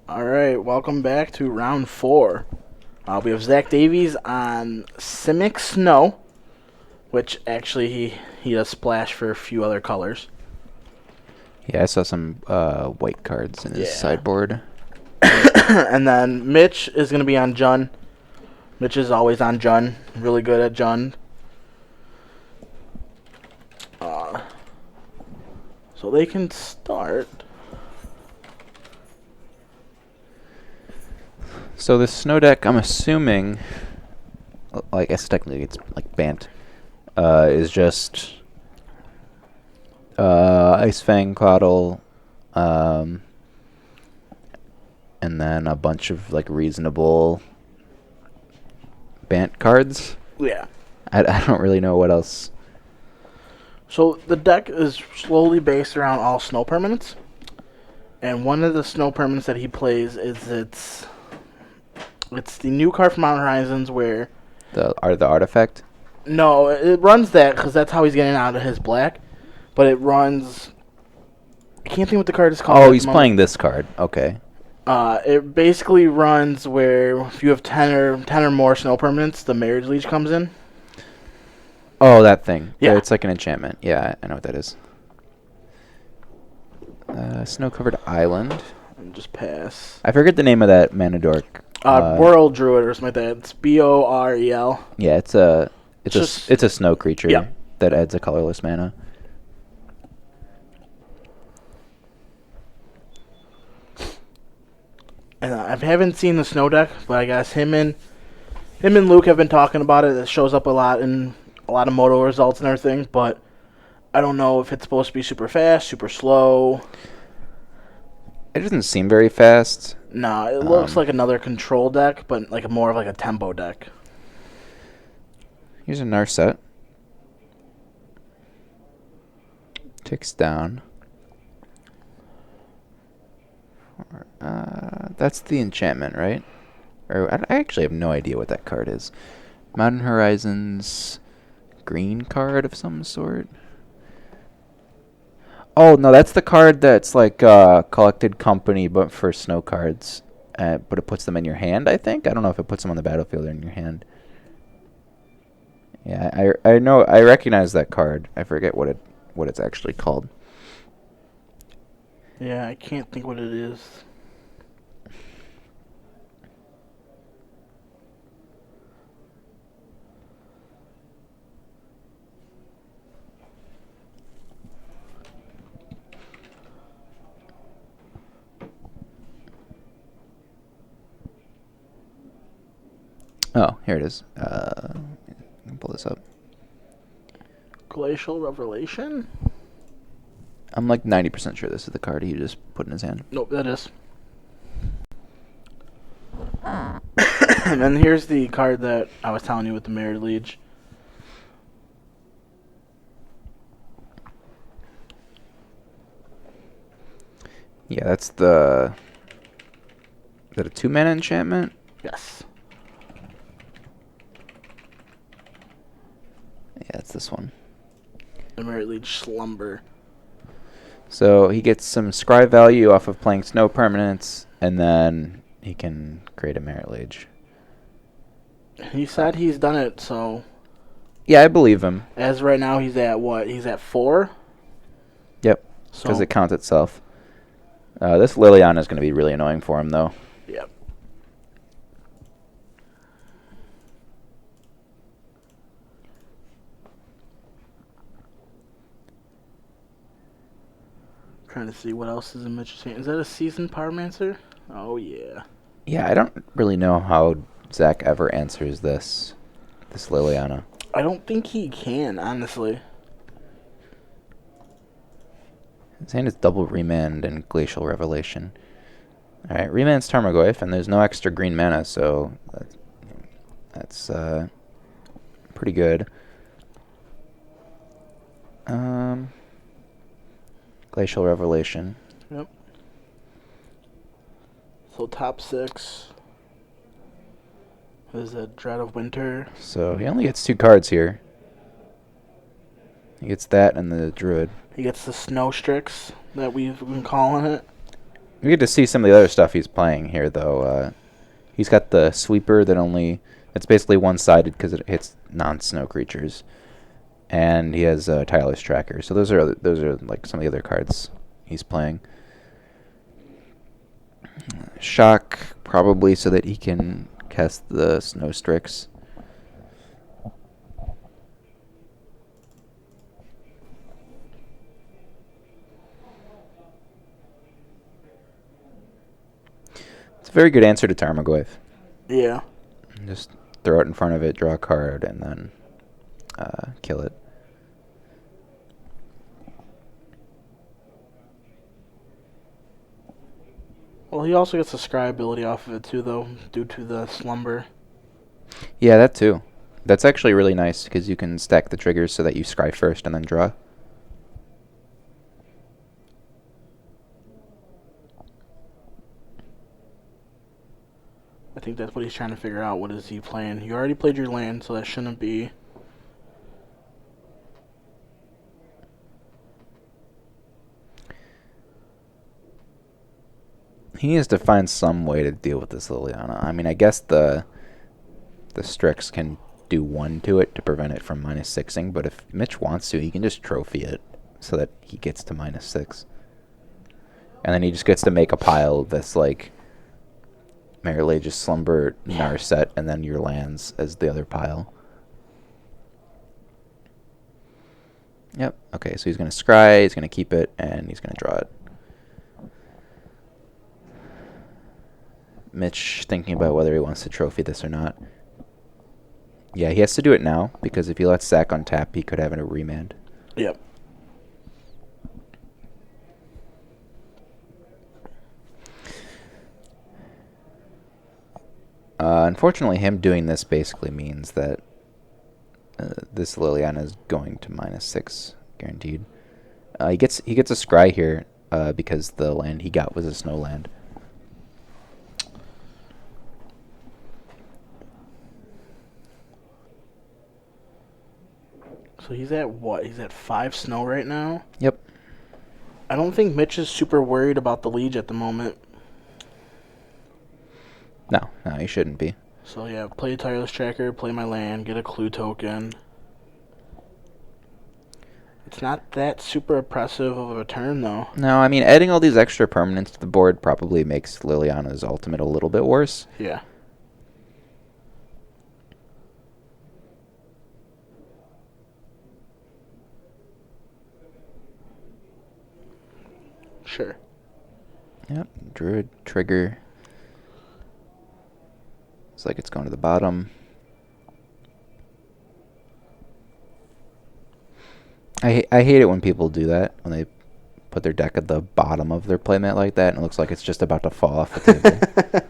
All right, welcome back to round 4. We have Zach Davies on Simic Snow, which actually he does splash for a few other colors. Yeah, I saw some white cards in his Yeah. sideboard. And then Mitch is going to be on Jun. Mitch is always on Jun. Really good at Jun. So they can start. So this snow deck, I'm assuming, I guess technically it's like Bant, is just Ice Fang, Cloddle, and then a bunch of like reasonable Bant cards. Yeah. I don't really know what else. So the deck is slowly based around all snow permanents. And one of the snow permanents that he plays is it's the new card from Mountain Horizons where... The artifact? No, it runs that because that's how he's getting out of his black. But it runs... I can't think what the card is called. Oh, at he's the playing moment. this card. Okay. It basically runs where if you have 10 or more snow permanents, the Marriage Leech comes in. Oh, that thing. Yeah. It's like an enchantment. Yeah, I know what that is. Snow-covered island. And just pass. I forget the name of that mana dork. World Druid or something like that. It's Borel. Yeah, it's a Just- it's a snow creature Yeah. that adds a colorless mana. And I haven't seen the snow deck, but I guess him and Luke have been talking about it. It shows up a lot in a lot of moto results and everything, but I don't know if it's supposed to be super fast, super slow. It doesn't seem very fast. No, it looks like another control deck, but like more of like a tempo deck. Here's a Narset. Ticks down. That's the enchantment, right? Or I actually have no idea what that card is. Mountain Horizons green card of some sort. Oh no, that's the card that's like collected company, but for snow cards. But it puts them in your hand. I think. I don't know if it puts them on the battlefield or in your hand. Yeah, I know. I recognize that card. I forget what it's actually called. Yeah, I can't think what it is. Oh, here it is. Let me pull this up. Glacial Revelation? I'm like 90% sure this is the card he just put in his hand. Nope, that is. And then here's the card that I was telling you with the Mirrored Liege. Yeah, that's the... Is that a 2-mana enchantment? Yes. Yeah, it's this one. The Mirrored Liege Slumber. So he gets some scry value off of playing snow permanents, and then he can create a Merit Liege. He said he's done it, so Yeah, I believe him. as right now he's at what? He's at 4? Yep, So, because it counts itself. This Liliana is going to be really annoying for him, though. yep. Trying to see what else is in Mitch's hand. Is that a Seasoned Pyromancer? Oh, yeah. Yeah, I don't really know how Zach ever answers this Liliana. I don't think he can, honestly. His hand is double Remand and Glacial Revelation. Alright, Remand's Tarmogoyf, and there's no extra green mana, so that's pretty good. Glacial Revelation. Yep. So top 6 is a Dread of Winter. So he only gets 2 cards here. He gets that and the Druid. He gets the Snow Strix that we've been calling it. We get to see some of the other stuff he's playing here, though. He's got the sweeper that only... It's basically one-sided because it hits non-snow creatures. And he has Tireless Tracker. So those are like some of the other cards he's playing. Shock, probably so that he can cast the Snow Strix. It's a very good answer to Tarmogoyf. Yeah. Just throw it in front of it, draw a card, and then kill it. Well, he also gets the scry ability off of it too, though, due to the slumber. Yeah, that too. That's actually really nice because you can stack the triggers so that you scry first and then draw. I think that's what he's trying to figure out. What is he playing? You already played your land, so that shouldn't be... He needs to find some way to deal with this Liliana. I mean, I guess the Strix can do 1 to it to prevent it from -6ing, but if Mitch wants to, he can just trophy it so that he gets to -6. And then he just gets to make a pile that's like Marriage Slumber, Narset, and then your lands as the other pile. Yep. Okay, so he's going to scry, he's going to keep it, and he's going to draw it. Mitch thinking about whether he wants to trophy this or not. Yeah, he has to do it now, because if he lets Zach on tap, he could have a remand. Yep. Unfortunately, him doing this basically means that this Liliana is going to -6, guaranteed. He gets a scry here because the land he got was a snow land. So he's at what? He's at 5 snow right now? Yep. I don't think Mitch is super worried about the Liege at the moment. No, he shouldn't be. So yeah, play Tireless Tracker, play my land, get a clue token. It's not that super oppressive of a turn, though. No, I mean, adding all these extra permanents to the board probably makes Liliana's ultimate a little bit worse. Yeah. Sure. Yep, Druid, trigger. It's like it's going to the bottom. I hate it when people do that, when they put their deck at the bottom of their playmat like that, and it looks like it's just about to fall off the table.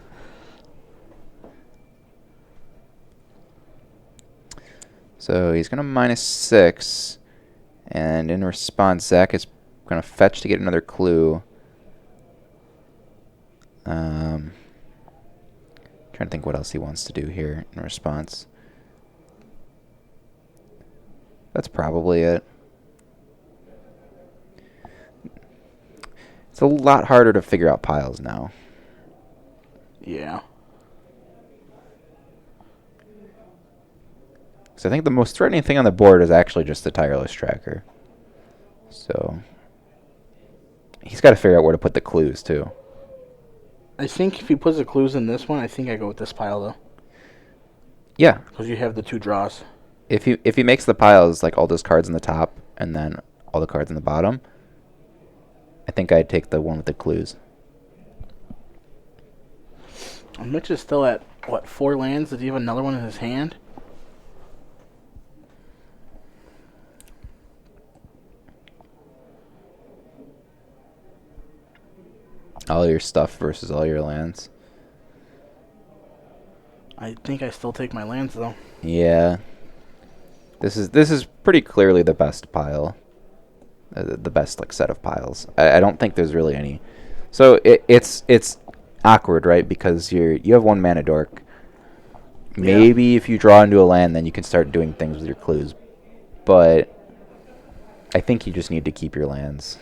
So he's going to -6, and in response, Zach is going to fetch to get another clue. Trying to think what else he wants to do here in response. That's probably it. It's a lot harder to figure out piles now. Yeah. So I think the most threatening thing on the board is actually just the Tireless Tracker. So he's got to figure out where to put the clues too. I think if he puts the clues in this one, I think I go with this pile, though. Yeah. Because you have the 2 draws. If he makes the piles like all those cards in the top and then all the cards in the bottom, I think I'd take the one with the clues. And Mitch is still at, what, 4 lands? Does he have another one in his hand? All your stuff versus all your lands. I think I still take my lands, though. Yeah. This is pretty clearly the best pile. The best like set of piles. I don't think there's really any. So it's awkward, right? Because you have 1 mana dork. Maybe if you draw into a land, then you can start doing things with your clues. But I think you just need to keep your lands.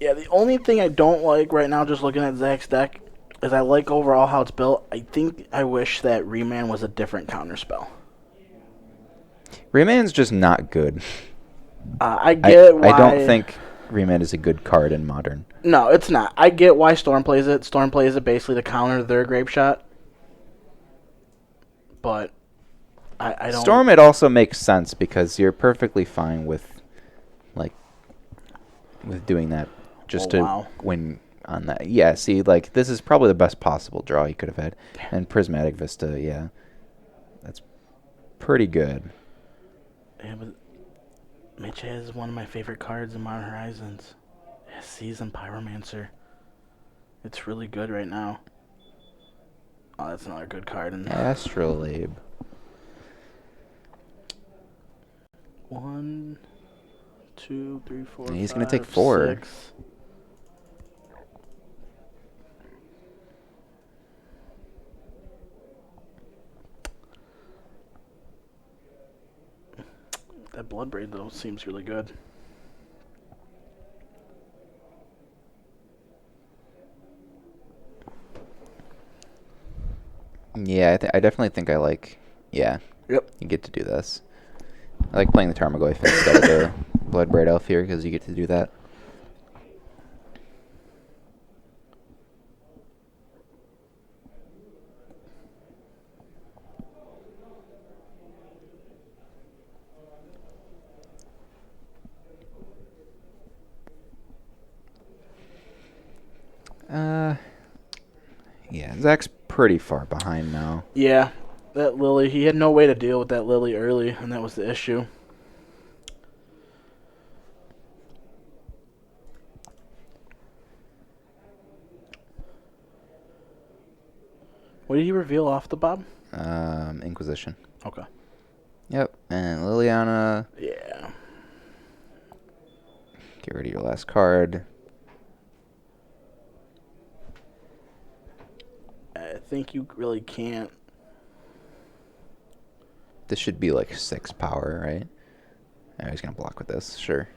Yeah, the only thing I don't like right now, just looking at Zach's deck, is I like overall how it's built. I wish that Remand was a different counterspell. Remand's just not good. I get why. I don't think Remand is a good card in Modern. No, it's not. I get why Storm plays it. Storm plays it basically to counter their Grape Shot. But I don't. Storm, it also makes sense because you're perfectly fine with doing that just to win on that. Yeah, see, like, this is probably the best possible draw he could have had. And Prismatic Vista, yeah. That's pretty good. Yeah, but Mitch has one of my favorite cards in Modern Horizons. Seasoned Pyromancer. It's really good right now. Oh, that's another good card. Astrolabe. 1, 2, 3, 4. And he's going to take 4. 6. That Bloodbraid, though, seems really good. Yeah, I definitely think I like... Yeah. Yep. You get to do this. I like playing the Tarmogoyf instead of the Bloodbraid Elf here because you get to do that. Yeah, Zach's pretty far behind now. Yeah, that Lily, he had no way to deal with that Lily early, and that was the issue. What did he reveal off the Bob? Inquisition. Okay. Yep, and Liliana. Yeah. Get rid of your last card. I think you really can't. This should be like 6 power, right? Oh, he's going to block with this. Sure.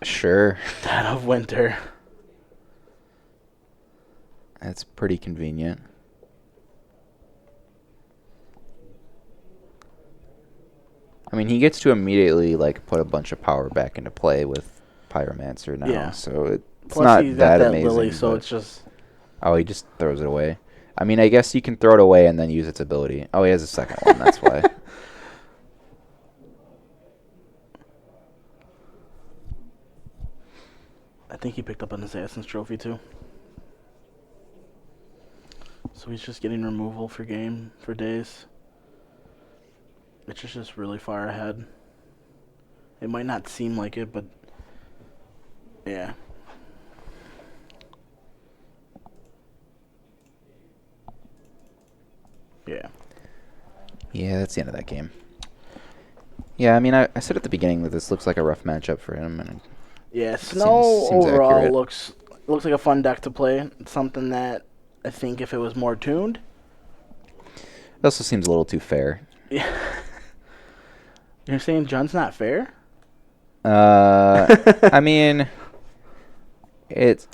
Sure. Dead of Winter. That's pretty convenient. I mean, he gets to immediately like put a bunch of power back into play with Pyromancer now, Yeah. so it's Plus not he's got that that amazing. Lily, so but- it's just. Oh, he just throws it away. I mean, I guess you can throw it away and then use its ability. Oh, he has a second one. That's why. I think he picked up an Assassin's Trophy too. So he's just getting removal for game for days. It's just really far ahead. It might not seem like it, but yeah. Yeah. Yeah, that's the end of that game. Yeah, I mean, I said at the beginning that this looks like a rough matchup for him, and Yeah, Snow seems overall accurate. looks like a fun deck to play. It's something that I think if it was more tuned. it also seems a little too fair. Yeah. You're saying Jun's not fair? I mean,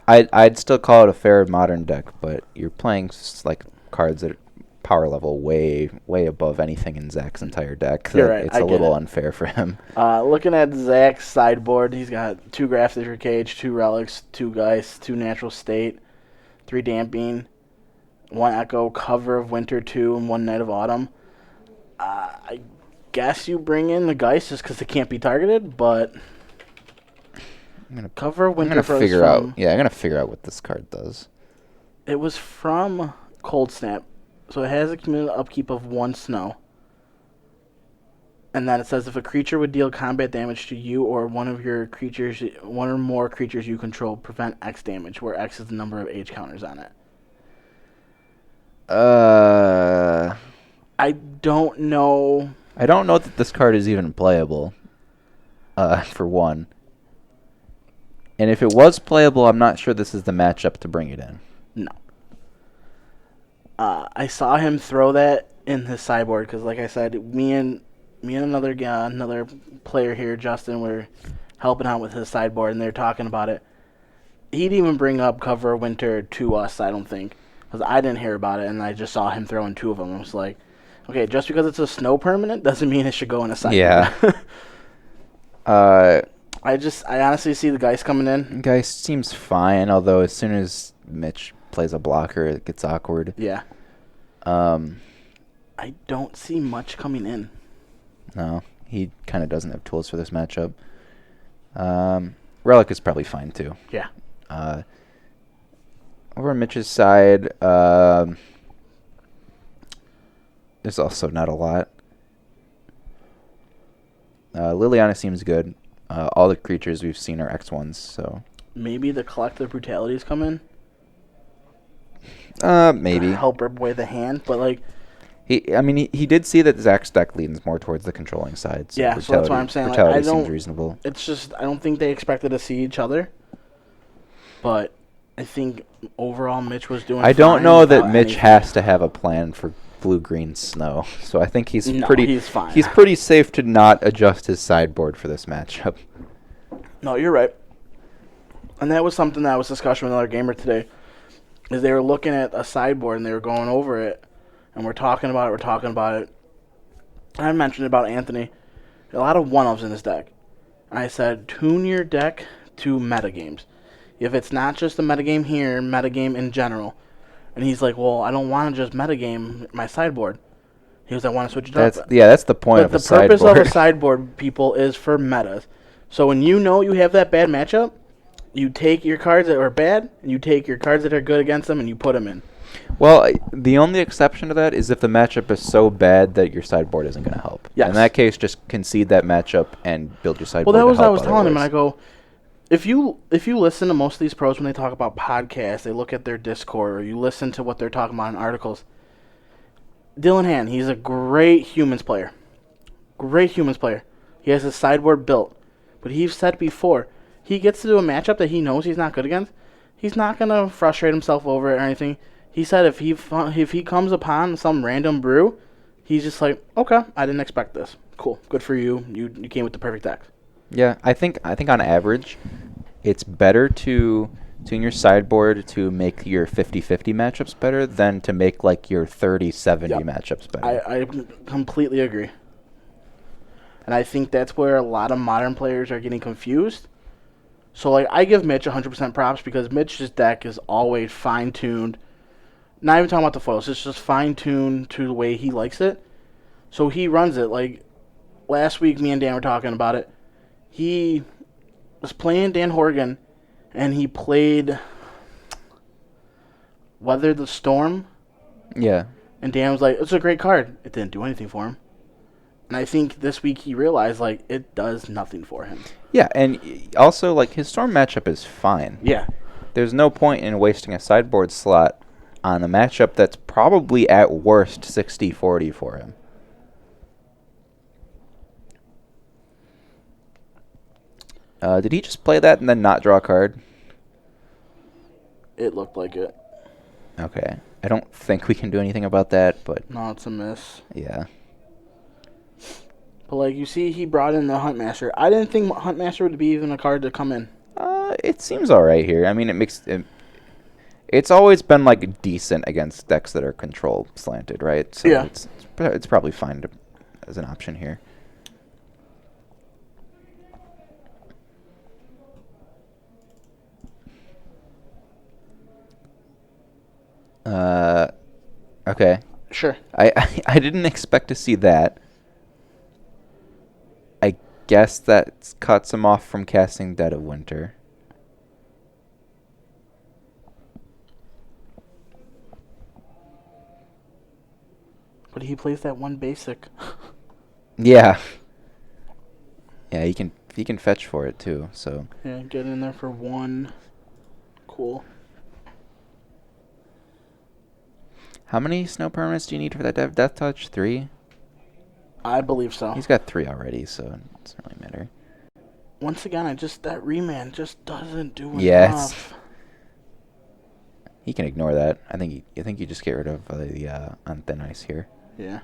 I'd still call it a fair modern deck, but you're playing like cards that are power level way above anything in Zach's entire deck. You're that right, It's I a get little it. unfair for him. Looking at Zach's sideboard, he's got 2 Grafted Cage, 2 Relics, 2 Geist, 2 Natural State, 3 Damping, 1 Echo, Cover of Winter 2, and 1 Night of Autumn. I guess you bring in the Geist just because it can't be targeted, but Cover of I'm Winter gonna Frost figure from, out. Yeah, I'm gonna figure out what this card does. It was from Cold Snap, so it has a cumulative upkeep of 1 snow. And then it says if a creature would deal combat damage to you or one or more creatures you control, prevent X damage, where X is the number of H counters on it. I don't know. I don't know that this card is even playable. For one. And if it was playable, I'm not sure this is the matchup to bring it in. No. I saw him throw that in his sideboard because, like I said, me and another guy, another player here, Justin, were helping out with his sideboard, and they're talking about it. He didn't even bring up Cover of Winter to us, I don't think, because I didn't hear about it, and I just saw him throwing 2 of them. I was like, okay, just because it's a snow permanent doesn't mean it should go in a sideboard. Yeah. I honestly see the Geist coming in. Geist seems fine, although as soon as Mitch plays a blocker, it gets awkward. Yeah. I don't see much coming in. No, he kind of doesn't have tools for this matchup. Relic is probably fine too. Yeah. Over on Mitch's side, there's also not a lot. Liliana seems good. All the creatures we've seen are X1s, so... Maybe the Collective Brutalities come in. Maybe. Help rip away the hand, but like... He did see that Zach's deck leans more towards the controlling side. So yeah, so that's what I'm saying. Like, brutality seems reasonable. It's just, I don't think they expected to see each other. But I think overall Mitch was doing I don't fine know that without Mitch anything. has to have a plan for blue-green snow. So I think he's he's fine. He's pretty safe to not adjust his sideboard for this matchup. No, you're right. And that was something that was discussed with another gamer today. Is they were looking at a sideboard and they were going over it. And we're talking about it. I mentioned about Anthony. A lot of one-ups in his deck. I said, tune your deck to metagames. If it's not just a metagame here, metagame in general. And he's like, well, I don't want to just metagame my sideboard. He was, I want to switch it up. That's the point of the a sideboard. purpose of a sideboard, people, is for metas. So when you know you have that bad matchup, you take your cards that are bad, and you take your cards that are good against them, and you put them in. Well, the only exception to that is if the matchup is so bad that your sideboard isn't going to help. Yes. In that case, just concede that matchup and build your sideboard. Well, that was to what I help was telling him, and I otherwise. go, if you listen to most of these pros when they talk about podcasts, they look at their Discord, or you listen to what they're talking about in articles. Dylan Hand, he's a great humans player. Great humans player. He has his sideboard built. But he's said before, he gets to do a matchup that he knows he's not good against. He's not going to frustrate himself over it or anything. He said if he comes upon some random brew, he's just like, okay, I didn't expect this. Cool. Good for you. You came with the perfect deck. Yeah, I think on average, it's better to tune your sideboard to make your 50-50 matchups better than to make like your 30-70 Yep. matchups better. I completely agree. And I think that's where a lot of modern players are getting confused. So, like, I give Mitch 100% props because Mitch's deck is always fine-tuned. Not even talking about the foils. It's just fine-tuned to the way he likes it. So he runs it. Like, last week, me and Dan were talking about it. He was playing Dan Horgan, and he played Weather the Storm. Yeah. And Dan was like, it's a great card. It didn't do anything for him. And I think this week he realized, like, it does nothing for him. Yeah, and also, like, his Storm matchup is fine. Yeah. There's no point in wasting a sideboard slot on a matchup that's probably at worst 60-40 for him. Did he just play that and then not draw a card? It looked like it. Okay. I don't think we can do anything about that, but No, it's a miss. yeah. But, like, you see, he brought in the Huntmaster. I didn't think Huntmaster would be even a card to come in. It seems all right here. I mean, it's always been like decent against decks that are control slanted, right? So Yeah. it's probably fine as an option here. Okay. Sure. I didn't expect to see that. I guess that cuts him off from casting Dead of Winter. But he plays that one basic. Yeah. Yeah, he can fetch for it too, so Yeah, get in there for one. Cool. how many snow permanents do you need for that death touch? 3? I believe so. He's got 3 already, so it doesn't really matter. Once again, that remand just doesn't do Yes. enough. He can ignore that. I think you just get rid of the on thin ice here. Yeah.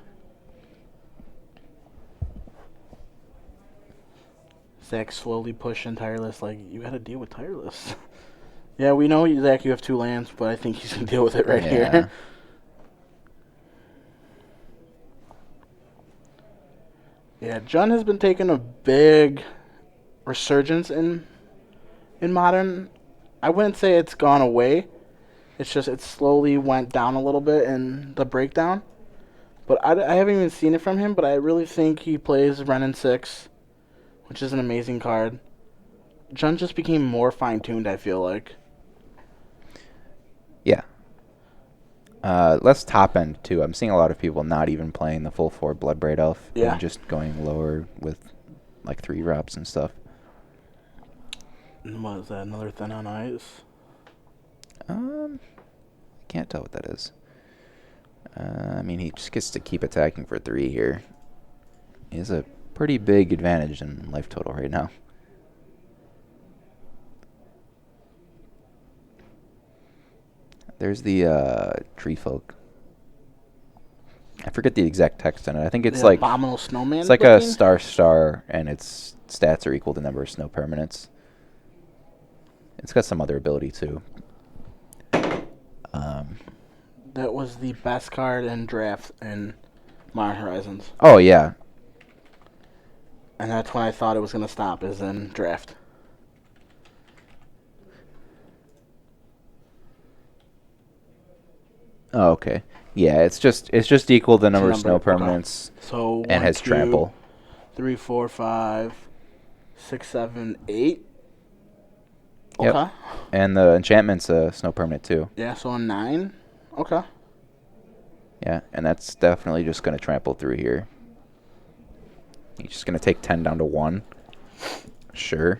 Zach slowly pushing Tireless. Like, you got to deal with Tireless. Yeah, we know, Zach, you have 2 lands, but I think he's going to deal with it right Yeah. here. Yeah, Jund has been taking a big resurgence in Modern. I wouldn't say it's gone away. It's just it slowly went down a little bit in the breakdown. But I haven't even seen it from him, but I really think he plays Renin 6, which is an amazing card. Jund just became more fine-tuned, I feel like. Yeah. Less top end too. I'm seeing a lot of people not even playing the full 4 Bloodbraid Elf. Yeah. And just going lower with like 3 drops and stuff. And what is that, another Thin on Ice? Can't tell what that is. I mean, he just gets to keep attacking for 3 here. He has a pretty big advantage in life total right now. There's the Tree Folk. I forget the exact text on it. I think it's The like Abominable Snowman. it's like a star, and its stats are equal to number of snow permanents. It's got some other ability too. That was the best card in draft in Modern Horizons. Oh yeah, And that's when I thought it was going to stop, is in draft. oh okay, yeah. It's just equal to the number of snow number, okay. permanents, So and 1, has 2, trample. 3, 4, 5, 6, 7, 8. Yep. Okay. And the enchantment's a snow permanent too. Yeah, so a 9. Okay. Yeah, and that's definitely just going to trample through here. He's just going to take 10 down to 1. Sure.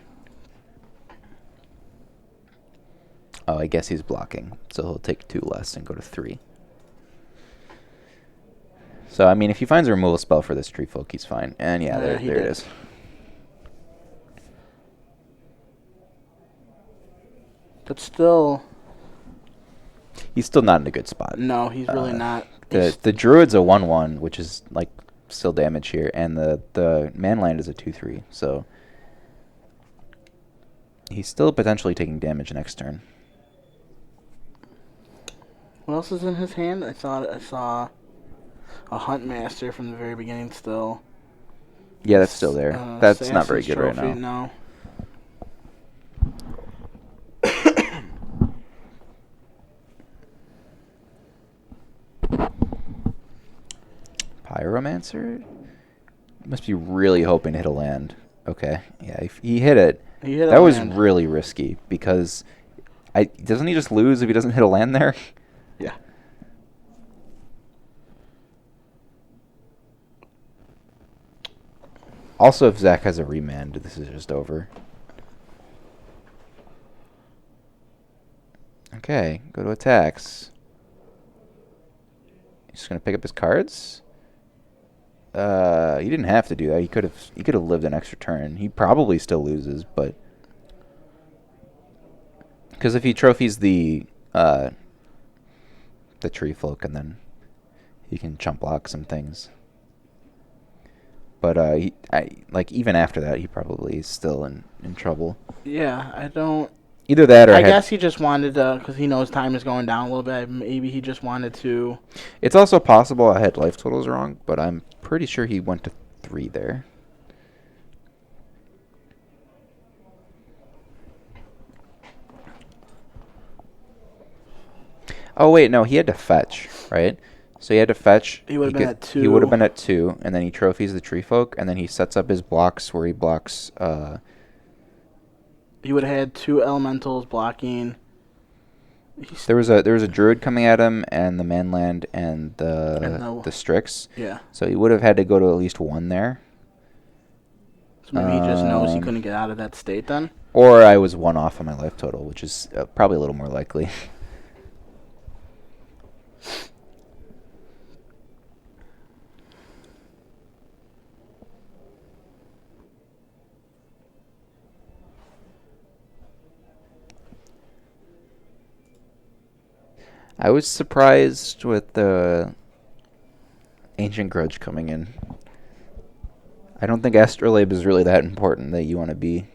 Oh, I guess he's blocking, so he'll take 2 less and go to 3. So, I mean, if he finds a removal spell for this Tree Folk, he's fine. And yeah, there he it did. is. But still, He's still not in a good spot. no, he's really not. The Druid's a 1/1, which is like still damage here, and the Manland is a 2/3, so he's still potentially taking damage next turn. What else is in his hand? I thought I saw a Hunt Master from the very beginning still. Yeah, that's still there. That's not very Assassin's good right Trophy, now. No. Pyromancer? Must be really hoping to hit a land. Okay, yeah, if he hit it. He hit That a was land. really risky because doesn't he just lose if he doesn't hit a land there? Yeah. Also, if Zach has a remand, this is just over. Okay, go to attacks. He's just gonna pick up his cards. He didn't have to do that. He could have lived an extra turn. He probably still loses, but because if he trophies the Tree Folk, and then he can chump block some things. But even after that, he probably is still in trouble. Yeah, I don't. Either that or I guess he just wanted to, because he knows time is going down a little bit. Maybe he just wanted to. It's also possible I had life totals wrong, but I'm pretty sure he went to 3 there. Oh wait, no, he had to fetch, right? So he had to fetch. He would have been at 2. He would have been at 2, and then he trophies the Tree Folk, and then he sets up his blocks where he blocks. He would have had 2 elementals blocking. There was a Druid coming at him, and the Manland, and the Strix. Yeah. So he would have had to go to at least 1 there. So maybe he just knows he couldn't get out of that state then. Or I was 1 off on my life total, which is probably a little more likely. I was surprised with the Ancient Grudge coming in. I don't think Astrolabe is really that important that you want to be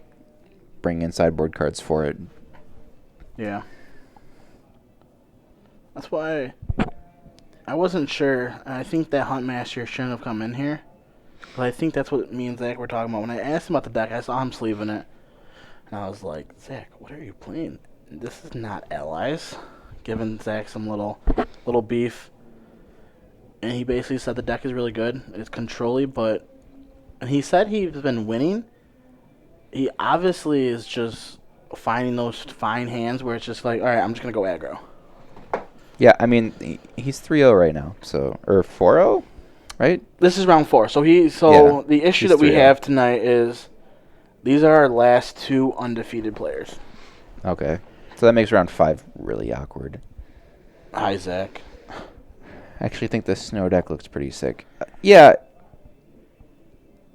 bringing in sideboard cards for it. Yeah. That's why I wasn't sure. I think that Huntmaster shouldn't have come in here. But I think that's what me and Zach were talking about. When I asked him about the deck, I saw him sleeving it. And I was like, Zach, what are you playing? This is not Allies. Giving Zach some little beef. And he basically said the deck is really good. It's control-y, but... And he said he's been winning. He obviously is just finding those fine hands where it's just like, all right, I'm just going to go aggro. Yeah, I mean, he's 3-0 right now, so... Or 4-0, right? This is round 4. So Yeah, the issue he's that we 3-0. have tonight is these are our last 2 undefeated players. Okay. So that makes round 5 really awkward. Hi, Zach. I actually think this snow deck looks pretty sick. Yeah.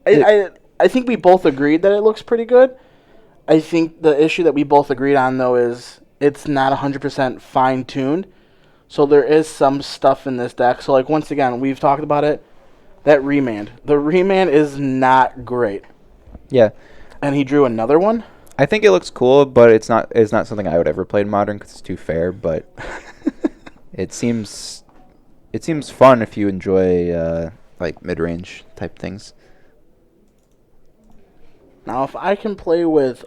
I think we both agreed that it looks pretty good. I think the issue that we both agreed on, though, is it's not 100% fine-tuned. So there is some stuff in this deck. So, like, once again, we've talked about it. That Remand. The Remand is not great. Yeah. And he drew another one? I think it looks cool, but it's not something I would ever play in Modern because it's too fair, but it seems fun if you enjoy like mid-range type things. Now, if I can play with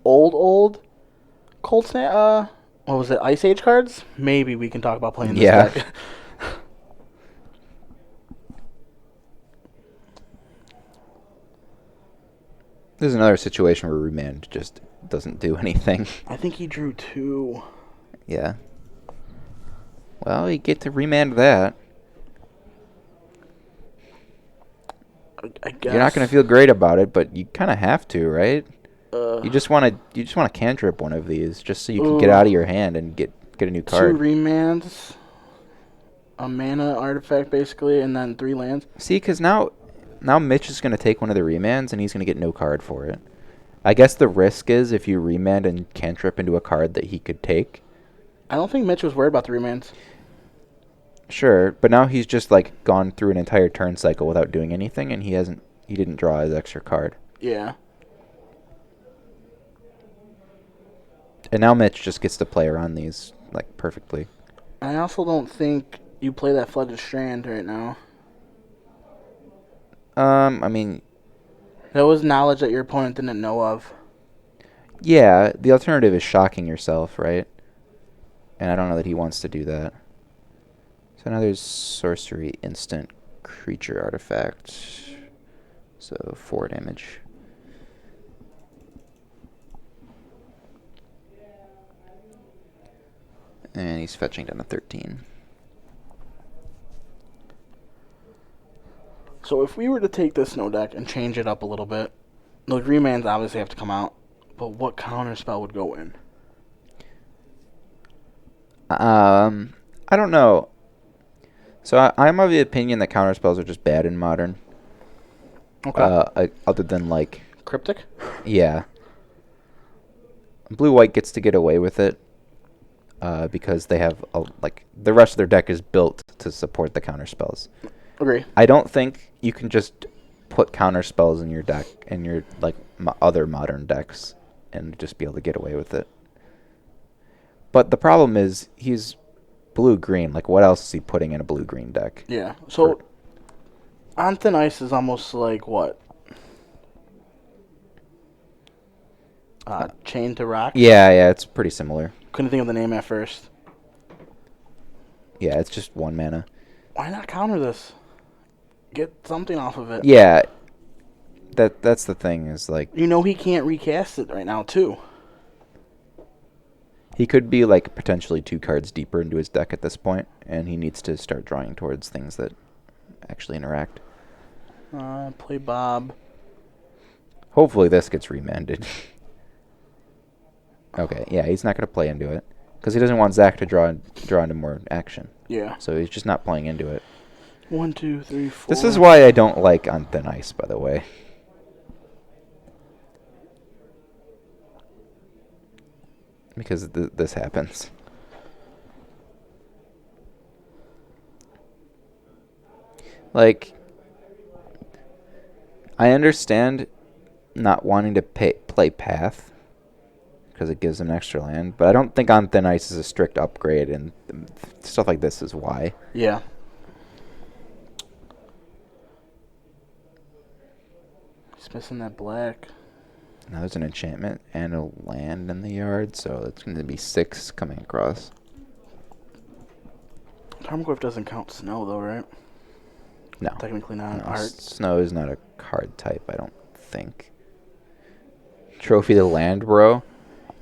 old Cold Snap, what was it, Ice Age cards? Maybe we can talk about playing this deck. This is another situation where Remand just doesn't do anything. I think he drew 2. Yeah. Well, you get to Remand that. I guess. You're not going to feel great about it, but you kind of have to, right? Uh, You just want to cantrip one of these just so you can get out of your hand and get a new 2 card. remands, a mana artifact basically, and then 3 lands. See, because now Mitch is going to take one of the remands and he's going to get no card for it. I guess the risk is if you remand and cantrip into a card that he could take. I don't think Mitch was worried about the remands. Sure, but now he's just like gone through an entire turn cycle without doing anything, and he didn't draw his extra card. Yeah. And now Mitch just gets to play around these like perfectly. I also don't think you play that Flooded Strand right now. I mean, That was knowledge that your opponent didn't know of. yeah, the alternative is shocking yourself, right? And I don't know that he wants to do that. So now there's sorcery instant creature artifact. So 4 damage. And he's fetching down to 13. So if we were to take this snow deck and change it up a little bit, the remands obviously have to come out, but what counter spell would go in? I don't know. So I'm of the opinion that counterspells are just bad in Modern. Okay. Other than like, Cryptic? yeah, blue-white gets to get away with it because they have like the rest of their deck is built to support the counterspells. Agree. I don't think you can just put counterspells in your deck in your like other Modern decks and just be able to get away with it. But the problem is he's blue-green. Like, what else is he putting in a blue-green deck? Yeah. So On Thin Ice is almost like what? Chain to Rock? Yeah, it's pretty similar. Couldn't think of the name at first. Yeah, it's just 1 mana. Why not counter this? Get something off of it. Yeah, that's the thing is like You know he can't recast it right now, too. he could be like potentially 2 cards deeper into his deck at this point, and he needs to start drawing towards things that actually interact. Play Bob. Hopefully this gets remanded. Okay, yeah, he's not going to play into it because he doesn't want Zach to draw into more action. Yeah. So he's just not playing into it. 1, 2, 3, 4. This is why I don't like On Thin Ice, by the way. Because this happens. Like, I understand not wanting to play Path because it gives them extra land, but I don't think On Thin Ice is a strict upgrade, and stuff like this is why. Yeah. He's missing that black. Now there's an enchantment and a land in the yard, so it's going to be 6 coming across. Tarmogoyf doesn't count snow, though, right? No. Technically not an art. Snow is not a card type, I don't think. Trophy the land, bro.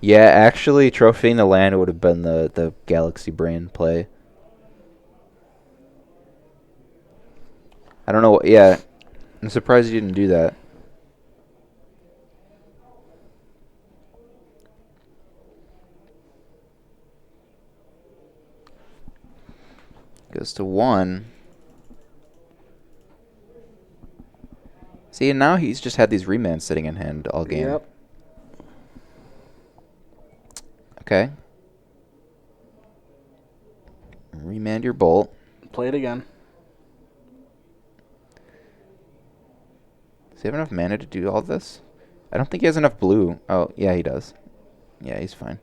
Yeah, actually, trophying the land would have been the Galaxy Brain play. I don't know. Yeah, I'm surprised you didn't do that. Goes to 1. See, and now he's just had these remands sitting in hand all game. Yep. Okay. Remand your bolt. Play it again. Does he have enough mana to do all this? I don't think he has enough blue. Oh, yeah, he does. Yeah, he's fine.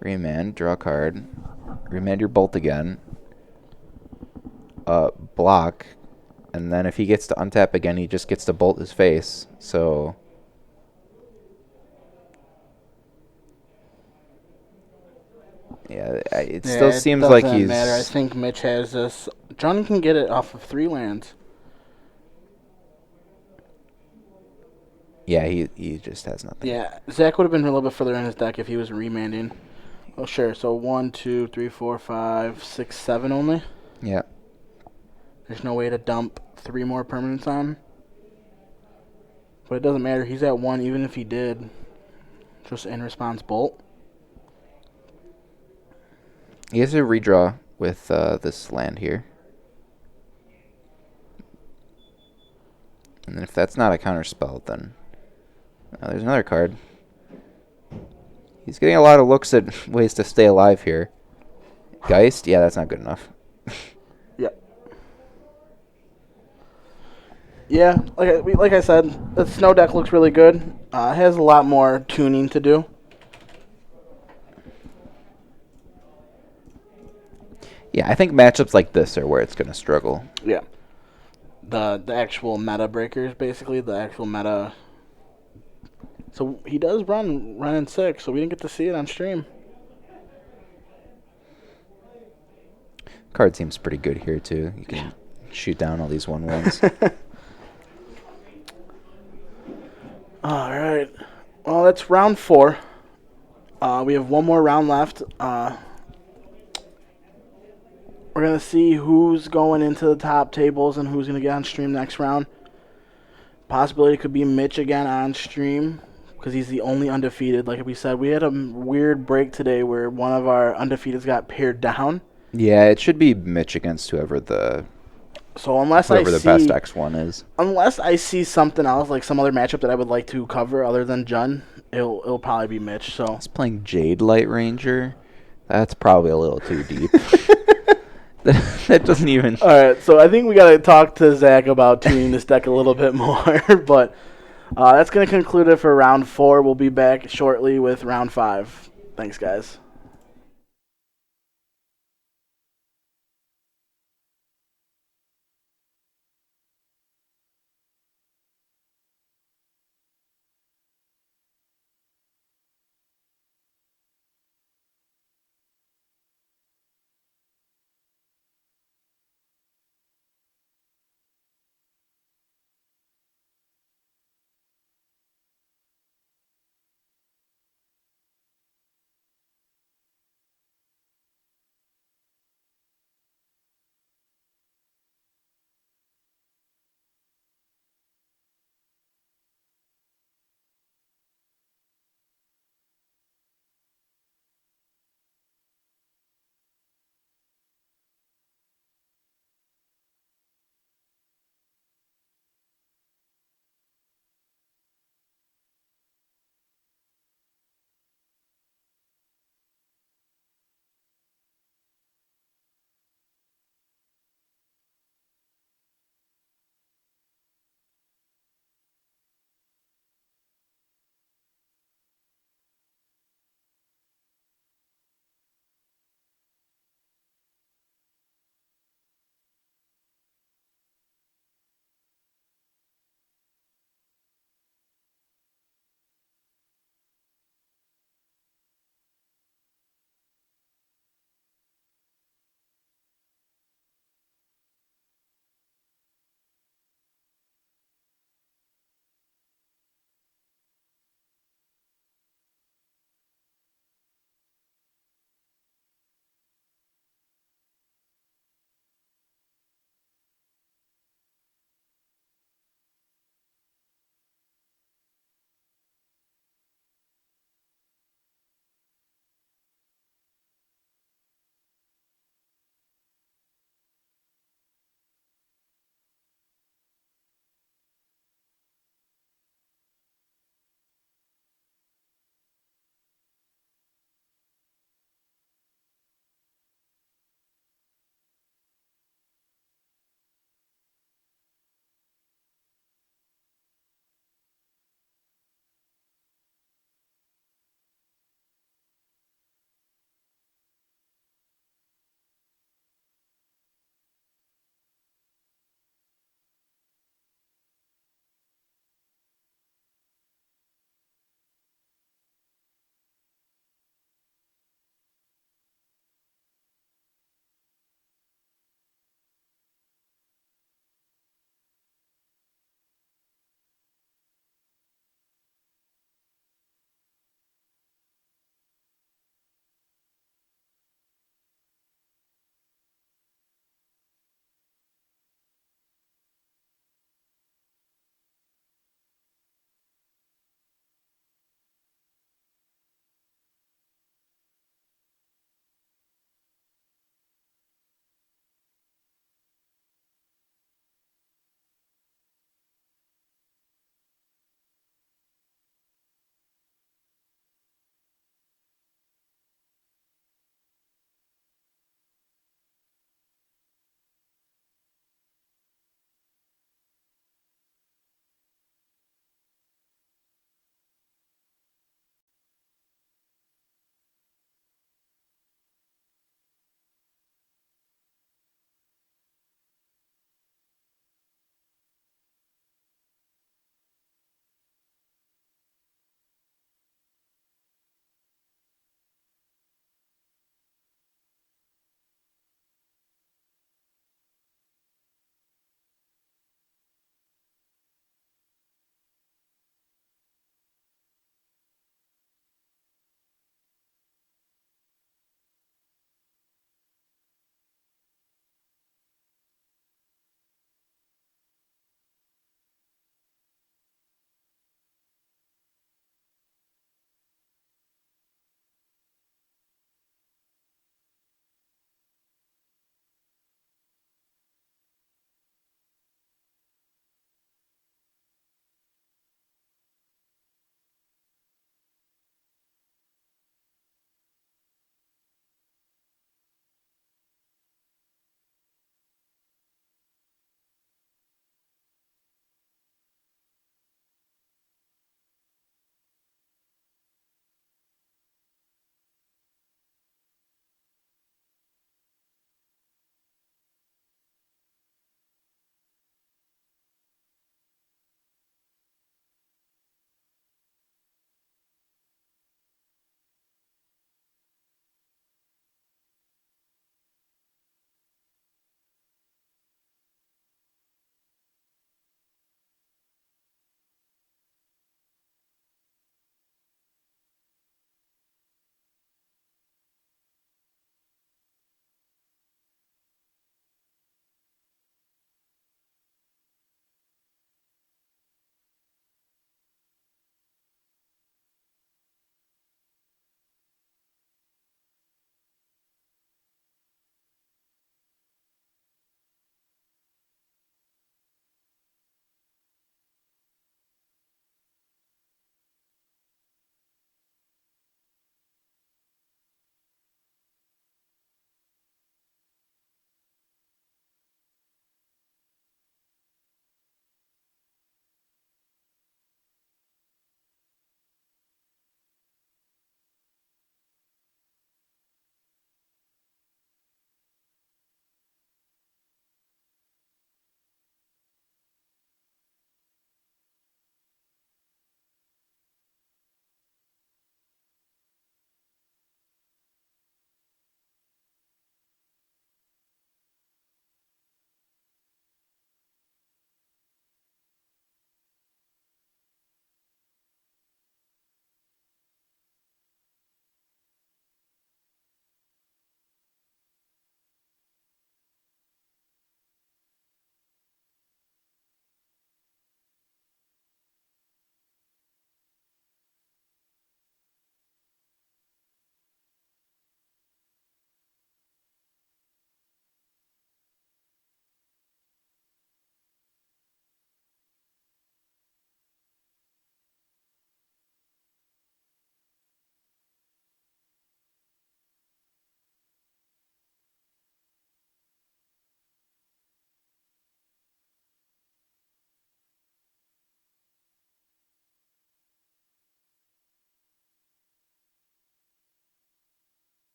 Remand, draw a card. Remand your bolt again. Block. And then if he gets to untap again, he just gets to bolt his face. So... yeah, it still seems like he's... doesn't matter. I think Mitch has this. Johnny can get it off of 3 lands. Yeah, he just has nothing. Yeah, Zach would have been a little bit further in his deck if he was remanding. Oh, sure. So 1, 2, 3, 4, 5, 6, 7 only. Yeah. There's no way to dump 3 more permanents on. But it doesn't matter. He's at 1 even if he did. Just in response bolt. He has to redraw with this land here. And then if that's not a counter spell, then... there's another card. He's getting a lot of looks at ways to stay alive here. Geist? Yeah, that's not good enough. Yep. Yeah, like I said, the snow deck looks really good. It has a lot more tuning to do. Yeah, I think matchups like this are where it's going to struggle. Yeah. The actual meta breakers, basically, the actual meta. So he does run in 6, so we didn't get to see it on stream. Card seems pretty good here, too. You can shoot down all these 1/1s. All right. Well, that's round 4. We have one more round left. We're going to see who's going into the top tables and who's going to get on stream next round. Possibility could be Mitch again on stream because he's the only undefeated. Like we said, we had a weird break today where one of our undefeateds got paired down. Yeah, it should be Mitch against whoever the best X1 is. Unless I see something else, like some other matchup that I would like to cover other than Jun, it'll probably be Mitch. So he's playing Jade Light Ranger. That's probably a little too deep. That doesn't even... All right, so I think we got to talk to Zach about tuning this deck a little bit more. But that's going to conclude it for round 4. We'll be back shortly with round 5. Thanks, guys.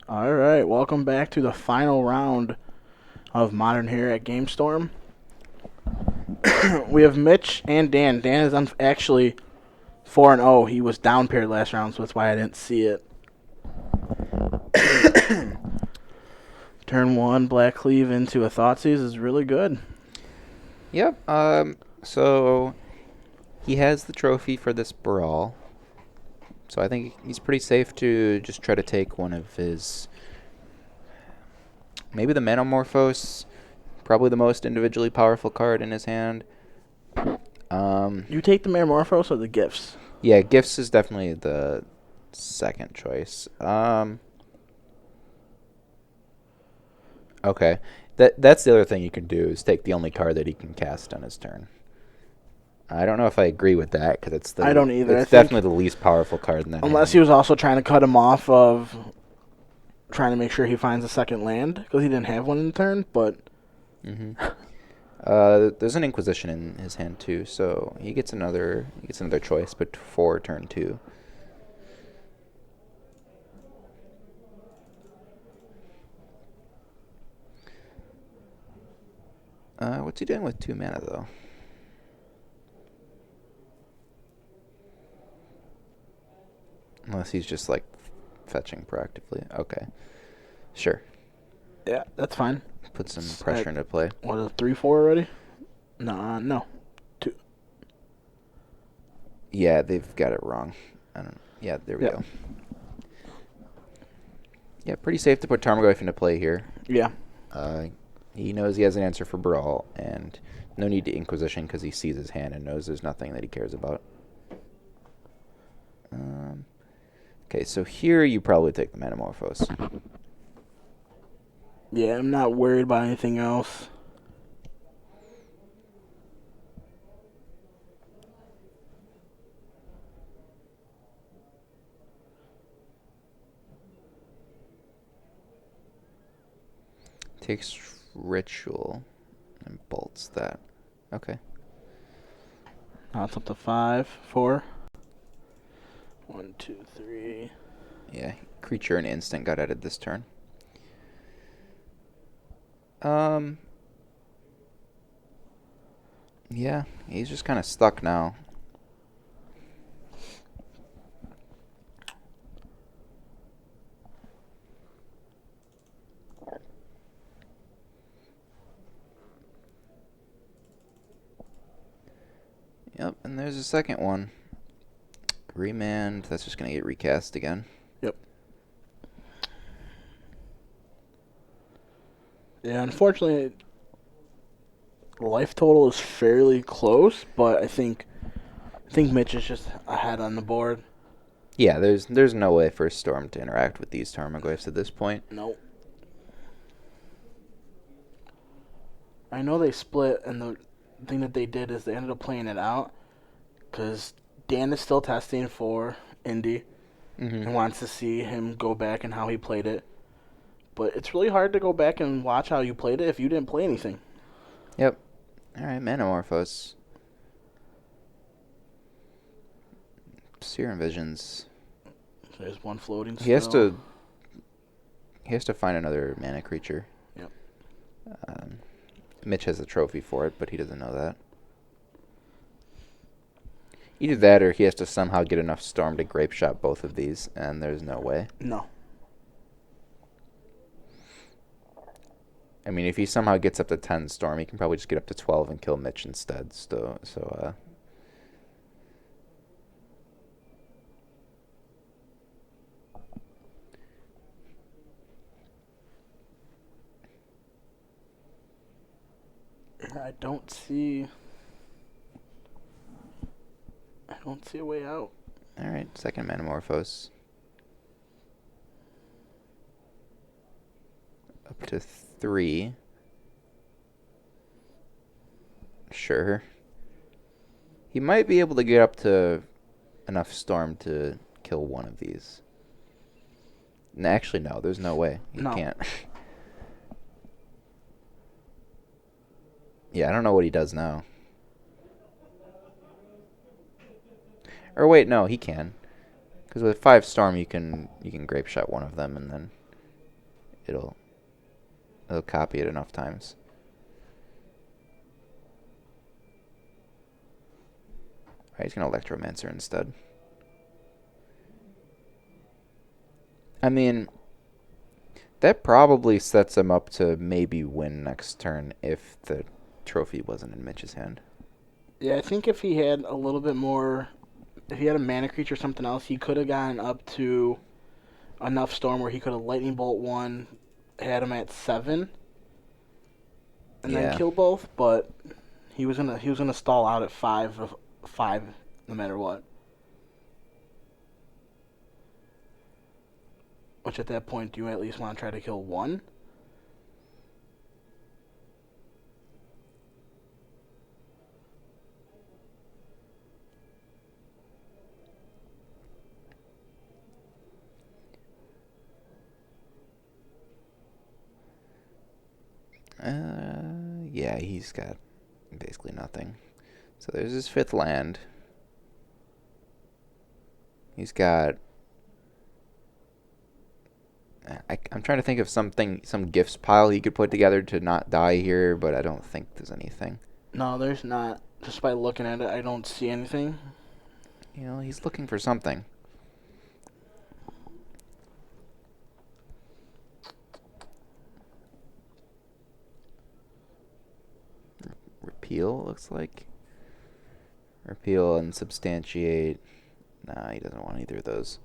All right, welcome back to the final round of Modern here at GameStorm. We have Mitch and Dan. Dan is actually 4-0. He was down paired last round, so that's why I didn't see it. Turn 1, Black Cleave into a Thoughtseize is really good. Yep. So he has the trophy for this brawl. So I think he's pretty safe to just try to take one of his. Maybe the Manamorphose, probably the most individually powerful card in his hand. You take the Metamorphose or the Gifts? Yeah, Gifts is definitely the second choice. Okay. That's the other thing you can do is take the only card that he can cast on his turn. I don't know if I agree with that because it's I don't either. It's definitely the least powerful card in that. Unless he was also trying to cut him off of trying to make sure he finds a second land because he didn't have one in the turn. But there's an Inquisition in his hand too, so he gets another choice, but for turn 2. What's he doing with 2 mana though? Unless he's just like fetching proactively. Okay, sure. yeah, that's fine. Put some pressure into play. What is it, 3-4 already? No. 2. Yeah, they've got it wrong. I don't. Yeah, there we go. Yeah, pretty safe to put Tarmogoyf into play here. Yeah. He knows he has an answer for Brawl, and no need to Inquisition because he sees his hand and knows there's nothing that he cares about. Okay, so here you probably take the Manamorphose. Yeah, I'm not worried about anything else. Takes Ritual and bolts that. Okay. Now it's up to 5, 4. 1, 2, 3. Yeah, creature and instant got added this turn. Yeah, he's just kind of stuck now. Yep, and there's a second one. Remand, that's just going to get recast again. Yep. Yeah, unfortunately, life total is fairly close, but I think Mitch is just ahead on the board. Yeah, there's no way for Storm to interact with these Tarmogoyfs at this point. Nope. I know they split, and the thing that they did is they ended up playing it out because Dan is still testing for Indy and wants to see him go back and how he played it. But it's really hard to go back and watch how you played it if you didn't play anything. Yep. All right, Manamorphose. Serum Visions. There's one floating. He has to find another mana creature. Yep. Mitch has a trophy for it, but he doesn't know that. Either that or he has to somehow get enough Storm to Grape Shot both of these, and there's no way. No. I mean, if he somehow gets up to 10 Storm, he can probably just get up to 12 and kill Mitch instead. I don't see a way out. All right, second Manamorphose. Up to 3. Sure. He might be able to get up to enough Storm to kill one of these. No, actually, no. There's no way. He can't. Yeah, I don't know what he does now. Or wait, no, he can. Because with 5 Storm, you can Grape Shot one of them and then it'll copy it enough times. Alright, he's gonna Electromancer instead. I mean, that probably sets him up to maybe win next turn if the trophy wasn't in Mitch's hand. Yeah, I think if he had a little bit more, if he had a mana creature or something else, he could have gotten up to enough storm where he could have lightning bolt one, had him at 7, and Yeah. then kill both. But he was gonna stall out at 5 no matter what. Which at that point, do you at least want to try to kill 1? Yeah, he's got basically nothing. So there's his 5th land. He's got... I'm trying to think of some gifts pile he could put together to not die here, but I don't think there's anything. No, there's not. Just by looking at it, I don't see anything. You know, he's looking for something. Repeal, looks like. Repeal and substantiate. Nah, he doesn't want either of those.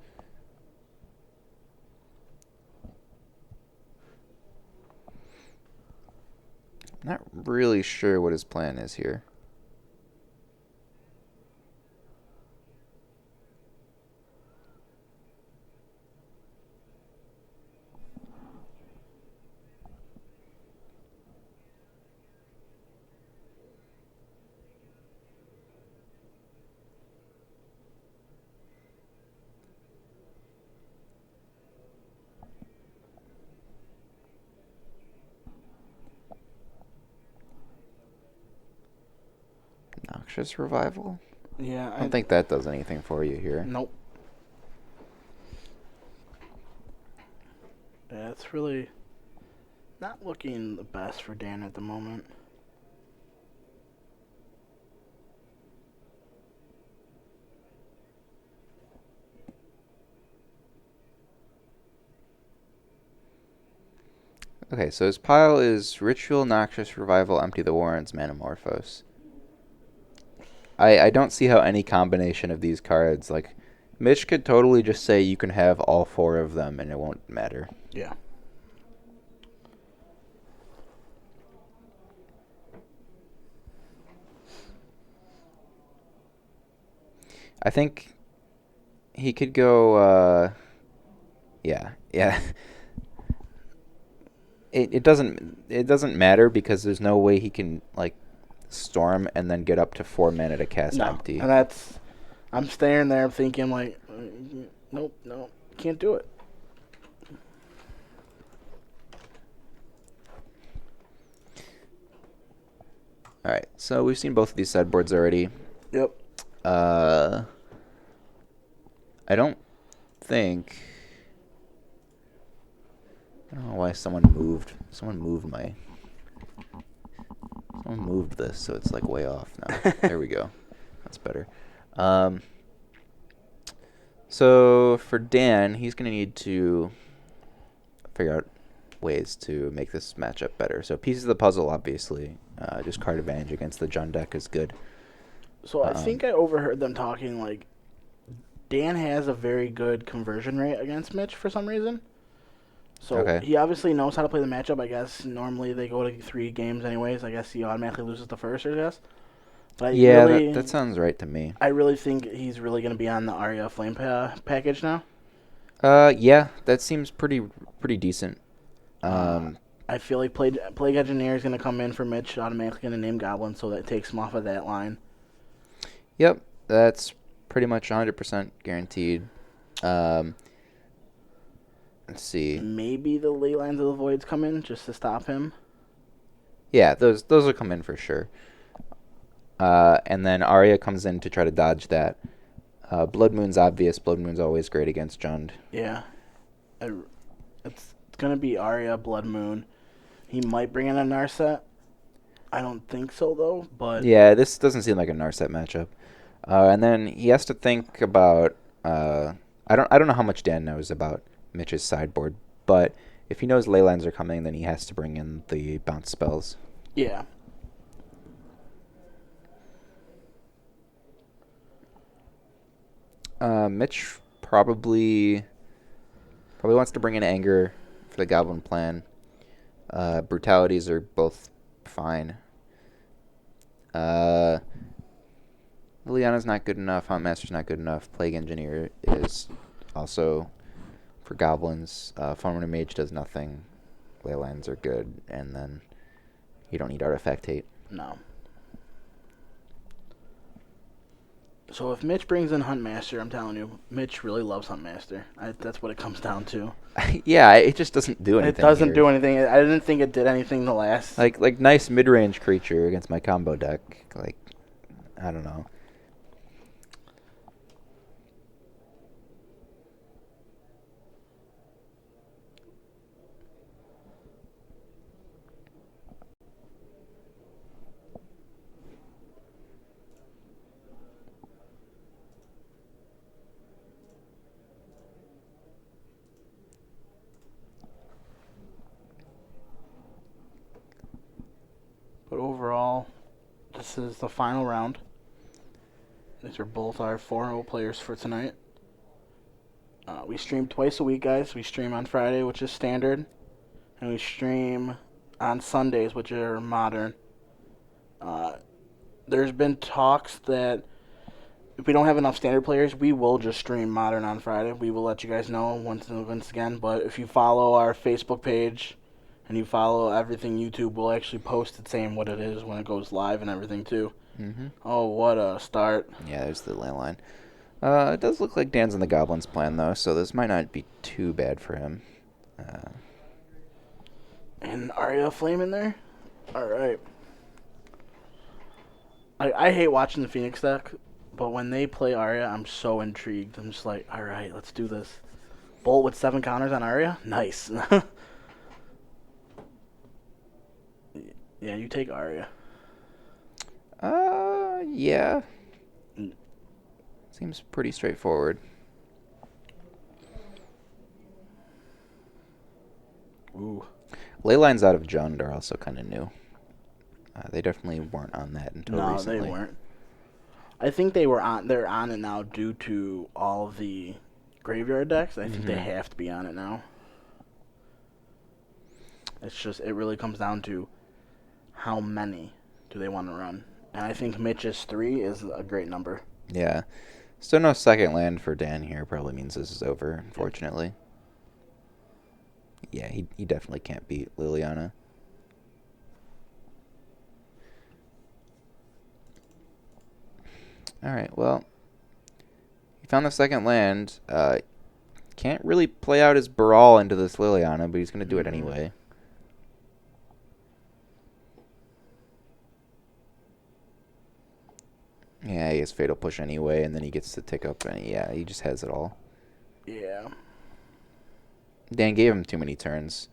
Not really sure what his plan is here. Noxious Revival? Yeah, I don't think that does anything for you here. Nope. Yeah, it's really not looking the best for Dan at the moment. Okay, so his pile is Ritual, Noxious Revival, Empty the Warrens, Manamorphose. I don't see how any combination of these cards, like, Mitch could totally just say you can have all 4 of them and it won't matter. Yeah. I think he could go, yeah. It doesn't matter because there's no way he can, like, storm and then get up to 4 mana to cast Empty. And I'm staring there thinking like, nope, can't do it. Alright, so we've seen both of these sideboards already. Yep. I don't think... I don't know why someone moved this, so it's like way off now. There we go. That's better. So for Dan, he's going to need to figure out ways to make this matchup better. So pieces of the puzzle, obviously. Just card advantage against the Jund deck is good. So I think I overheard them talking like Dan has a very good conversion rate against Mitch for some reason. So he obviously knows how to play the matchup. I guess normally they go to 3 games anyways. I guess he automatically loses the first, I guess. But that sounds right to me. I really think he's really going to be on the Arya Flame package now. Yeah, that seems pretty decent. I feel like Plague Engineer is going to come in for Mitch, automatically going to name Goblin, so that takes him off of that line. Yep, that's pretty much 100% guaranteed. Let's see. Maybe the Ley Lines of the Voids come in just to stop him. Yeah, those will come in for sure. And then Arya comes in to try to dodge that. Blood Moon's obvious. Blood Moon's always great against Jund. Yeah. It's gonna be Arya, Blood Moon. He might bring in a Narset. I don't think so though, but Yeah, this doesn't seem like a Narset matchup. And then he has to think about. I don't know how much Dan knows about Mitch's sideboard, but if he knows Leylands are coming, then he has to bring in the bounce spells. yeah. Mitch probably wants to bring in Anger for the Goblin plan. Brutalities are both fine. Liliana's not good enough. Huntmaster's not good enough. Plague Engineer is also for goblins. Farmer Mage does nothing. Leylands are good, and then you don't need Artifact Hate. No. So if Mitch brings in Huntmaster, I'm telling you, Mitch really loves Huntmaster. That's what it comes down to. Yeah, it just doesn't do anything. It doesn't here. do anything. I didn't think it did anything the last. Like nice mid-range creature against my combo deck. Like, I don't know. But overall, this is the final round. These are both our 4-0 players for tonight. We stream twice a week, guys. We stream on Friday, which is standard, and we stream on Sundays, which are modern. There's been talks that if we don't have enough standard players, we will just stream modern on Friday. We will let you guys know once again. But if you follow our Facebook page and you follow everything YouTube, we'll actually post it saying what it is when it goes live and everything too. Mm-hmm. Oh, what a start. Yeah, there's the landline. It does look like Dan's in the Goblins plan, though, so this might not be too bad for him. And Arya Flame in there? Alright. I hate watching the Phoenix deck, but when they play Arya, I'm so intrigued. I'm just like, alright, let's do this. Bolt with 7 counters on Arya? Nice. Yeah, you take Arya. Yeah. Seems pretty straightforward. Ooh. Leylines out of Jund are also kind of new. They definitely weren't on that until recently. No, they weren't. I think they're on it now due to all of the graveyard decks. I think they have to be on it now. It's just, it really comes down to how many do they want to run. And I think Mitch's 3 is a great number. Yeah. Still no second land for Dan here. Probably means this is over, unfortunately. Yeah, he definitely can't beat Liliana. Alright, well. He found the second land. Can't really play out his Baral into this Liliana, but he's going to do it anyway. Yeah, he has Fatal Push anyway, and then he gets to tick up, and yeah, he just has it all. Yeah. Dan gave him too many turns.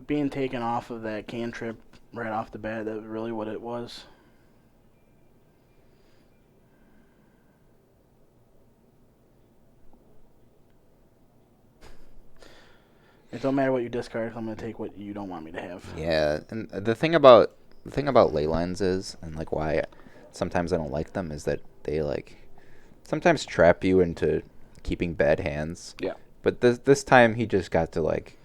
Being taken off of that cantrip right off the bat, that's really what it was. It don't matter what you discard, I'm going to take what you don't want me to have. Yeah, and the thing about Leylines is, and like why sometimes I don't like them, is that they like sometimes trap you into keeping bad hands. Yeah. But this time he just got to like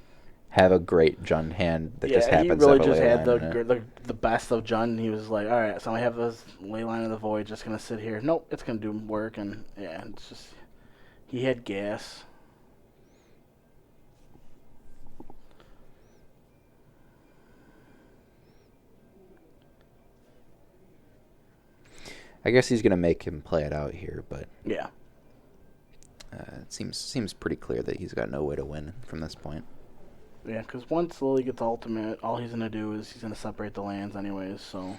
have a great Jund hand that just happens he really to have a just had Leyline in it. the best of Jund. He was like, all right, so I have this Leyline of the Void just going to sit here. Nope, it's going to do work. And yeah, it's just, he had gas. I guess he's gonna make him play it out here, but Yeah. it seems pretty clear that he's got no way to win from this point. Yeah, because once Lily gets ultimate, all he's going to do is he's going to separate the lands anyways, so.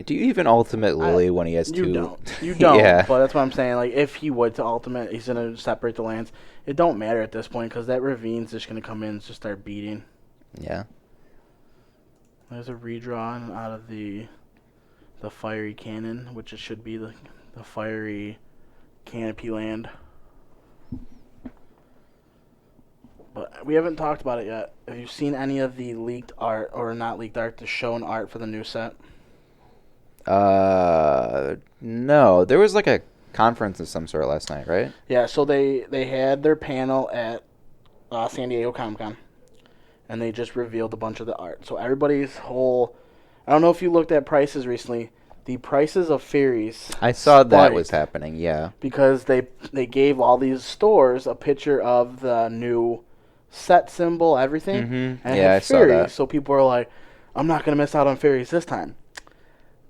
Do you even ultimate Lily when he has You two? don't. You don't. Yeah. But that's what I'm saying. Like, if he would to ultimate, he's going to separate the lands. It don't matter at this point because that Ravine's just going to come in and just start beating. Yeah. There's a redraw out of the Fiery Cannon, which it should be the Fiery Canopy land. But we haven't talked about it yet. Have you seen any of the leaked art, or not leaked art, the shown art for the new set? No. There was like a conference of some sort last night, right? Yeah, so they had their panel at San Diego Comic-Con, and they just revealed a bunch of the art. So everybody's whole... I don't know if you looked at prices recently. The prices of fairies I saw that spiked was happening, yeah. because they gave all these stores a picture of the new set symbol, everything, Mhm. and it Yeah, had I saw fairies. that. So people are like, I'm not going to miss out on fairies this time.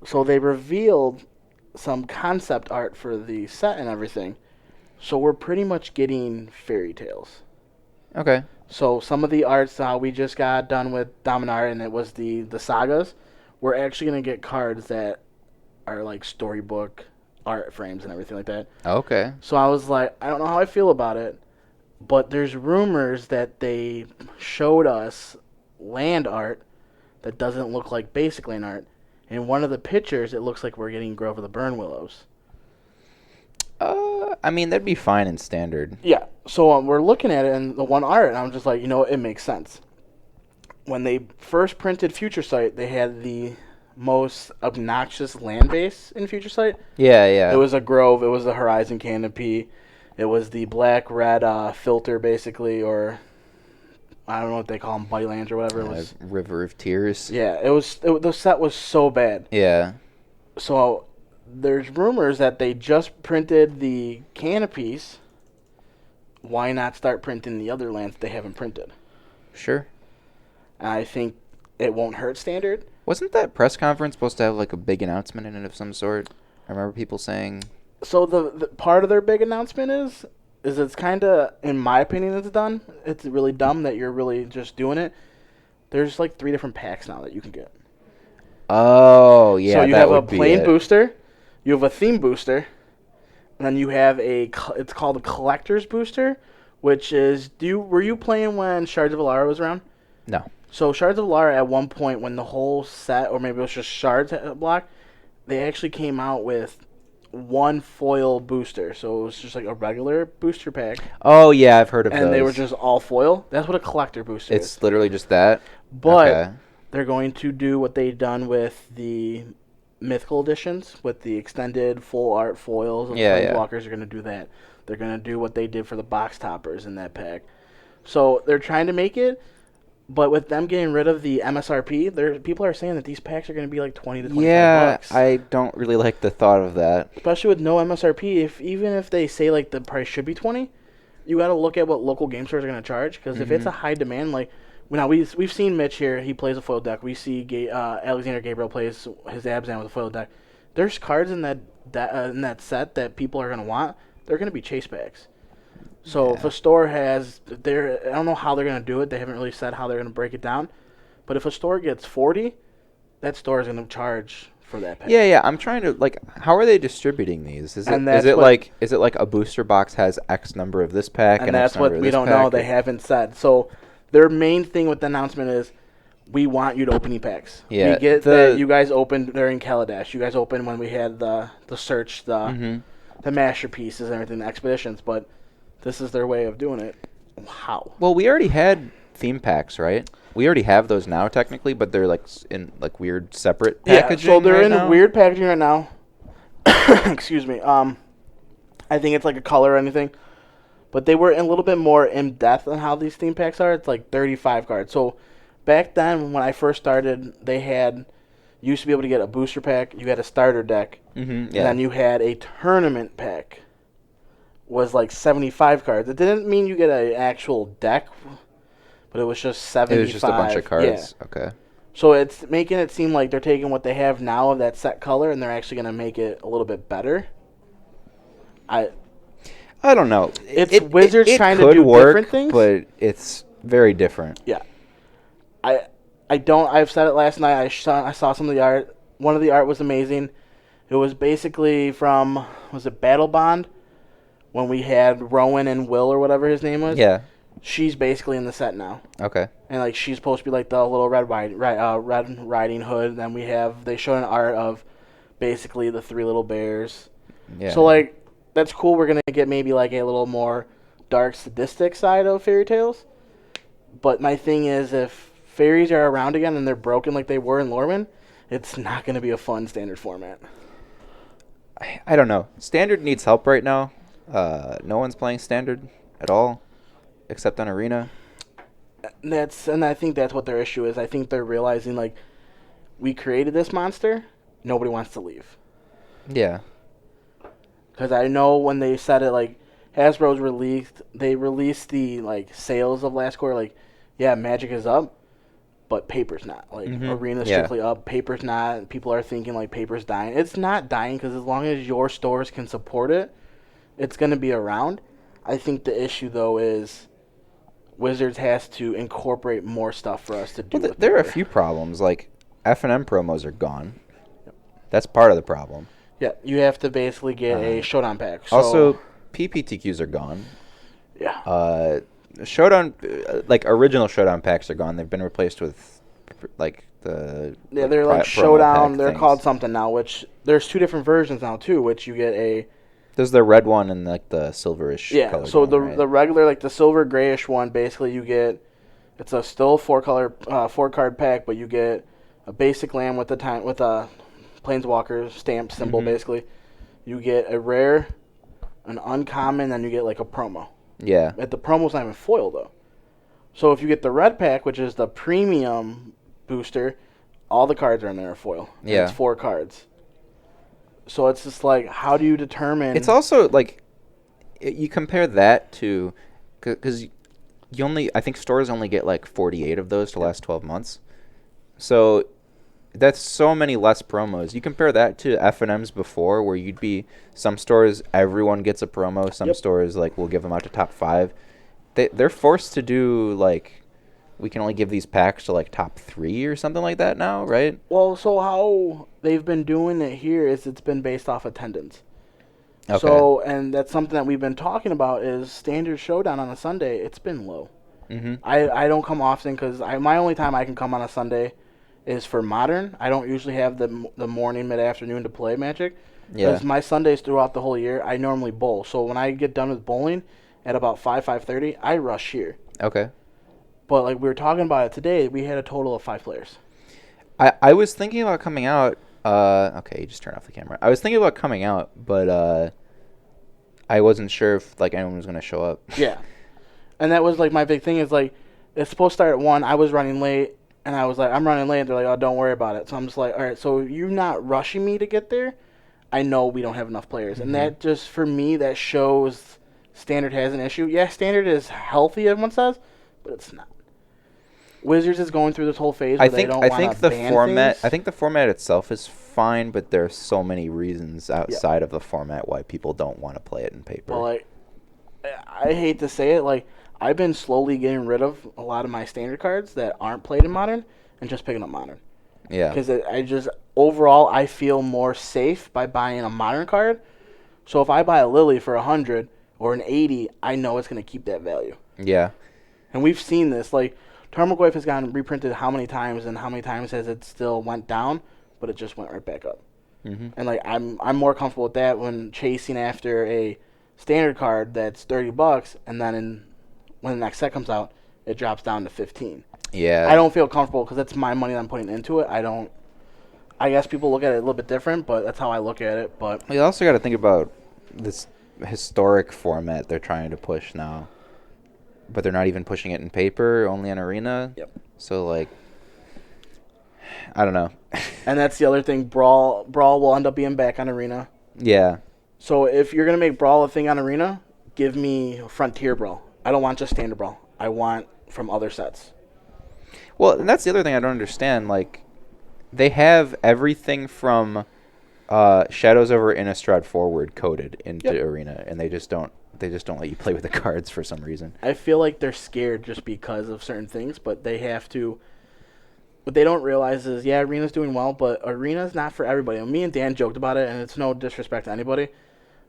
So they revealed some concept art for the set and everything. So we're pretty much getting fairy tales. Okay. So some of the arts we just got done with Dominar, and it was the sagas. We're actually going to get cards that are like storybook art frames and everything like that. Okay. So I was like, I don't know how I feel about it, but there's rumors that they showed us land art that doesn't look like basic land art. In one of the pictures, it looks like we're getting Grove of the Burn Willows. I mean, that'd be fine in standard. Yeah, so we're looking at it in the one art, and I'm just like, it makes sense. When they first printed Future Sight, they had the most obnoxious land base in Future Sight. Yeah, yeah. It was a grove, it was a horizon canopy, it was the black-red filter, basically, or I don't know what they call them, Bylands or whatever it was. River of Tears. Yeah, the set was so bad. Yeah. So there's rumors that they just printed the canopies. Why not start printing the other lands they haven't printed? Sure. And I think it won't hurt standard. Wasn't that press conference supposed to have like a big announcement in it of some sort? I remember people saying. So the part of their big announcement is it's kind of, in my opinion, it's done. It's really dumb that you're really just doing it. There's like 3 different packs now that you can get. Oh, yeah. So you that have a would be plain it. booster, you have a theme booster, and then you have it's called a collector's booster, which is, were you playing when Shards of Alara was around? No. So Shards of Alara, at one point when the whole set, or maybe it was just Shards block, they actually came out with one foil booster. So it was just like a regular booster pack, Oh, yeah, I've heard of those. and they were just all foil. That's what a collector booster is. It's literally just that? But Okay. they're going to do what they've done with the mythical editions, with the extended full art foils of Yeah, yeah. Planeswalkers. Are going to do that. They're going to do what they did for the box toppers in that pack. So they're trying to make it, but with them getting rid of the MSRP, people are saying that these packs are going to be like 20 to 25 Yeah, bucks. I don't really like the thought of that. Especially with no MSRP. Even if they say like the price should be 20, you got to look at what local game stores are going to charge. Because if it's a high demand, like now we've seen Mitch here. He plays a foil deck. We see Alexander Gabriel plays his Abzan with a foil deck. There's cards in that set that people are going to want. They're going to be chase packs. So if a store has, I don't know how they're going to do it. They haven't really said how they're going to break it down. But if a store gets 40, that store is going to charge for that pack. Yeah, I'm trying to like. How are they distributing these? Is And it that's like a booster box has X number of this pack and and that's X number what of we this don't pack? know. They haven't said. So their main thing with the announcement is, we want you to open packs. Yeah, We get that you guys opened during Kaladesh. You guys opened when we had the search, the masterpieces and everything, the expeditions. But this is their way of doing it. How? Well, we already had theme packs, right? We already have those now technically, but they're like in like weird separate packaging. Yeah, so they're right in now? weird packaging right now. Excuse me. I think it's like a color or anything. But they were a little bit more in depth on how these theme packs are. It's like 35 cards. So back then when I first started, you used to be able to get a booster pack, you had a starter deck, and then you had a tournament pack. Was like 75 cards. It didn't mean you get an actual deck, but it was just 75. It was just a bunch of cards. Yeah. Okay. So it's making it seem like they're taking what they have now of that set color, and they're actually going to make it a little bit better. I don't know. It's Wizards trying to could do work, different things. but it's very different. Yeah. I've said it last night. I saw some of the art. one of the art was amazing. It was basically from, was it Battle Bond? When we had Rowan and Will or whatever his name was. Yeah. She's basically in the set now. Okay. And like she's supposed to be like the little Red Riding Hood. Then they showed an art of basically the 3 little bears. Yeah. So like that's cool. We're gonna get maybe like a little more dark sadistic side of fairy tales. But my thing is, if fairies are around again and they're broken like they were in Lorwyn, it's not gonna be a fun standard format. I don't know. Standard needs help right now. No one's playing Standard at all, except on Arena. And I think that's what their issue is. I think they're realizing like we created this monster, nobody wants to leave. Yeah. Because I know when they said it, like Hasbro's released the like sales of last quarter. Like, yeah, Magic is up, but Paper's not. Like Arena's strictly up, Paper's not. People are thinking like Paper's dying. It's not dying because as long as your stores can support it, it's going to be around. I think the issue, though, is Wizards has to incorporate more stuff for us to do. Well, there are a few problems. Like, F&M promos are gone. Yep. That's part of the problem. Yeah, you have to basically get a Showdown pack. So, also, PPTQs are gone. Yeah. Showdown, like, original Showdown packs are gone. They've been replaced with, like, the... Yeah, they're like Showdown. They're called something now, which... There's 2 different versions now, too, which you get a... There's the red one and like the silverish. Yeah, so one, the regular, like the silver grayish one, basically you get, it's a still 4-card pack, but you get a basic land with a Planeswalker stamp symbol, basically. You get a rare, an uncommon, then you get like a promo. Yeah. The promo's not even foil though. So if you get the red pack, which is the premium booster, all the cards are in there are foil. Yeah. It's 4 cards. So it's just like, how do you determine... It's also, like, you compare that to... Because you only... I think stores only get, like, 48 of those to last 12 months. So that's so many less promos. You compare that to F&M's before, where you'd be... Some stores, everyone gets a promo. Some stores, like, will give them out to top 5. They're forced to do, like... We can only give these packs to, like, top 3 or something like that now, right? Well, so how they've been doing it here is it's been based off attendance. Okay. So, and that's something that we've been talking about is Standard Showdown on a Sunday. It's been low. I don't come often because my only time I can come on a Sunday is for Modern. I don't usually have the morning, mid-afternoon to play Magic. Because my Sundays throughout the whole year, I normally bowl. So when I get done with bowling at about 5:30, I rush here. Okay. But like we were talking about it today, we had a total of 5 players. I was thinking about coming out. Okay, you just turn off the camera. I was thinking about coming out, but I wasn't sure if like anyone was gonna show up. Yeah, and that was like my big thing is like it's supposed to start at 1. I was running late, and I was like, I'm running late. They're like, oh, don't worry about it. So I'm just like, all right. So you're not rushing me to get there. I know we don't have enough players, and that just for me that shows Standard has an issue. Yeah, Standard is healthy, everyone says, but it's not. Wizards is going through this whole phase where they don't want to ban things. I think the format itself is fine, but there's so many reasons outside of the format why people don't want to play it in paper. Well, like, I hate to say it, like I've been slowly getting rid of a lot of my Standard cards that aren't played in Modern and just picking up Modern. Yeah. Because overall I feel more safe by buying a Modern card. So if I buy a Lily for 100 or an 80, I know it's going to keep that value. Yeah. And we've seen this, like. Tarmogoyf has gotten reprinted how many times, and how many times has it still went down, but it just went right back up. And like I'm more comfortable with that when chasing after a Standard card that's $30, and then when the next set comes out, it drops down to 15. Yeah. I don't feel comfortable because that's my money that I'm putting into it. I guess people look at it a little bit different, but that's how I look at it. But you also got to think about this historic format they're trying to push now. But they're not even pushing it in paper, only in Arena. Yep. So, like, I don't know. And that's the other thing. Brawl will end up being back on Arena. Yeah. So if you're going to make Brawl a thing on Arena, give me Frontier Brawl. I don't want just Standard Brawl. I want from other sets. Well, and that's the other thing I don't understand. Like, they have everything from Shadows over Innistrad Forward coded into Arena, and they just don't let you play with the cards for some reason. I feel like they're scared just because of certain things, but they have to. what they don't realize is, yeah, Arena's doing well, but Arena's not for everybody. And me and Dan joked about it, and it's no disrespect to anybody.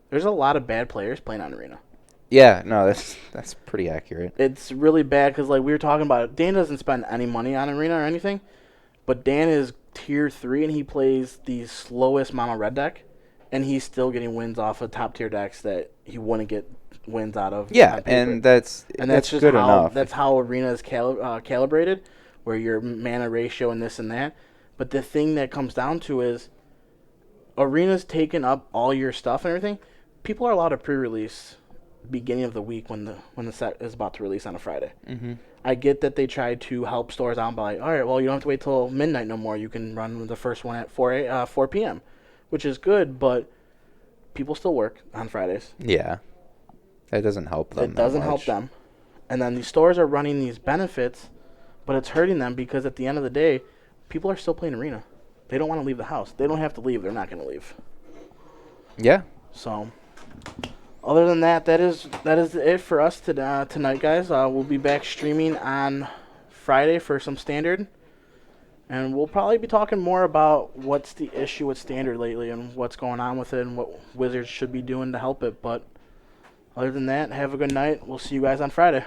There's a lot of bad players playing on Arena. Yeah, no, that's pretty accurate. It's really bad because, like, we were talking about it. Dan doesn't spend any money on Arena or anything, but Dan is tier 3, and he plays the slowest mono red deck, and he's still getting wins off of top tier decks that he wouldn't get wins out of. Yeah, on paper. and that's just good how, enough. That's how Arena is calibrated, where your mana ratio and this and that. But the thing that comes down to is Arena's taking up all your stuff and everything. People are allowed to pre-release beginning of the week when the set is about to release on a Friday. Mm-hmm. I get that they try to help stores out by like, all right, well, you don't have to wait till midnight no more. You can run the first one at 4 p.m., which is good, but people still work on Fridays. Yeah, that doesn't help them. It doesn't help them. And then these stores are running these benefits, but it's hurting them because at the end of the day, people are still playing Arena. They don't want to leave the house. They don't have to leave. They're not going to leave. Yeah. So, other than that, that is it for us tonight, guys. We'll be back streaming on Friday for some Standard. And we'll probably be talking more about what's the issue with Standard lately and what's going on with it and what Wizards should be doing to help it. But other than that, have a good night. We'll see you guys on Friday.